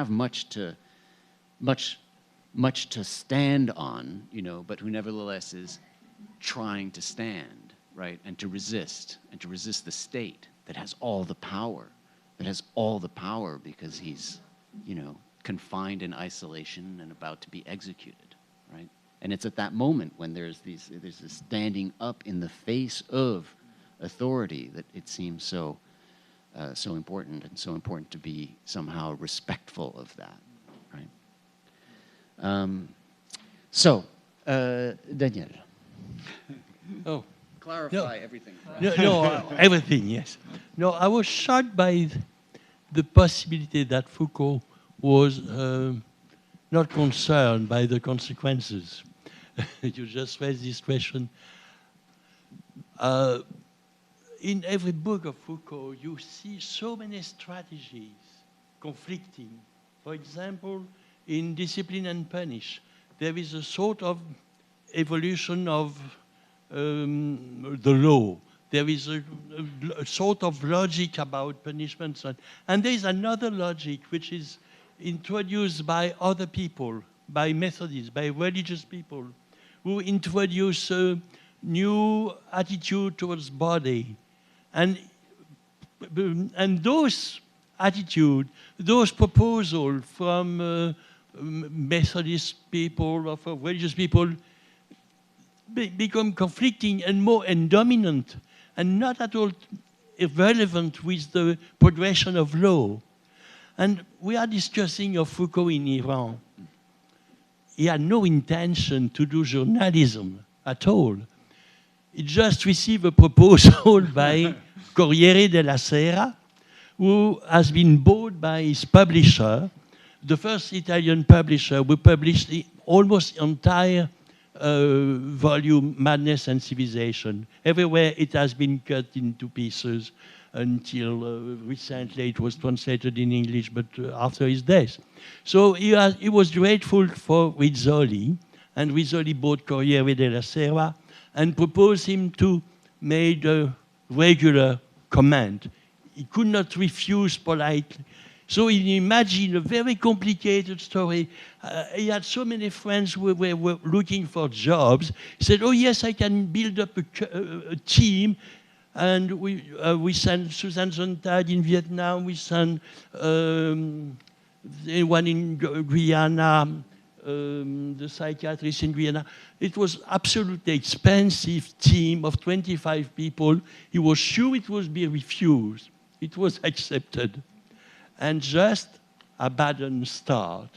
much to stand on, you know, but who nevertheless is trying to stand, right, and to resist the state that has all the power, because he's, you know, confined in isolation and about to be executed, right? And it's at that moment when there's this standing up in the face of authority that it seems so important, and so important to be somehow respectful of that, right? Daniele. Oh. Clarify everything. Everything, yes. No, I was shocked by the possibility that Foucault was not concerned by the consequences. You just raised this question. In every book of Foucault, you see so many strategies conflicting. For example, in Discipline and Punish, there is a sort of evolution of the law. There is a sort of logic about punishments. And there is another logic which is introduced by other people, by Methodists, by religious people, who introduce a new attitude towards body. And those attitude, those proposals from Methodist people or from religious people become conflicting and more and dominant, and not at all irrelevant with the progression of law. And we are discussing of Foucault in Iran. He had no intention to do journalism at all. He just received a proposal by Corriere della Sera, who has been bought by his publisher, the first Italian publisher who published the almost entire volume, Madness and Civilization. Everywhere it has been cut into pieces until recently it was translated in English, but after his death. So he was grateful for Rizzoli, and Rizzoli bought Corriere della Sera and proposed him to make a regular comment. He could not refuse politely. So he imagined a very complicated story. He had so many friends who were looking for jobs. He said, oh yes, I can build up a team. And we sent Susan Sontag in Vietnam, we sent one in Guyana, the psychiatrist in Guyana. It was absolutely expensive team of 25 people. He was sure it would be refused. It was accepted. And just a bad start.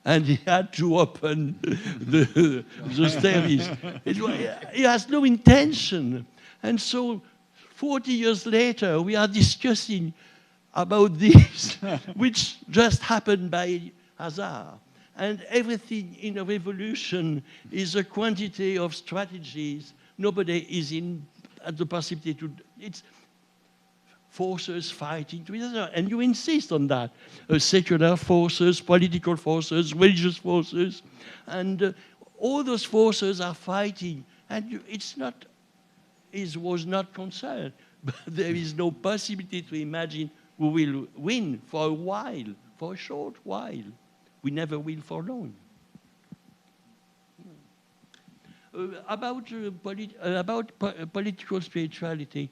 And he had to open the service. He has no intention. And so 40 years later, we are discussing about this, which just happened by hazard. And everything in a revolution is a quantity of strategies. Nobody is at the possibility to, it's forces fighting together, and you insist on that. Secular forces, political forces, religious forces, and all those forces are fighting, and it was not concerned. But there is no possibility to imagine who will win for a while, for a short while. We never will for long. About political spirituality,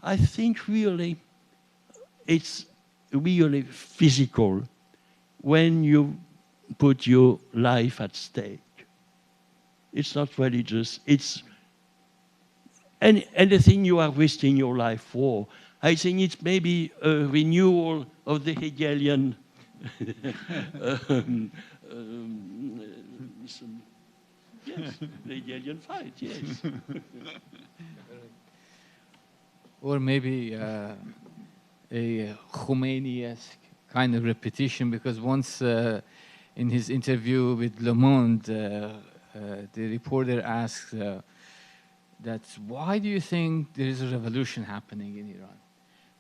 I think really it's really physical when you put your life at stake. It's not religious. It's anything you are risking your life for. I think it's maybe a renewal of the Hegelian yes, the Hegelian fight, yes. Or maybe a Khomeini-esque kind of repetition, because once in his interview with Le Monde, the reporter asked that, why do you think there is a revolution happening in Iran?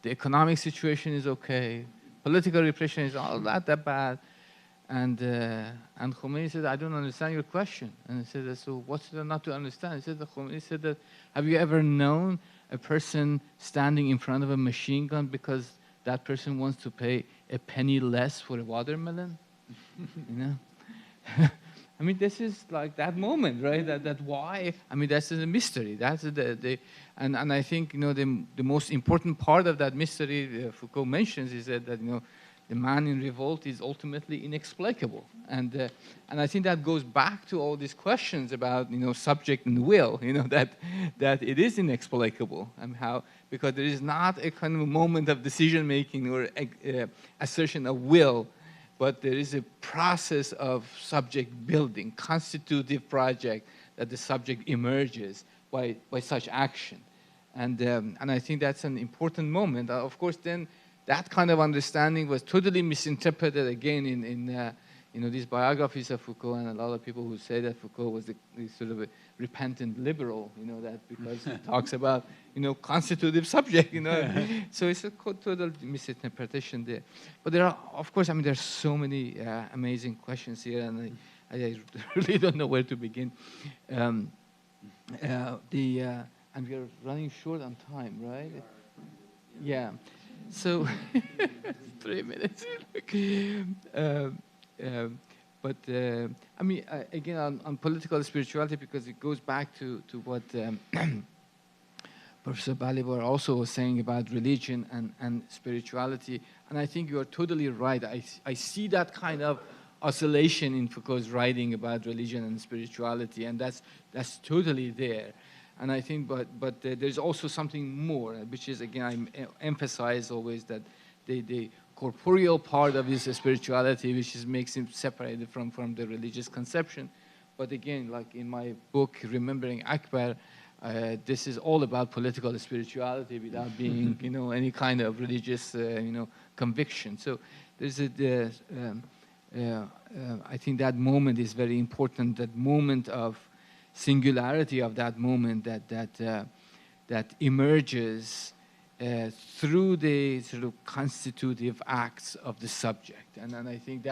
The economic situation is okay, political repression is all that bad. And Khomeini said, I don't understand your question. And he said, so what's there not to understand? He said, Khomeini said that, have you ever known a person standing in front of a machine gun because that person wants to pay a penny less for a watermelon? You know? I mean, this is like that moment, right? That why? I mean, that's a mystery. That's and I think, you know, the most important part of that mystery Foucault mentions is that you know, the man in revolt is ultimately inexplicable, and I think that goes back to all these questions about, you know, subject and will, you know, that it is inexplicable, and how, because there is not a kind of moment of decision making or assertion of will, but there is a process of subject building, constitutive project that the subject emerges by such action, and I think that's an important moment. Of course, then. That kind of understanding was totally misinterpreted again in you know, these biographies of Foucault, and a lot of people who say that Foucault was the sort of a repentant liberal, you know, that because he talks about, you know, constitutive subject, you know. So it's a total misinterpretation there. But there are, of course, I mean, there's so many amazing questions here, and I really don't know where to begin. And we are running short on time, right? Yeah. So 3 minutes. But I mean, again, on political spirituality, because it goes back to what Professor Balibar also was saying about religion and spirituality. And I think you are totally right. I see that kind of oscillation in Foucault's writing about religion and spirituality, and that's totally there. And I think, but there's also something more, which is, again, I emphasize always that the corporeal part of his spirituality, which makes him separated from the religious conception. But again, like in my book, Remembering Akbar, this is all about political spirituality without being, any kind of religious, conviction. So there's I think that moment is very important. That moment of singularity of that moment that emerges through the sort of constitutive acts of the subject, and I think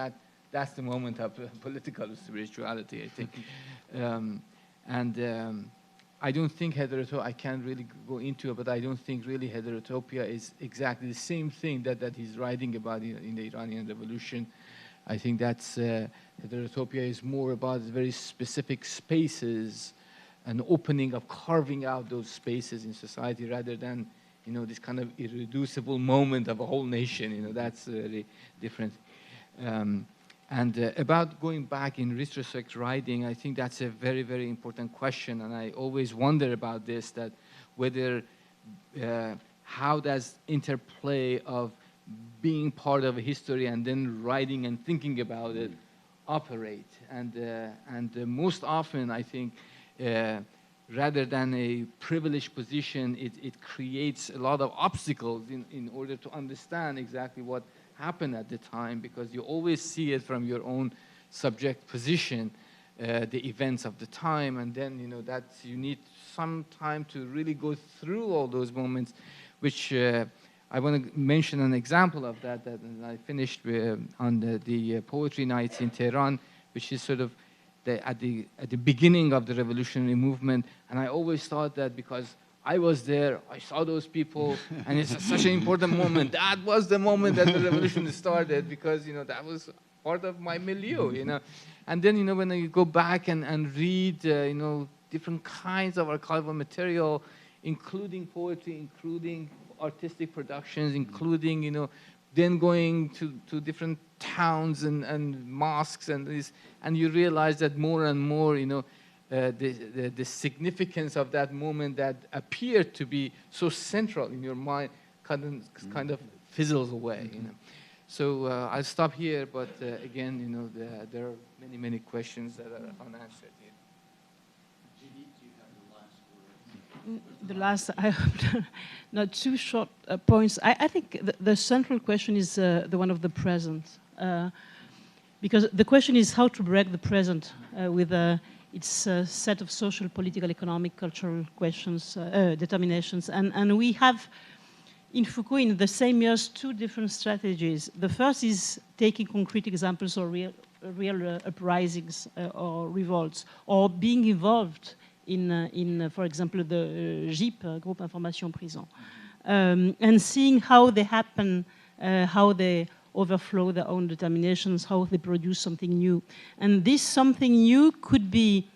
that's the moment of political spirituality, I think. I don't think I can't really go into it, but I don't think really heterotopia is exactly the same thing that he's writing about in the Iranian Revolution. I think that's heterotopia is more about very specific spaces, an opening of carving out those spaces in society rather than, this kind of irreducible moment of a whole nation. That's really different. About going back in retrospect writing, I think that's a very, very important question, and I always wonder about this, that whether, how does interplay of being part of a history and then writing and thinking about it operate? And most often, I think, rather than a privileged position, it creates a lot of obstacles in order to understand exactly what happened at the time, because you always see it from your own subject position, the events of the time, and then that you need some time to really go through all those moments, which I want to mention an example of that I finished on the poetry nights in Tehran, which is sort of at the beginning of the revolutionary movement, and I always thought that because I was there, I saw those people, and it's such an important moment. That was the moment that the revolution started, because that was part of my milieu, And then when you go back and read different kinds of archival material, including poetry, including artistic productions, including then going to different towns and mosques and you realize that more and more the significance of that moment that appeared to be so central in your mind kind of fizzles away. So I'll stop here, but again, there are many questions that are unanswered here. Judith, you have the last word. I hope not two short points. I think the central question is the one of the present, because the question is how to break the present with its set of social, political, economic, cultural questions, determinations, and we have in Foucault in the same years 2 different strategies. The first is taking concrete examples or real uprisings or revolts, or being involved in for example, the GIP, Groupe Information Prison, and seeing how they happen, how they overflow their own determinations, how they produce something new. And this something new could be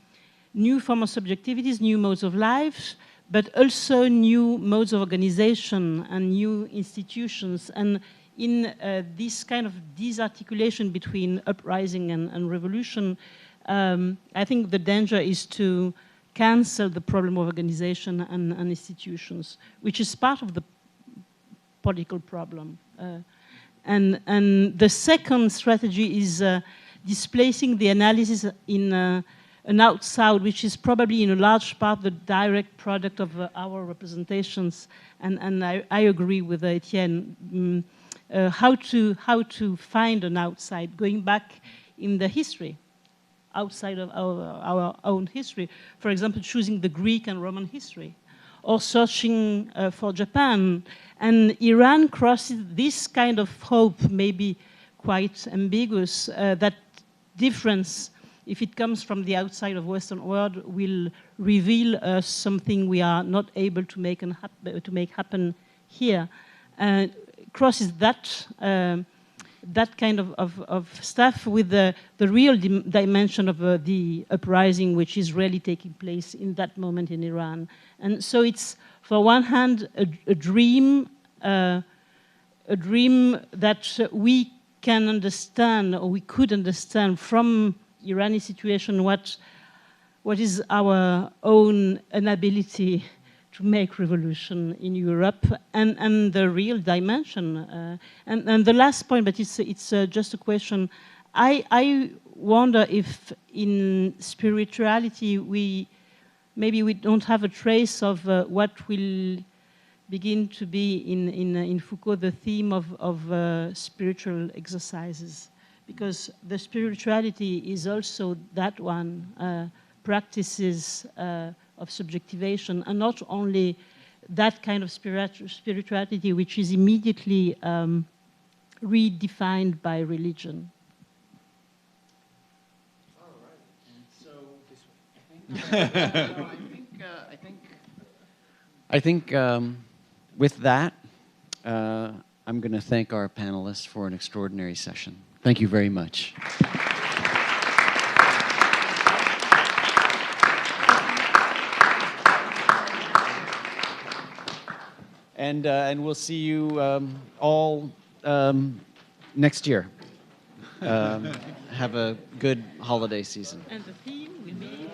new form of subjectivities, new modes of life, but also new modes of organization and new institutions. And in this kind of disarticulation between uprising and revolution, I think the danger is to cancel the problem of organization and institutions, which is part of the political problem. And the second strategy is displacing the analysis in an outside, which is probably in a large part the direct product of our representations. And I agree with Etienne, how to find an outside, going back in the history, outside of our own history. For example, choosing the Greek and Roman history, or searching for Japan. And Iran crosses this kind of hope, maybe quite ambiguous, that difference, if it comes from the outside of Western world, will reveal us something we are not able to make happen here. Crosses that that kind of stuff with the real dimension of the uprising, which is really taking place in that moment in Iran. And so it's, for one hand, a dream that we can understand, or we could understand from Iranian situation what is our own inability to make revolution in Europe, and the real dimension. And the last point, but it's just a question. I wonder if in spirituality maybe we don't have a trace of what will begin to be in Foucault the theme of spiritual exercises, because the spirituality is also that one, practices of subjectivation, and not only that kind of spirituality which is immediately redefined by religion. All right. And so I think with that, I'm going to thank our panelists for an extraordinary session. Thank you very much. And we'll see you all next year. Have a good holiday season. And the theme will be...